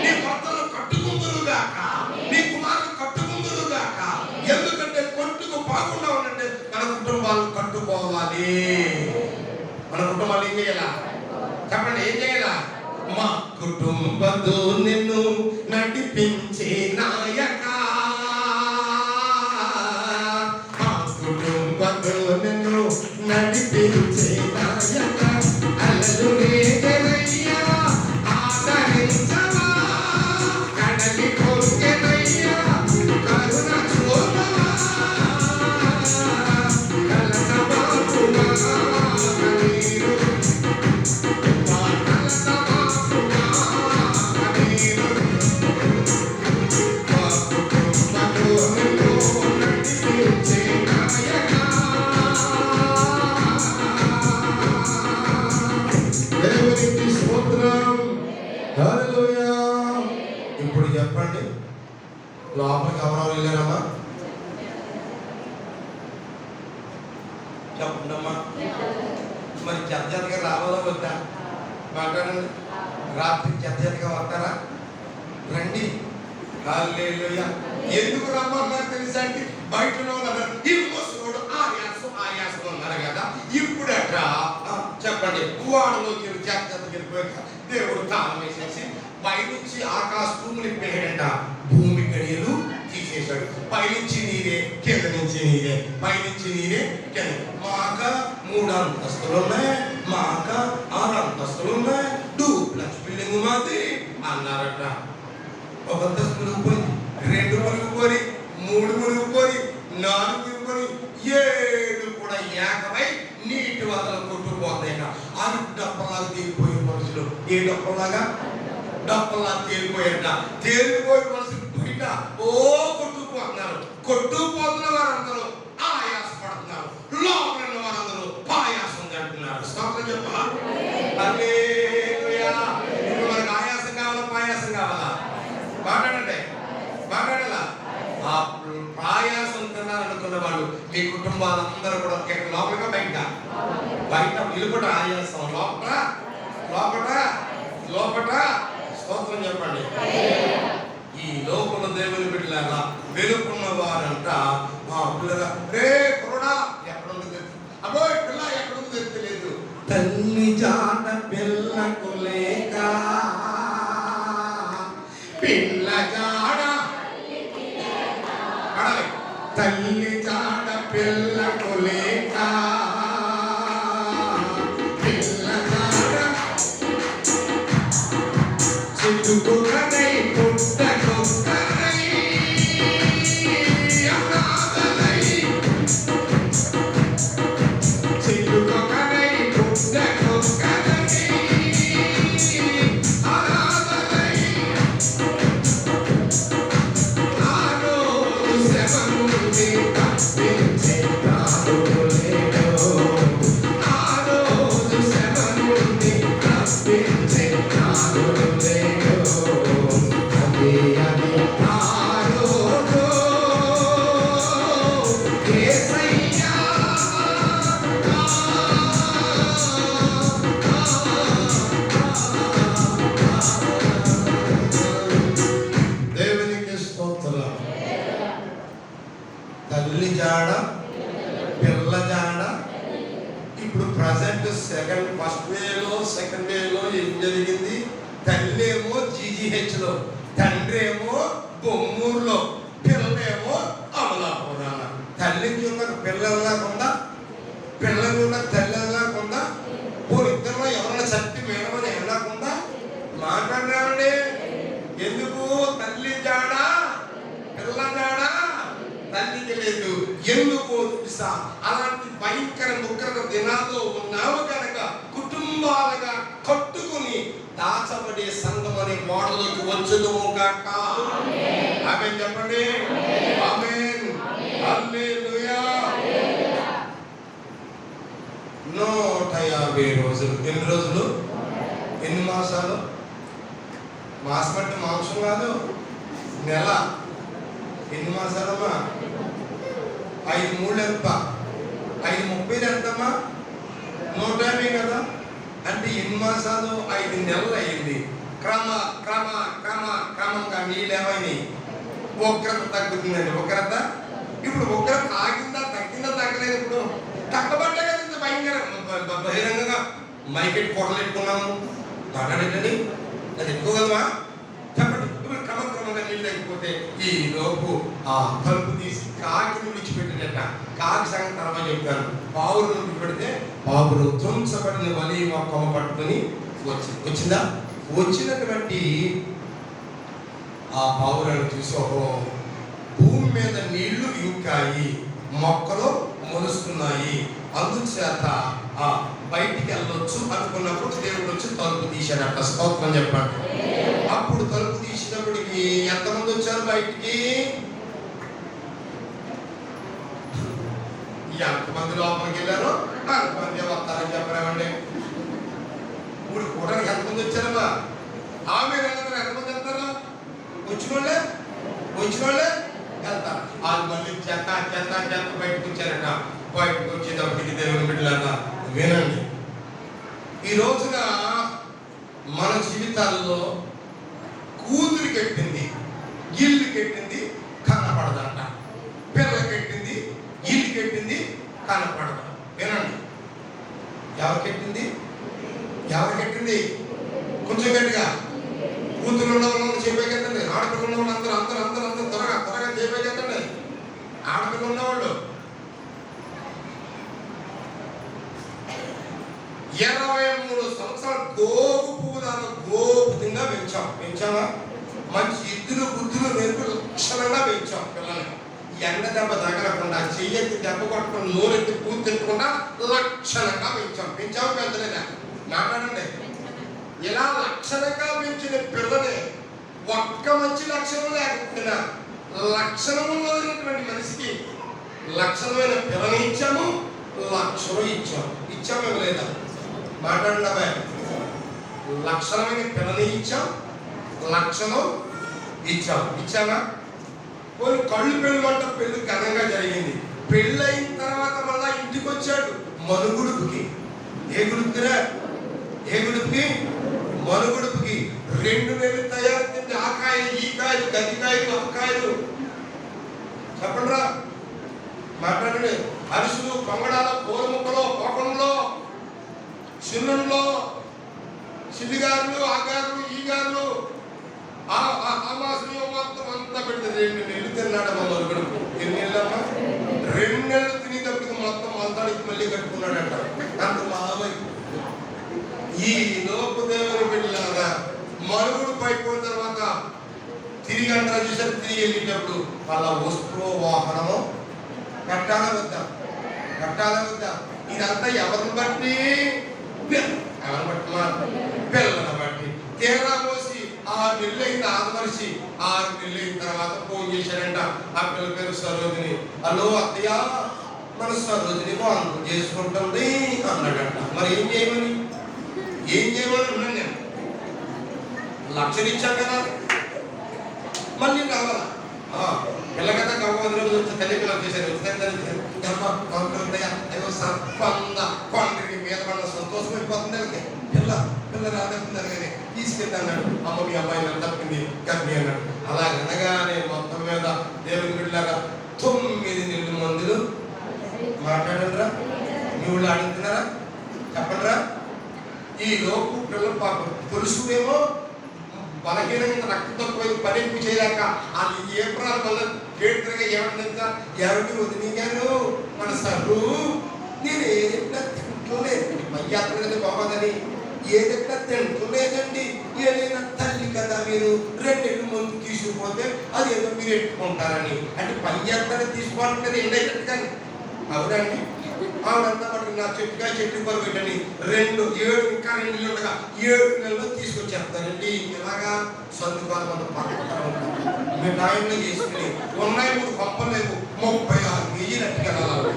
మీ భర్తలు కట్టుకుందురుగాక, మీ కుమారులు కట్టుకుందురుగాక. ఎందుకంటే కొట్టుకు బాగుండా ఉండంటే మన కుటుంబాలు కట్టుకోవాలి. మన కుటుంబాలు ఏం చేయాలా చెప్పండి? ఏం చేయాలా? మా కుటుంబతో నిన్ను నడిపించే నాయక, మా కుటుంబతో నిన్ను నడిపించే నాయక, అలలు రేగనయ్యా ఆదరించవా, కడలి కొరికెనయ్యా కరుణ చూపవా, కలసబాపుమా నీరు ఇప్పుడు చెప్పండి, లోపలికి ఎవరెవరు వెళ్ళారమ్మా? చెప్పండమ్మా. మరి చెత్తగా రావాలా వద్దా? మాట్లాడండి. రాత్రి చెత్తగా వస్తారా? రండి. హల్లెలూయా. ఎందుకు రమ్మన్నారు తెలుసా అండి? బయట ఈ ముసలోడు ఆయాసం అన్నారు కదా. ఇప్పుడట చెప్పండి, వాడలోకి చెత్తకి వెళ్ళిపోయాక దేవుడు తాళం వేసేసి పైనుంచి ఆకాశ భూమిని నింపేయడంట. భూమి గడియలు తీసేశాడు. ఇచ్చాడు. పైనుంచి నీరే, కింద నుంచి నీరే, పైనుంచి నీరే, కింద. మాక 3 అంతస్తులు ఉన్నాయి, మాక 6 అంతస్తులు ఉన్నాయి, డూప్లెక్స్ బిల్డింగ్ మాది అన్నారట. 1 అంతస్తు మునిగిపోయి, 2 మునిగిపోయి, 3 మునిగిపోయి, 4 మునిగిపోయి, 7 కూడా ఏకమై నీటి వదలు కొట్టుకుపోతాయి. అది డప్పలాగా తేలిపోయిన మనుషులు. ఏ డప్పలాగా? డప్పలా తేలిపోయాట. తేలిపోయిన మనుషులు బయట ఓ కొట్టుకుపోతున్నారు. కొట్టుకుపోతున్న వారందరూ ఆయాసపడుతున్నారు, లోపల ఉన్న వారందరూ పాయాసం అంటున్నారు. స్తోత్రం చెప్పాలా? హల్లెలూయా. ఇప్పుడు మనకు ఆయాసం కావాలా, పాయాసం కావాలా? మాట్లాడండి, మాట్లాడాలా? ఆ పాయాసం తినాలనుకున్న వాళ్ళు మీ కుటుంబాలందరూ కూడా ఇక్కడ లోపలిగా బయట, బయట నిలుపట ఆయాసం, లోపల లోపట లోపట. స్తోత్రం చెప్పండి. ఈ లోపల దేవుని బిడ్డలాగా వెలుపున్న వారంట ఆ పిల్లగా రే కుర్రడా ఎక్కడుందో తెలుసు, అబ్బో పిల్ల ఎక్కడుందో తెలియదు. తల్లి జాడ పిల్లకు లేక, పిల్ల జాడ అడలే, తల్లి జాడ పిల్లకు లేక, పిల్ల జాడ చిట్టుకున్నదై పుట్టకొక్కరై అనాథలై, చిట్టుకున్నదై పుట్టకొక్కరై అనాథలై, ఆరోజు శవముని తప్పించే నాదుడు లేడు, ఆరోజు శవముని తప్పించే నాదుడు లేడు. అది ఆరోజు యేసయ్యా. దేవునికి స్తోత్రం. తల్లి జాడ, పిల్ల జాడ. ఇప్పుడు ప్రజెంట్ ఫస్ట్ వేలో సెకండ్ వేలో ఏం జరిగింది? తల్లి ఏమో జీజీహెచ్లో, తండ్రి ఏమో బొమ్మూరులో, పిల్లలేమో అమలాపురాన. తల్లికి ఉన్న పిల్లలు లేకుండా, పిల్లలు ఉన్న తల్లి లేకుండా, ఇద్దరు ఎవరైనా చట్టి మేడమని వెళ్ళకుండా మాట్లాడినామండి. ఎందుకు? తల్లి జాడ, పిల్ల జాడ తల్లికి లేదు. ఎందుకు తెలుసా? అలాంటి భయంకర ఉగ్రత దినాల్లో ఉన్నావు కనుక కుటుంబాలుగా కట్టుకుని దాచబడే సంఘం అనే మోడల్లోకి వచ్చుదుము గాక. ఆమేన్ చెప్పండి. ఆమేన్. హల్లెలూయా. 150 రోజులు. ఎన్ని రోజులు? ఎన్ని మాసాలు? మాసం అంటే మాంసం కాదు, నెల. ఎన్ని మాసాలమ్మా? 5 3 ఎంత? 5 30 ఎంతమ్మా? 150 కదా. అంటే ఎన్ని మాసాలు? 5 నెలలు అయింది. క్రమంగా నీళ్ళు ఏమైనాయి? ఉగ్రత తగ్గుతుందండి. ఉగ్రత ఇప్పుడు ఉగ్రత ఆగిందా, తగ్గిందా? తగ్గలేదు. ఇప్పుడు తగ్గబట్టే కదా ఇంత భయంకర బహిరంగంగా మైకెట్ కొడలెట్టుకున్నాము. మాట్లాడండి, అది ఎక్కువ కదమా? చెప్పండి. ఇప్పుడు క్రమంగా నీళ్ళు తగ్గిపోతే ఈ లోపు ఆ తలుపు తీసి కాకిని విడిచిపెట్టినట్ట. కాకి సంగతి తర్వాత చెప్తాను. పావులను విడిచిపెడితే పావులు ధ్వంసపడిన వలి మొక్కమ పట్టుకొని వచ్చిందా? వచ్చినటువంటి ఆ పావులను చూసి భూమి మీద నీళ్లు ఇంకాయి, మొక్కలు మొలుస్తున్నాయి, అందుచేత ఆ బయటికి వెళ్ళొచ్చు అనుకున్నప్పుడు దేవుడు వచ్చి తలుపు తీశాడట. స్తోత్రం చెప్పండి. అప్పుడు తలుపు తీసినప్పటికి ఎంతమంది వచ్చారు బయటికి? ఎంతమంది లోపలికి వెళ్ళారో అంతమంది వస్తారని చెప్పలేమండి. ఇప్పుడు కూడా ఎంతమంది వచ్చారమ్మా? ఆమె ఎంతమంది వెళ్తారు? వచ్చిన వాళ్ళే వెళ్తారు. వాళ్ళు మళ్ళీ చెత్త బయటకు వచ్చారట. బయటకు వచ్చేటప్పటికి దేవుని బిడ్డలాగా వినండి. ఈ రోజున మన జీవితాల్లో కూతురు కట్టింది, ఇల్లు కట్టింది, కనపడదంట. పిల్ల కట్టింది, ఇల్లు కట్టింది, కనపడదు. వినండి. ఎవరు కట్టింది? కొంచెం గట్టిగా. కూతురు ఉన్న వాళ్ళు చెప్పేకెత్తండి, ఆడపిల్ల ఉన్న వాళ్ళు అందరూ త్వరగా చెప్పేకెత్తండి. సంవత్సరాలు గోగు పువ్వు దాకా గోపుతంగా పెంచామా మంచి ఇద్దులు బుద్ధులు నేర్పి లక్షణంగా పెంచాం పిల్లల్ని. ఎండ దెబ్బ తగలకుండా చెయ్యెత్తి దెబ్బ కొట్టకుండా నూనెత్తి పూర్తి తిట్టకుండా లక్షణంగా పెంచాము పెద్దలేదా మాట్లాడండి. ఇలా లక్షణంగా పెంచిన పిల్లని ఒక్క మంచి లక్షణం లేకపోయినా లక్షణము ఉన్నటువంటి మనిషికి లక్షణమైన పిల్లని ఇచ్చాము, లక్షణం ఇచ్చాము లేదా మాట్లాడినవే. లక్షణమైన పిల్లని ఇచ్చాం, లక్షణం ఇచ్చామా. కొన్ని కళ్ళు పెళ్ళి పెళ్లి ఘనంగా జరిగింది. పెళ్ళయిన తర్వాత మళ్ళా ఇంటికి వచ్చాడు మనుగుడుపుకి. ఏ గుడుపుకి మనుగుడుపుకి 2 నెలలు తయారు తింటే ఆ కాయలు ఈ కాయలు గదికాయలు అక్కాయలు చెప్పండి రా మాట్లాడండి. అరుసులు పొంగడాల పూల ముక్కలో కోపంలో చిన్నంలో చిల్లిగారులు ఆ గారులు ఈ గారులు ఆ మాసంలో మొత్తం అంతా పెడితే 2 నెలలు తిన్నాడు మా మనుగుడుపు. ఎన్ని నెలలమ్మా? 2 నెలలు తిని తప్పితే మొత్తం అంతానికి మళ్ళీ కట్టుకున్నాడంట. అంత లాభై ఈ లోపు దేవుని బిడ్డలారా మనుగుడు పైపోయిన తర్వాత తిరిగి అంటారు చూసారు. తిరిగి వెళ్ళేటప్పుడు వాళ్ళ వస్తువు వాహనము కట్టాల వద్ద ఇదంతా ఎవరిని బట్టి పిల్లల బట్టి. తీరా పోసి 6 నెలలు అయింది ఆదమరిచి 6 నెలలు అయిన తర్వాత ఫోన్ చేశారంట. ఆ పిల్ల పేరు సరోజిని. హలో అత్తయ్య మన సరోజిని బాగు చేసుకుంటుంది అన్నాడంట. మరి ఏం చేయమని ఉన్నాను నేను. లక్షలు ఇచ్చాను కదా మళ్ళీ కావాలా పిల్ల కదా గవ్వలో తల్లి పిల్లలు చేశారు. కొండకి మీద పడిన సంతోషం అయిపోతుంది. పిల్ల రాదనుకున్నారు కానీ తీసుకెళ్తా అన్నాడు. అమ్మ మీ అమ్మాయి ఎంత తప్పింది గర్భి అన్నాడు. అలాగనగానే మొత్తం మీద దేవుని బిడ్డలాగా 9 నెలల మందులు మాట్లాడండిరా. మీ ఊళ్ళో అడుగుతున్నారా చెప్పండిరా. ఈ లోపు పిల్లలు పాపం పురుషుడేమో బలహీనంగా రక్తం తక్కువ పని ఎక్కువ చేయలేక అది ఏ ప్రాణం వల్ల గేటుగా ఏమంటుందా ఎవరికి వదిలిగాను మన సర్రు నేను ఏదైనా తింటలేదు మయ్యాత్రగతి బాగోదని ఏదైనా తింటలేదండి. ఏదైనా తల్లి కదా మీరు 2 నెలల ముందు తీసుకుపోతే అది ఏదో మీరు ఎట్టుకుంటారని అంటే పయ్యాత్ర తీసుకోవాలంటే ఎండైనట్టు కానీ అవునండి. ఆవిడంతా పట్టుకు నా చెట్టు పరుగట్టని 7 ఇంకా 2 నెలలు ఉండగా 7 నెలలు తీసుకొచ్చేస్తానండి. ఇలాగా సందుకాలు మన పక్కన మిఠాయిలు చేసుకుని ఉన్నాయి 3 పంపలు లేవు 36 కేజీలు అట్టుకెళ్ళాలి.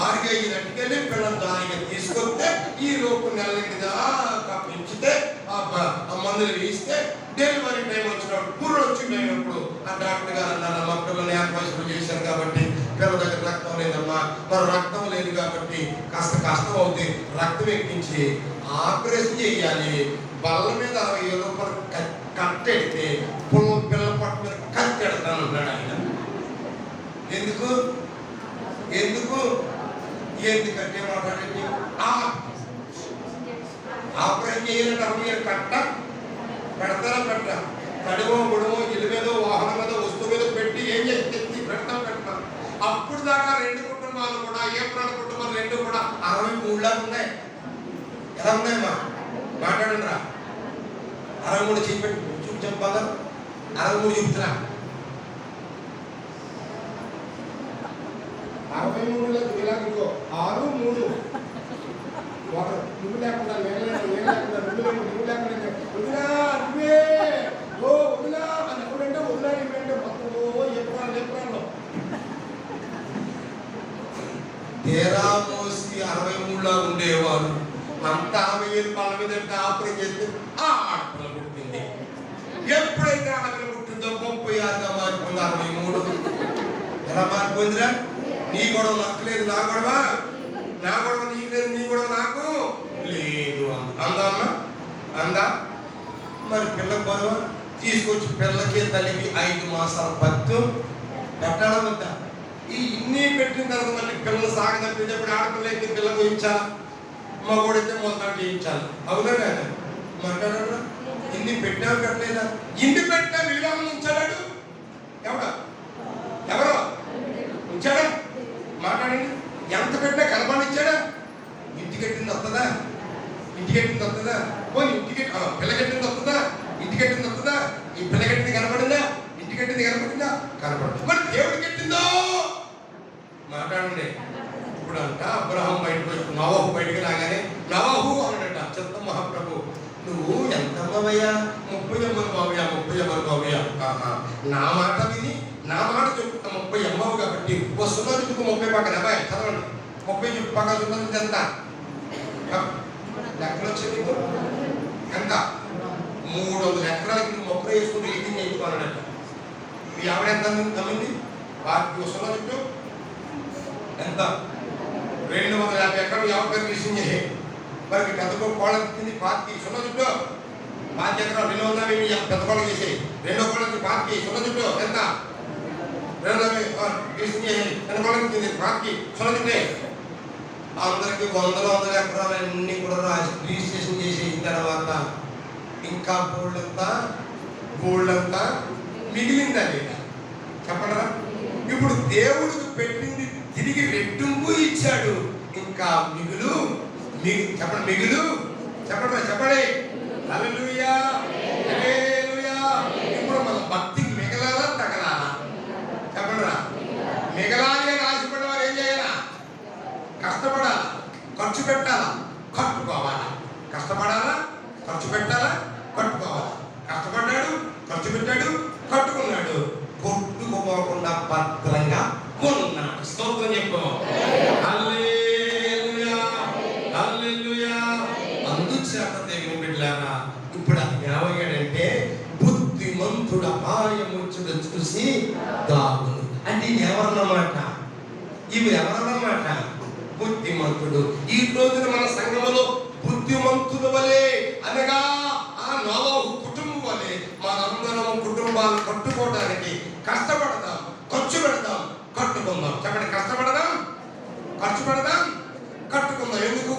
6 కేజీలు అట్టుకెళ్ళి పిల్లలు దానిగా తీసుకొస్తే ఈ లోపు నెలకి దాకా పెంచితే ఆ మందులు వేస్తే డెలివరీ టైం వచ్చినప్పుడు పుర్రు వచ్చినప్పుడు ఆ డాక్టర్ గారు అన్నారు మా పిల్లల్ని ఏర్పాటు చేశారు కాబట్టి పిల్లల దగ్గర రక్తం లేదమ్మా. మరి రక్తం లేదు కాబట్టి కాస్త కష్టం అవుతుంది. రక్తం ఎక్కించి ఆపరేషన్ చేయాలి. బల్ల మీద 60,000 రూపాయలు కట్టెడితే పిల్లల పట్టు మీద కట్టెడతాను అన్నాడు ఆయన. ఎందుకంటే మాట్లాడండి ఆపరేషన్ చేయాలంటే 60,000 కట్ట పెడతారా తడివో గుడమో ఇల్లు మీద వాహనం మీద వస్తువు మీద పెట్టి ఏం చేసి పెడతాం. అప్పుడు దాకా 2 కుటుంబాలు కూడా ఏ ప్రాణ కుటుంబాలు 2 కూడా 63 లాగా ఉన్నాయి. ఎలా ఉన్నాయమ్మా మాట్లాడండి రా. 63 చూపెట్టి చెప్పాలా 63 చెప్తున్నా. 63లో ఇలాగో 6 3 నువ్వు లేకుండా నువ్వు లేకుండా వదినా నువ్వే ఓ వదినా అని ఎప్పుడంటే వదినా ఇవ్వంటే మొత్తం ఎప్పుడు తేరా మోసి 63లో ఉండేవారు. అంతా 60,000 పళ్ళ మీద ఆపరేషన్ చేస్తే ఆ ఆడపిల్ల పుట్టింది. ఎప్పుడైతే ఆడపిల్ల పుట్టిందో 36గా మారిపోయింది 63. ఎలా మారిపోయిందిరా? నీ గొడవ నాకు లేదు, నా గొడవ నీకు లేదు, నీ గొడవ నాకు లేదు అందా. మరి పిల్ల గొడవ తీసుకొచ్చి పిల్లకి తల్లికి 5 మాసాల పత్తు పెట్టడం వద్దా? ఈ ఇన్ని పెట్టిన తర్వాత మళ్ళీ పిల్లలు సాగదప్పించేప్పుడు ఆడపిల్లకి పిల్ల గురించాలా మగోడైతే మొత్తం చేయించాలి. అవునా కదా మాట్లాడరా? ఇన్ని పెట్టా పెట్టలేదా? ఇన్ని పెట్టా విలువ ఉంచాడు ఎవరో ఉంచాడా? మాట్లాడండి. ఎంత పెట్టా కనపడిచ్చాడా? ఇంటికెట్టింది వస్తుందా? కనపడదు. మరి దేవుడికి ఎట్టిందో మాట్లాడండి. ఇప్పుడు అంట అబ్రహాం బయటకు వచ్చి నోవహు బయటికి రాగానే నోవహు అన్నాడట, చెత్త మహాప్రభు నువ్వు ఎంత అమ్మవయ్యా? 30 అమ్మలు బాబయ్యా, 30 అమ్మలు బాబయ్యా. నా మాట విని నా మాట చెప్పుకున్న 30 అమ్మవు కాబట్టి వస్తున్నా చుట్టుకు 30 పక్కన అబ్బాయి చదవండి. 30 చుట్టూ పక్కన ఉన్నది ఎంత లెక్కలు వచ్చింది ఎంత? 300 ఎకరాలకి నువ్వు మొక్కలు వేసుకుంటూ ఈటింగ్ చేయించుకోవాలన్నట్టు. మీ ఆవిడ ఎంత నమ్మింది? వారికి వస్తున్నా చుట్టూ ఎంత? 250 ఎకరాలు ఎవరి పేరు రిజిస్ట్రేషన్ చేసి మరి పెద్ద కోళ్ళ తింది పాతికి సున్న చుట్టూ 5 ఎకరాలు నిన్న ఉన్నా మేము పెద్ద కోళ్ళ చేసి 2 కోళ్ళకి పాతికి సున్న చుట్టూ ఎంత? 250 రిజిస్ట్రేషన్ చేసి 2 కోళ్ళకి తింది పాతికి సున్న చుట్టే అందరికి 100 ఎకరాలు అన్ని కూడా రిజిస్ట్రేషన్ చేసి తర్వాత ఇంకా బోల్డంతా మిగిలింది. అది చెప్పడరా? ఇప్పుడు దేవుడికి పెట్టింది తిరిగి రెట్టింపు ఇచ్చాడు. ఇంకా చెప్పండి మిగులు చెప్పండి. హల్లెలూయా హల్లెలూయా. ఇప్పుడు మన భక్తికి మిగలాలా తగలాలా? చెప్పండిరా. మిగలాలి అని ఆశపడే వారు ఏం చేయాలా? కష్టపడాలా, ఖర్చు పెట్టాలా, కట్టుకోవాలా. కష్టపడాలా, ఖర్చు పెట్టాలా, కట్టుకోవాలా. కష్టపడ్డాడు, ఖర్చు పెట్టాడు, కట్టుకున్నాడు. కొట్టుకోకుండా భద్రంగా కొన్నాడు. స్తోత్రం చెప్పు. హల్లెలూయా హల్లెలూయా. అందుచేత దేవుని బిడ్డలారా ఇప్పుడు ఏమయ్యాడంటే బుద్ధిమంతుడు అపాయముచ్చుడు చూసి దాగును. అంటే ఇది ఎవరన్నమాట? ఇవి ఎవరన్నమాట? బుద్ధిమంతుడు. ఈ రోజున మన సంఘములో బుద్ధిమంతుల వలె అనగా ఆ నోవహు కుటుంబం వలె మనందరం కుటుంబాలు కట్టుకోవడానికి కష్టపడదాం, ఖర్చు పెడదాం, కట్టుకుందాం. చెప్పండి. కష్టపడదాం, ఖర్చు పెడదాం, కట్టుకుందాం. ఎందుకు?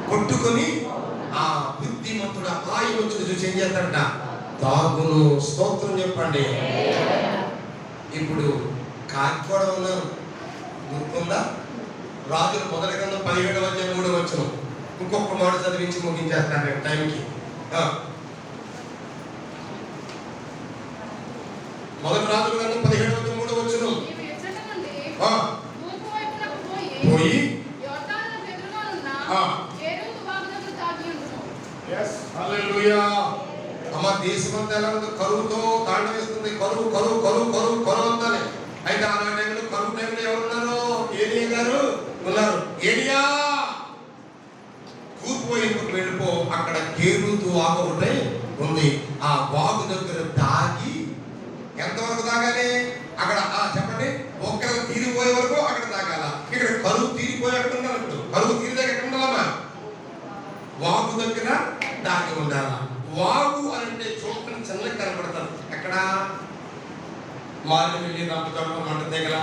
కొట్టుకొని ఆ బుద్ధిమంతుడు అపాయం వచ్చి చూసి ఏం చేస్తాడట? దాగును. స్తోత్రం చెప్పండి. ఇప్పుడు కాకపోవడం ఉన్నాను గుర్తుందా? రాజుల మొదటి గ్రంథం 17వ అధ్యాయం 3వ వచనం. ఇంకొక మాట చదివించి ముగించేస్తాను నేను టైంకి. మొదటి రాజుల గ్రంథం 17వ అధ్యాయం 3వ వచనం. పోయి అమ్మ దేశమంతా ఎలా ఉంది? కరువుతో తాండవేస్తుంది. కరువు అంతానే. అయితే ఆ టైంలో కరువు టైంలో ఎవరున్నారు? ఏలియా గారు ఉన్నారు. ఏలియా తూర్పు వైపుకు వెళ్ళిపో, అక్కడ కేరుతూ వాగు ఒకటి ఉంది. ఆ వాగు దగ్గర దాగి ఎంతవరకు దాగాలి? అక్కడ చెప్పండి. ఒక్కరు తీరిపోయే వరకు అక్కడ దాగాల. ఇక్కడ కరువు తీరిపోయి అక్కడ ఉండాలి. ఇప్పుడు కరువు తీరి దగ్గర ఎక్కడ ఉండాలమ్మా? వాగు దగ్గర దాగి ఉండాలా. వాగు అంటే చూడటం చిన్నగా కనపడతారు. ఎక్కడ? మారిన వెళ్ళి రంపచోట మంట దగ్గర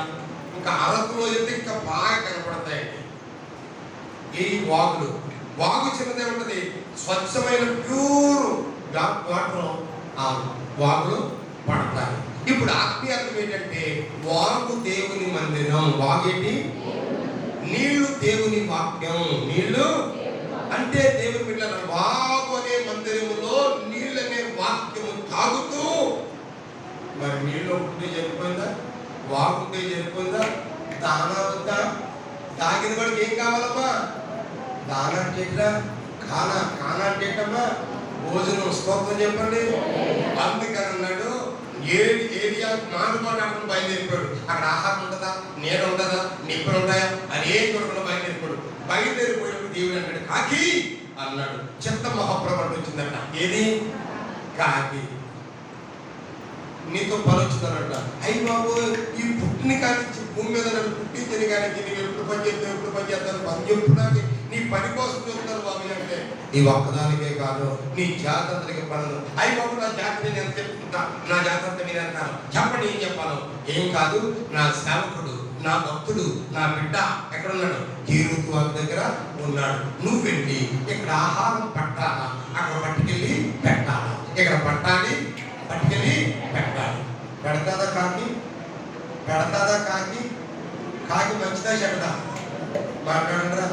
ఇంకా అరకులో అయితే ఇంకా బాగా కనపడతాయండి ఈ వాగులు. వాగు చిన్నదే ఉంటుంది, స్వచ్ఛమైన ప్యూర్ వాటర్ ఆ వాగులు పడతాయి. ఇప్పుడు ఆత్మీయత్వం ఏంటంటే వాగు దేవుని మందిరం. వాగేటి? నీళ్లు దేవుని వాక్యం. నీళ్లు అంటే దేవుని బిడ్డల వాగు అనే మందిరములో నీళ్ళనే వాక్యము తాగుతూ మరి నీళ్ళు ఉంటే జరిపోయిందా? వాగుంటే జరిపోయిందా? దానా వద్దా? తాగిన వాడికి ఏం కావాలమ్మా? దానా అంటే కానా అంటే భోజనం. స్తోత్రం చెప్పండి. అందుకని అన్నాడు ఏరియా మానుకోవడం అక్కడ బయలుదేరిపోయాడు. అక్కడ ఆహారం ఉంటుందా, నీడ ఉంటుందా, నిప్పులు ఉంటాయా అని ఏం కొడుకున్నా బయలుదేరిపోయాడు. బయలుదేరిపోయినప్పుడు దేవుడు అన్నాడు కాకి అన్నాడు. చెత్త మహాప్రభు వచ్చిందట. ఏది? కాకి. నీతో పని వచ్చిందనట. అయ్యి బాబు ఈ పుట్టిని కానీ భూమి మీద నన్ను పుట్టించని కానీ నేను ఎప్పుడు పని చేస్తాను పని చెప్పుడానికి నీ పని కోసం చెప్తాను బాబు అంటే నీ ఒక్కదానికే కాదు నీ జాతంత్రికి పనులు. అయ్యి బాబు నా జాతి నేను ఎంత చెప్పుకుంటా, నా జాతంతా మీరు అంటాను. చెప్పండి ఏం చెప్పాను? ఏం కాదు, నా సేవకుడు, నా భక్తుడు, నా బిడ్డ ఎక్కడున్నాడు? కీరుతు వారి దగ్గర ఉన్నాడు. నువ్వు వెళ్ళి ఇక్కడ ఆహారం పట్టాలా, అక్కడ పట్టుకెళ్ళి పెట్టాలా, ఇక్కడ పట్టాలి పట్టుకెళ్ళి పెట్టాలి. పెడతాదా కాకి? కాకి మంచిదా చెడ్డదా? మాట్లాడండిరా,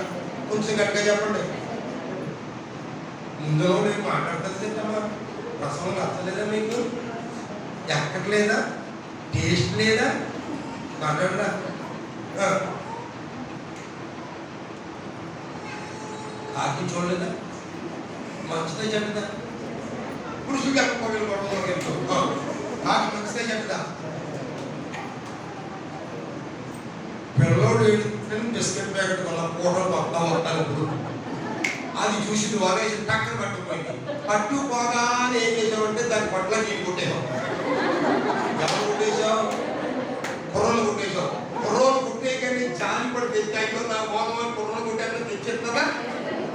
కొంచెం గట్టిగా చెప్పండి. ముందులో నేను మాట్లాడుతుంది తింటామా? రసం నచ్చలేదా మీకు? ఎక్కట్లేదా? టేస్ట్ లేదా మాట్లాడరా? కాకి చూడలేదా? మంచిదే చెడ్డదా? పురుషులు ఎక్కడికి గొడవ కాకి మంచిదే చెడ్డదా? పిల్లోడు బిస్కెట్ ప్యాకెట్ వల్ల కూటలు మొత్తం వస్తాను. ఇప్పుడు అది చూసి వరేసి టక్కన పట్టుకుపోయింది. పట్టుకోగానే ఏం చేసామంటే దాని పట్ల నేను కొట్టేసాం. ఎవరు కొట్టేసావు? కుర్రలు కొట్టేసావు. కుర్రోలు కొట్టే కానీ జాలి పడి తెచ్చాయిలో నా బోధమని కుర్రలు కొట్టాక తెచ్చేస్తుందా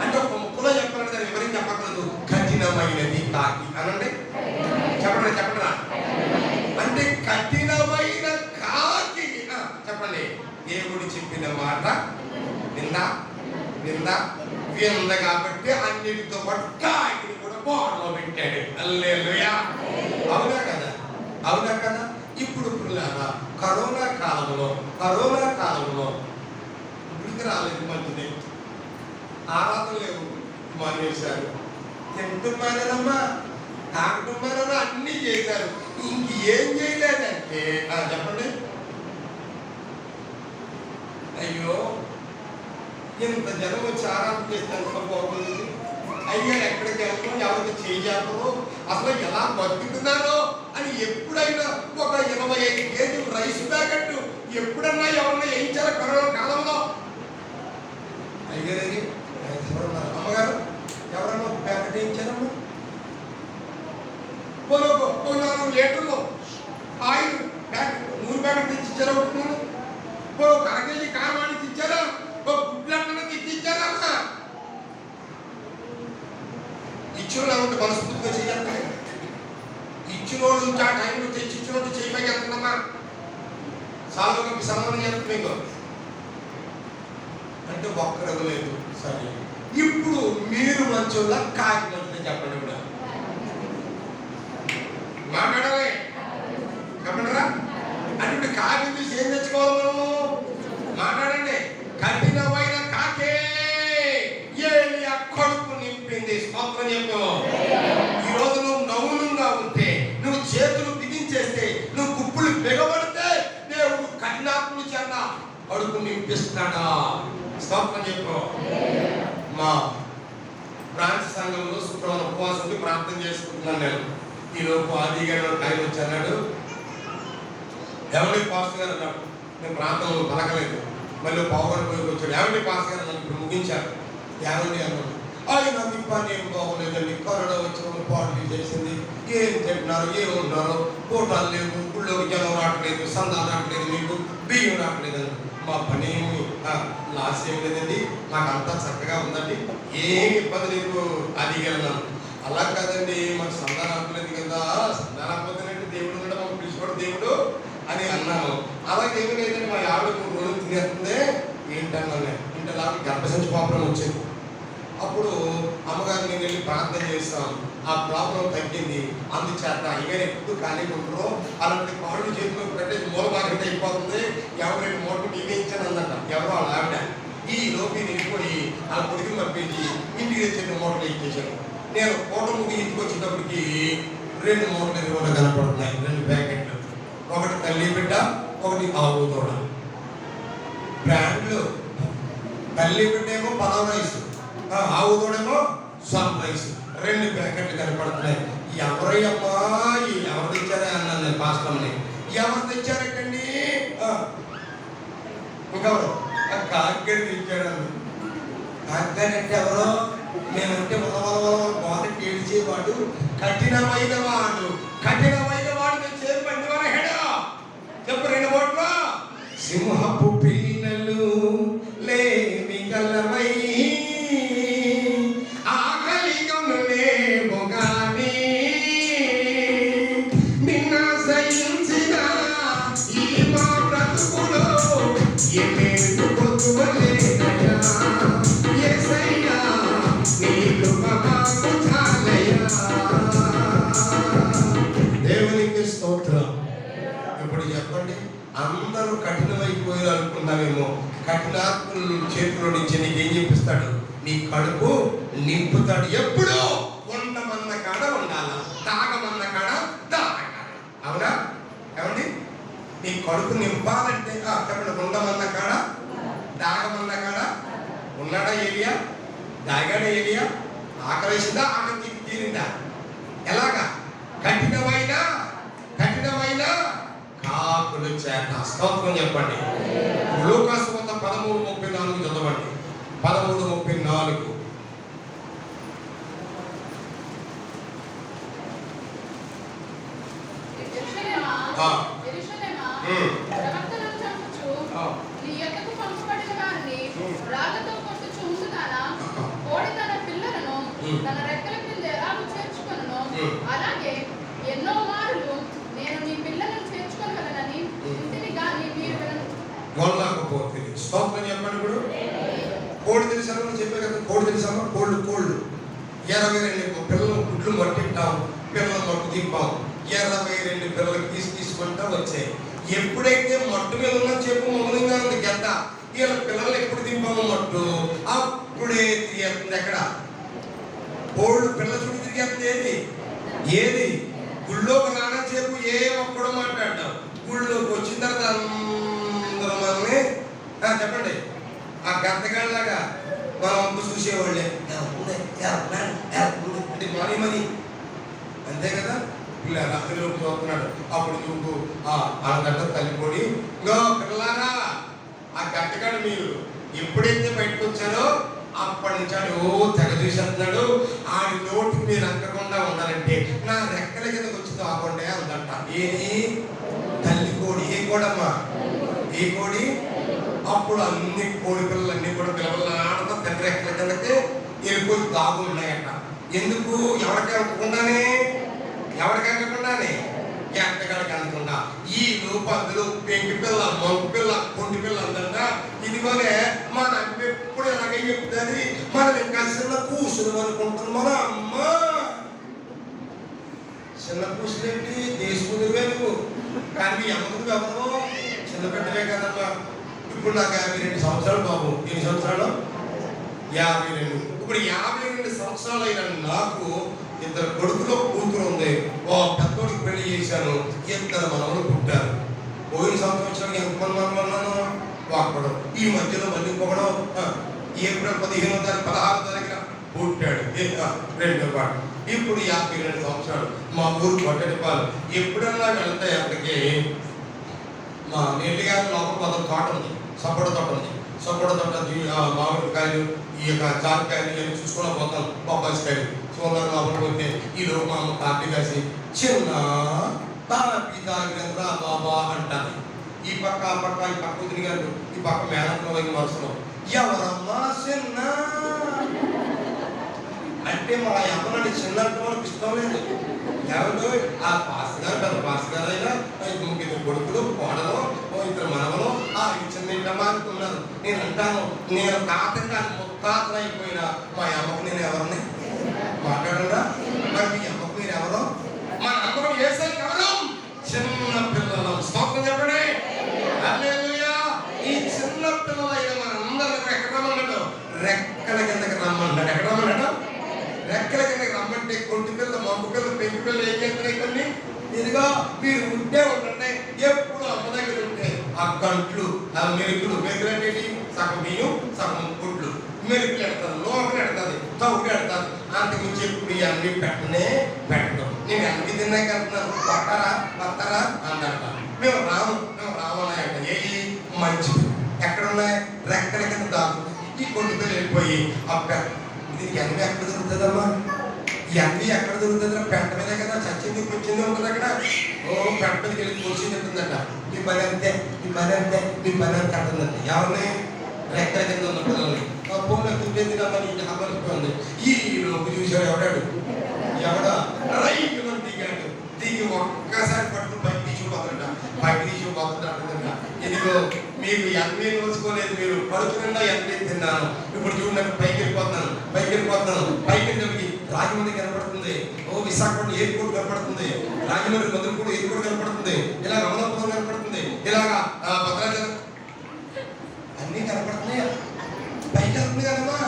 అంటే ఒక ముక్కలో చెప్పాలి. దాన్ని ఎవరికి చెప్పకూడదు. కఠినమైనది కాకి అనండి. చెప్పండి చెప్పండి. అంటే కఠినమైన కాకి చెప్పండి. దేవుడు చెప్పిన మాట నిందా నిందా వింద కాబట్టి అన్నిటితో పాటు కాకిని కూడా బోర్లో పెట్టాడు. హల్లెలూయా. అవునా కదా? అవునా కదా? ఇప్పుడు పిల్లరా కరోనా కాలంలో గుడికి రాలేదు. మంచిది. ఆరాధన లేవు మానేశారు. తింటున్నారమ్మా, తాగుతున్నారమ్మా, అన్నీ చేశారు. ఇంకేం చేయలేదంటే చెప్పండి. అయ్యో ఇంత జనం వచ్చి ఆరాధన చేస్తే ఎంత బాగుంది. అయ్యా ఎక్కడికి వెళ్తాం, ఎవరికి చేయజేస్తారో, అసలు ఎలా బతుకుతున్నారో అని ఎప్పుడైనా ఒక 25 కేజీలు రైస్ ప్యాకెట్ ఎప్పుడన్నా ఎవరన్నా వేయించారా కరోనా కాలంలో? అయ్యారని అమ్మగారు ఎవరన్నా ఒక ప్యాకెట్ వేయించారమ్మా? 4 లీటర్లు ఆయిల్ ప్యాకెట్ 3 ప్యాకెట్ తెచ్చిచ్చారా? ఒకటి 1 కేజీ కారవాణి తెచ్చారా? గుడ్లన్నా తెచ్చిచ్చారా? ఇచ్చిన ఉంటే మనస్ఫూర్తిగా చేయాలి. ఇచ్చిన వాళ్ళు నుంచి ఆ టైంలో తెచ్చి ఇచ్చిన వాళ్ళు చేయమని వెళ్తుందమ్మా. సాధువుకి సంబంధం చేస్తుంది మీకు అంటే ఒక్కడదు లేదు. సరే ఇప్పుడు మీరు మంచోళ్ళ కాకి మంచిదని చెప్పండి. ఇప్పుడు మాట్లాడాలి చెప్పండిరా. అంటే ఇప్పుడు కాకి తీసి ఏం తెచ్చుకోవాలి మనము? మాట్లాడండి. కఠినమైన కాకే ఏలియా కడుపు నింపింది. స్తోత్రం చెప్పు. ఈరోజు నువ్వు నవ్వులుగా ఉంటే, నువ్వు చేతులు బిగించేస్తే, నువ్వు గుప్పులు బిగబడితే దేవుడు కఠినాత్ములు చేత కడుపు నింపిస్తాడా? స్తోత్రం చెప్పు. మా బ్రాంచ్ సంఘంలో శుక్రవారం ఉపవాసం ప్రార్థన చేసుకుంటున్నాను నేను. ఈలోపు ఆది గారు టైం వచ్చాడు. ఎవరి పాస్టర్ గారు అన్నాడు. నేను ప్రాంతంలో పలకలేదు. మళ్ళీ పావుగడ పోయి వచ్చాడు. ఎవరి పాస్టర్ గారు నన్ను ఇప్పుడు ముగించారు. ఎవరి అన్నాడు. ఆయన మీ పని ఏం బాగోలేదండి. కరోనా వచ్చిన పాటలు చేసింది. ఏం చెప్పినారు, ఏమున్నారు, కోటాలు లేవు, గుళ్ళోకి జనం రావట్లేదు, సందా రావట్లేదు, మీకు బియ్యం రావట్లేదు. మా పని ఏమి లాస్ ఏమి లేదండి, మాకు అంతా చక్కగా ఉందండి, ఏమి ఇబ్బంది లేదు. అడిగెళ్ళాను. అలా కాదండి, మాకు సందా రావట్లేదు కదా. సందా రాకపోతేనండి దేవుడు కూడా మాకు పిలుచుకోడు దేవుడు అని అన్నాను. అలాగే ఏమీ లేదండి, మా ఆవిడ 3 రోజులు తినేస్తుంది. ఏంటన్నాను. ఇంటే లాగా గర్భసంచి ప్రాబ్లం వచ్చింది. అప్పుడు అమ్మగారు నేను వెళ్ళి ప్రార్థన చేస్తాం. ఆ ప్రాబ్లం తగ్గింది. అందుచేత అయ్యగారు ఎప్పుడు ఖాళీ ఉంటారో అలాంటి కాళ్ళు చేతిలో పెట్టే మూల బాధ్యత అయిపోతుంది. ఎవరైనా మోటు నీవే ఇచ్చాను అందంట. ఎవరో వాళ్ళ ఆవిడ. ఈ లోపి వెళ్ళిపోయి ఆ కొడుకుని పంపించి ఇంటికి తెచ్చిన మూటలు ఇచ్చేసాను. నేను కోట ముగి ఇంటికి వచ్చేటప్పటికి 2 మూటలు కూడా కనపడుతున్నాయి. 2 ప్యాకెట్లు. ఒకటి తల్లి బిడ్డ, ఒకటి ఆవు తోడ. బ్రాండ్లు. తల్లి బిడ్డ ఏమో 10 రైస్, ఆవు తోడేమో సన్ రైస్. 2 ప్యాకెట్లు కనపడుతున్నాయి. ఎవరయ్యమ్మా ఎవరు తెచ్చారా అన్నాను నేను పాస్టర్ని. ఎవరు తెచ్చారండి? ఇంకెవరు? కాకిగడి తెచ్చాడు. కాకిగడి అంటే ఎవరో? మేమంటే బాగుంటే ఏడిచేవాడు, కఠినమైన వాడు. కఠినమైన వాడు తెచ్చేది పండివాడు హెడా. చెప్పు 2 ఓట్లు. సింహపు పిల్లలు లేమి గలవై దేవునికి స్తోత్రం. ఇప్పుడు చెప్పండి, అందరూ కఠినమైపోయారు అనుకున్నావేమో. కఠినాత్ముల చేతిలో నుంచి నీకేం చెప్పిస్తాడు? నీ కడుపు నింపుతాడు. ఎప్పుడు ఉండమన్న కాడ ఉండాల, తాగమన్న కాడ తాగ. అవునా? ఏమండి? నీ కడుపు నింపాలంటే చెప్పండి, ఉండమన్న కాడ దాగమన్న కాడ ఉన్నాడా ఏలియా? దాగాడా ఏలియా? ఆకలేసిందా? ఆకలి తీరిందా? ఎలాగా? కఠినమైన కాకుల చేత. స్తోత్రం చెప్పండి. లూకాసు 13:34 చదవండి. 13:34. తన రెక్కల కింద ఎలాగూ చేర్చుకొనునో అలాగే ఎన్నో మారులు నేను నీ పిల్లలను చేర్చుకోగలనని ఇంటిని గాని మీరు వెళ్ళకపోతే. స్తోత్రం చెప్పండి. ఇప్పుడు కోడి తెలుసా? చెప్పే కదా, కోడి తెలుసమ్మా? కోళ్ళు 22 పిల్లలు గుడ్లు మట్టింటాం, పిల్లలు మట్టు దింపాం. 22 పిల్లలకి తీసుకుంటా వచ్చాయి. ఎప్పుడైతే మట్టు మీద ఉన్న చెప్పు మౌనంగా ఉంది గద్ద, వీళ్ళ పిల్లలు ఎప్పుడు దింపాము మట్టు, అప్పుడే తిరిగేస్తుంది. ఎక్కడ కోళ్ళు పిల్లల చుట్టూ తిరిగేస్తుంది. ఏది గుళ్ళోకి రానసేపు ఏ ఒక్కడో మాట్లాడతాం, గుళ్ళోకి వచ్చిన తర్వాత అందరూ మనల్ని చెప్పండి ఆ గద్దగాళ్ళలాగా మనం అంత చూసేవాళ్ళే అంటే మనీ అంతే కదా. ఇలా రాత్రిలో చూస్తున్నాడు, అప్పుడు నువ్వు ఆ గడ్డ తల్లిపోడి ఇంకో పిల్లలారా ఆ గద్దగాడు మీరు ఎప్పుడైతే బయటకు వచ్చారో అప్పటి నుంచి తెగ చూసేస్తున్నాడు. ఆడి నోటి మీరు అంకకుండా ఉండాలంటే నా రెక్కల కిందకు వచ్చి తాగండి అందంట. ఏది? తల్లి కోడి. ఏ కోడమ్మా? ఏ కోడి? అప్పుడు అన్ని కోడి పిల్లలన్నీ కూడా పిల్లలాడుతూ తండ్రి రెక్కల కిందకి వెళ్ళిపోయి దాగు ఉన్నాయట. ఎందుకు? ఎవరికి అనుకుండానే ఎంతగాడికి అనుకుండా ఈ రూపందులు పెంకి పిల్ల, మంకు పిల్ల, కొంటి పిల్ల అందంట. ఇదిగోనే మన ఎప్పుడు ఎలాగే చెప్తుంది, మనం ఇంకా చిన్న కూసులు అనుకుంటున్నాం. మన అమ్మ చిన్న కూసులు ఏంటి? తీసుకునివే నువ్వు, కానీ మీ అమ్మకు ఎవరో చిన్న బిడ్డవే కదమ్మా. ఇప్పుడు నాకు 52 సంవత్సరాలు బాబు. ఎన్ని సంవత్సరాలు? 52. ఇప్పుడు 52 సంవత్సరాలు అయిన నాకు 2 కొడుకులో కూతురు ఉంది. ఓ పెద్దోడికి పెళ్లి చేశాను, 2 మనవలు పుట్టారు. పోయిన సంవత్సరానికి ఎంతమంది మనవలు అన్నాను? ఒక్కడు. ఈ మధ్యలో మళ్ళీ ఇంకొకడు ఏప్రిల్ 15వ తారీఖు 16వ తారీఖున పుట్టాడు, 2వ పాటు. ఇప్పుడు 52 సంవత్సరాలు. మా ఊరు కొట్టడిపాలు. ఎప్పుడన్నా వెళ్తే అక్కడికి మా నెల్లి గారి లోపల తోట ఉంది, సపోట తోట ఉంది. సపోట తోట మామిడికాయలు, ఈ యొక్క జాతికాయలు ఇవన్నీ చూసుకుని పోతాం. బొబ్బాయికాయలు చూడాలి. లోపల పోతే ఈలో మా అమ్మ కాపీ కాసి చిన్న కాపీ తాగినందురా బాబా అంటారు. ఈ పక్క ఆ పక్క ఈ పక్క తిరిగారు, ఈ పక్క మేనత్లో వైపు మనసులో ఎవరమ్మా చిన్న అంటే మా అమ్మని చిన్న అంటే మనకు ఇష్టం లేదు. ఎవరు? ఆ పాస్ గారు, పెద్ద పాస్ గారు అయినా 2 కొడుకులు, కోడలు, 2 మనవలు, చిన్న ఇంటమ్మా అనుకున్నారు. నేను అంటాను, నేను తాతగా ముత్తాతలు అయిపోయినా మా అమ్మకు నేను ఎవరిని మాట్లాడరా? మరి మీ అమ్మకు మీరు ఎవరు? మన అందరం వేసే కేవలం చిన్న పిల్లలు. స్తోత్రం చెప్పండి. హల్లెలూయా. ఈ చిన్న పిల్లలైన మన అందరం ఎక్కడ రమ్మన్నాడు? రెక్కల కిందకి రమ్మన్నాడు. ఎక్కడ రమ్మన్నాడు? రెక్కల కిందకి రమ్మంటే కొంటి పిల్ల, మంకు పిల్ల, పెంకి పిల్ల ఏం చేస్తున్నాయి? కొన్ని ఇదిగో మీరు ఉంటే ఉండండి. ఎప్పుడు అమ్మ దగ్గర ఉంటే ఆ గంట్లు, ఆ మెరుకులు అంటే సగం బియ్యం, సగం గుడ్లు, మెరుకులు ఎడతాను, లోపల ఎడతాది, తవుడు ఎడతాది. అంతకుమించి ఎప్పుడు ఇవన్నీ పెట్టడం. నేను అన్ని తిన్నాక వెళ్తున్నాను, వస్తారా అందంట. మేము రామన్నాయంట. ఏ మంచిది ఎక్కడున్నాయి? రెక్కల కింద దాగుతుంది. ఈ కొంటి పిల్లలు వెళ్ళిపోయి దీనికి అన్ని ఎక్కడ దొరుకుతుందమ్మా? ఇవన్నీ ఎక్కడ దొరుకుతుందా? పెంట మీదే కదా చచ్చింది, కూర్చింది ఉంటుంది అక్కడ. పెంట మీదకి వెళ్ళి కూర్చింది ఉంటుందట. మీ పని అంతే అంటుందండి. ఎవరిని? రెక్కల కింద ఉన్న పిల్లల్ని. ఫోన్లో తింటేది కదా ఇంటి అమ్మలిపోయింది. ఈ లోపు చూసాడు ఎవడా రైతు దిగాడు. దిగి ఒక్కసారి పట్టుకుని బయట తీసుకుపోతుంట అంటుందంట. ఇదిగో మీకు ఎన్ని రోజుకోలేదు, మీరు పడుతున్నా ఎన్ని తిన్నాను. ఇప్పుడు చూడండి, పైకి వెళ్ళిపోతున్నాను. పైకి జరిగి రాజమండ్రి కనపడుతుంది, విశాఖపట్నం ఎయిర్పోర్ట్ కనపడుతుంది, రాజమండ్రి మధురపూడి ఎయిర్పోర్ట్ కనపడుతుంది, ఇలా రమణపురం కనపడుతుంది, ఇలాగా భద్రాచలం అన్నీ కనపడుతున్నాయి. పైకి వెళ్తుంది కదమ్మా.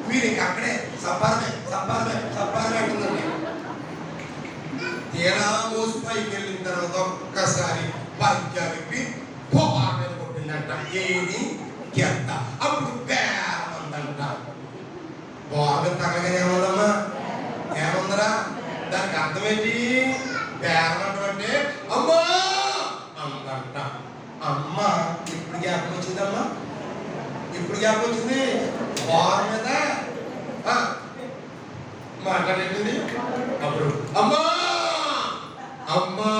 మీరు ఇంక అక్కడే సంపాదనే అంటుందండి. తీరా మోసు పైకి వెళ్ళిన తర్వాత ఒక్కసారి ఏది ఎంత. అప్పుడు బేరం అందంట. బాగా తగలగానే ఏముందమ్మా, ఏముందరా? దానికి అర్థం ఏంటి? బేరం అంటే అమ్మా అందంట. అమ్మ ఇప్పుడు జ్ఞాపకం వచ్చిందమ్మా, ఇప్పుడు జ్ఞాపకం వచ్చింది. బార్ మీద మాట్లాడేటండి. అప్పుడు అమ్మా అమ్మా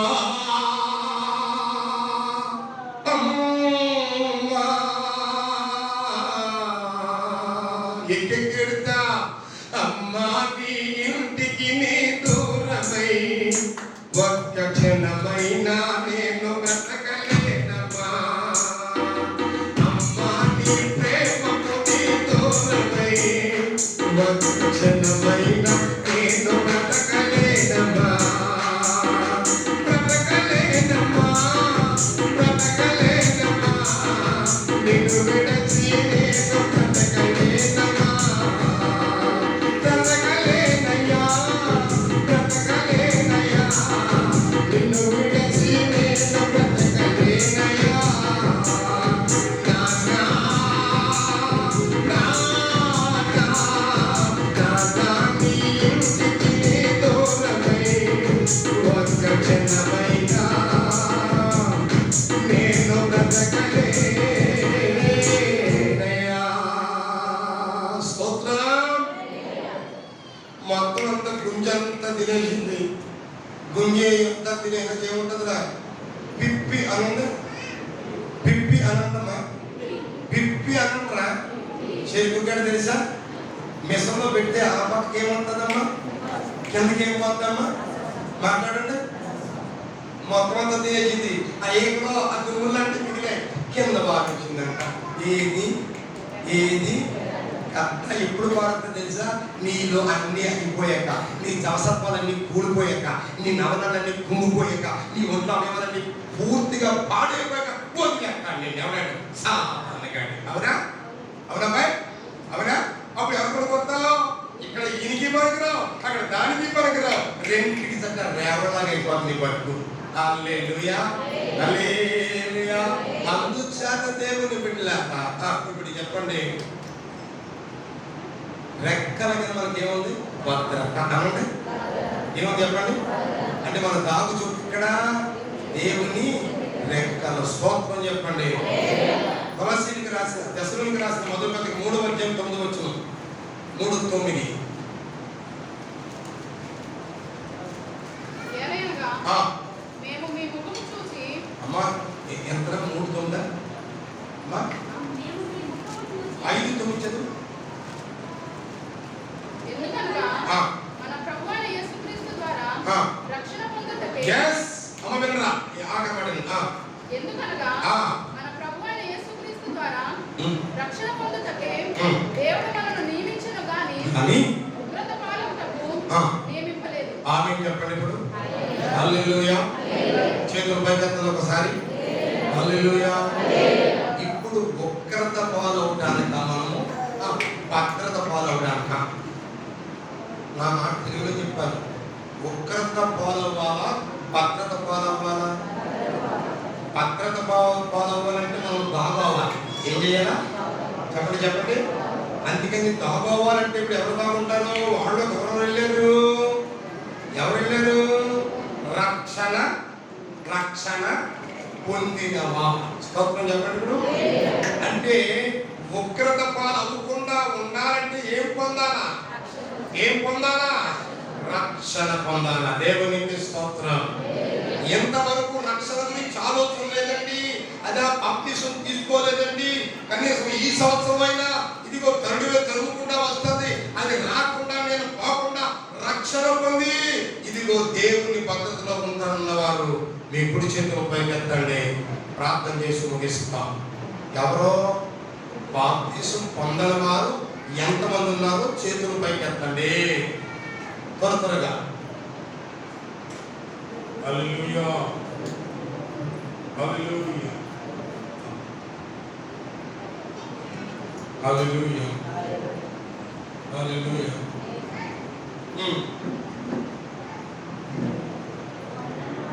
అమ్మా ఎక్కెడుతా అమ్మా నీ ఇంటికి నీ దూరమై ఒక్క క్షణమైనా నేను బ్రతకలేనమ్మా. అమ్మా నీ ప్రేమకు నీ దూరమై ఒక్క క్షణమైనా నేను బ్రతకలేనమ్మా. బ్రతకలేనమ్మా, బ్రతకలేనమ్మా, నిన్ను విడచి నేను బ్రతకలేనమ్మా. బ్రతకలేనయ్యా, బ్రతకలేనయ్యా, నిన్ను విడచి నేను బ్రతకలేనయ్యా. నాన్నా, నాన్నా, నీ ఇంటికి నీ దూరమై ఒక్క క్షణమైనా నేను బ్రతకలేనయ్యా. స్తోత్రం. మొత్తం అంతా గుంజంతా తినేసింది. గుంజే అంతా తినేసి ఏముంటుందిరా? పిప్పి అనండి, పిప్పి అనందమ్మా, పిప్పి అనంటరా? చేరుకుంటాడు తెలుసా? మిషన్లో పెడితే ఆ పక్కకి ఏముంటుందమ్మా, కిందకి ఏం పోతుందమ్మా? మాట్లాడండి. మొత్తం అంతా తినేసింది. ఆ ఏకలో ఆ దుమ్ములాంటి మిగిలాయి, కింద బాగా వచ్చిందంట. ఏది ఏది కథ ఎప్పుడు మారుతుంది తెలుసా? నీలో అన్నీ అయిపోయాక, నీ జవసత్వాలన్నీ కూలిపోయాక, నీ నవనలన్నీ కుంగిపోయాక, నీ ఒంట్లో అవయవాలన్నీ పూర్తిగా పాడైపోయాక పోతున్నాను నేను ఎవరైనా సాధారణంగానే. అవునా? అవునా బాయ్? అవునా? అప్పుడు ఎవరు కొనుక్కొస్తావు? ఇక్కడ ఈయనకి పనికిరావు, అక్కడ దానికి పనికిరావు, రెండింటికి చట్ట రేవలాగా అయిపోతుంది నీ బతుకు. హల్లెలూయా, హల్లెలూయా. అందుచేత దేవుని బిడ్డలారా, ఇప్పుడు చెప్పండి, రెక్కల కింద మనకి ఏముంది? భద్రత అనండి. ఏముంది చెప్పండి? అంటే మన దాగు చోటు ఇక్కడ దేవుని రెక్కల. స్తోత్రం చెప్పండి. కొలస్సీయులకు రాసిన, తెస్సలోనికీయులకు రాసిన మొదటి పత్రిక 3:9 3:9. ఏలయనగా మేము మీ ముఖము చూసి అమ్మా ఎంత 3:9 అమ్మా 5:9 చదువు. ఎందుకనగా ఆ. మన ప్రభువైన యేసుక్రీస్తు ద్వారా ఆ. రక్షణ పొందుటకే. yes అమ్మ వినరా? ఆగపడండి. ఎందుకనగా ఆ. మన ప్రభువైన యేసుక్రీస్తు ద్వారా ఉమ్. రక్షణ పొందుటకే ఉమ్. దేవుడు మనల్ని నియమించిన గాని అని ఉగ్రత పాలకుటకు ఆ. నియమింపలేదు. ఆమేన్ చెప్పండి. ఇప్పుడు హల్లెలూయా. చేతులు పైకెత్తండి ఒకసారి. హల్లెలూయా. ఇప్పుడు ఉగ్రత పాలవటానిక మనము భద్రత పాలవటానిక? నా మాట తెలుగులో చెప్పాను. ఉగ్రత పాలవ్వాలా, భద్రత పాలవ్వాలా? భద్రత పాలవ్వాలంటే మనం దాగోవాలి. ఏం చేయాలా? చెప్పండి చెప్పండి. అందుకని దాగోవాలంటే ఇప్పుడు ఎవరు బాగుంటారు? వాళ్ళు ఎవరు వెళ్ళారు? ఎవరు వెళ్ళారు? రక్షణ రక్షణ పొందినవా? స్తోత్రం చెప్పండి. ఇప్పుడు అంటే ఉగ్రత పాలు అవ్వకుండా ఉండాలంటే ఏం పొందాలా? ఏం పొందాలా? రక్షణ పొందాలా? దేవునికి స్తోత్రం. ఎంతవరకు రక్షణ గురించి ఆలోచన లేదండి, అదే బాప్తిసం తీసుకోలేదండి. కనీసం ఈ సంవత్సరం అయినా ఇదిగో తరుడుగా జరుగుకుండా వస్తుంది, అది రాకుండా నేను పోకుండా రక్షణ పొంది ఇదిగో దేవుని పద్ధతిలో ఉంటానన్న వారు మీ కుడి చేతుల పైకెత్తండి. ప్రార్థన చేసి ముగిస్తాం. ఎవరో బాప్తిసం పొందని వారు ఎంతమంది ఉన్నారో చేతుల పైకెత్తండి త్వరగా. హల్లెలూయా, హల్లెలూయా, హల్లెలూయా, హల్లెలూయా.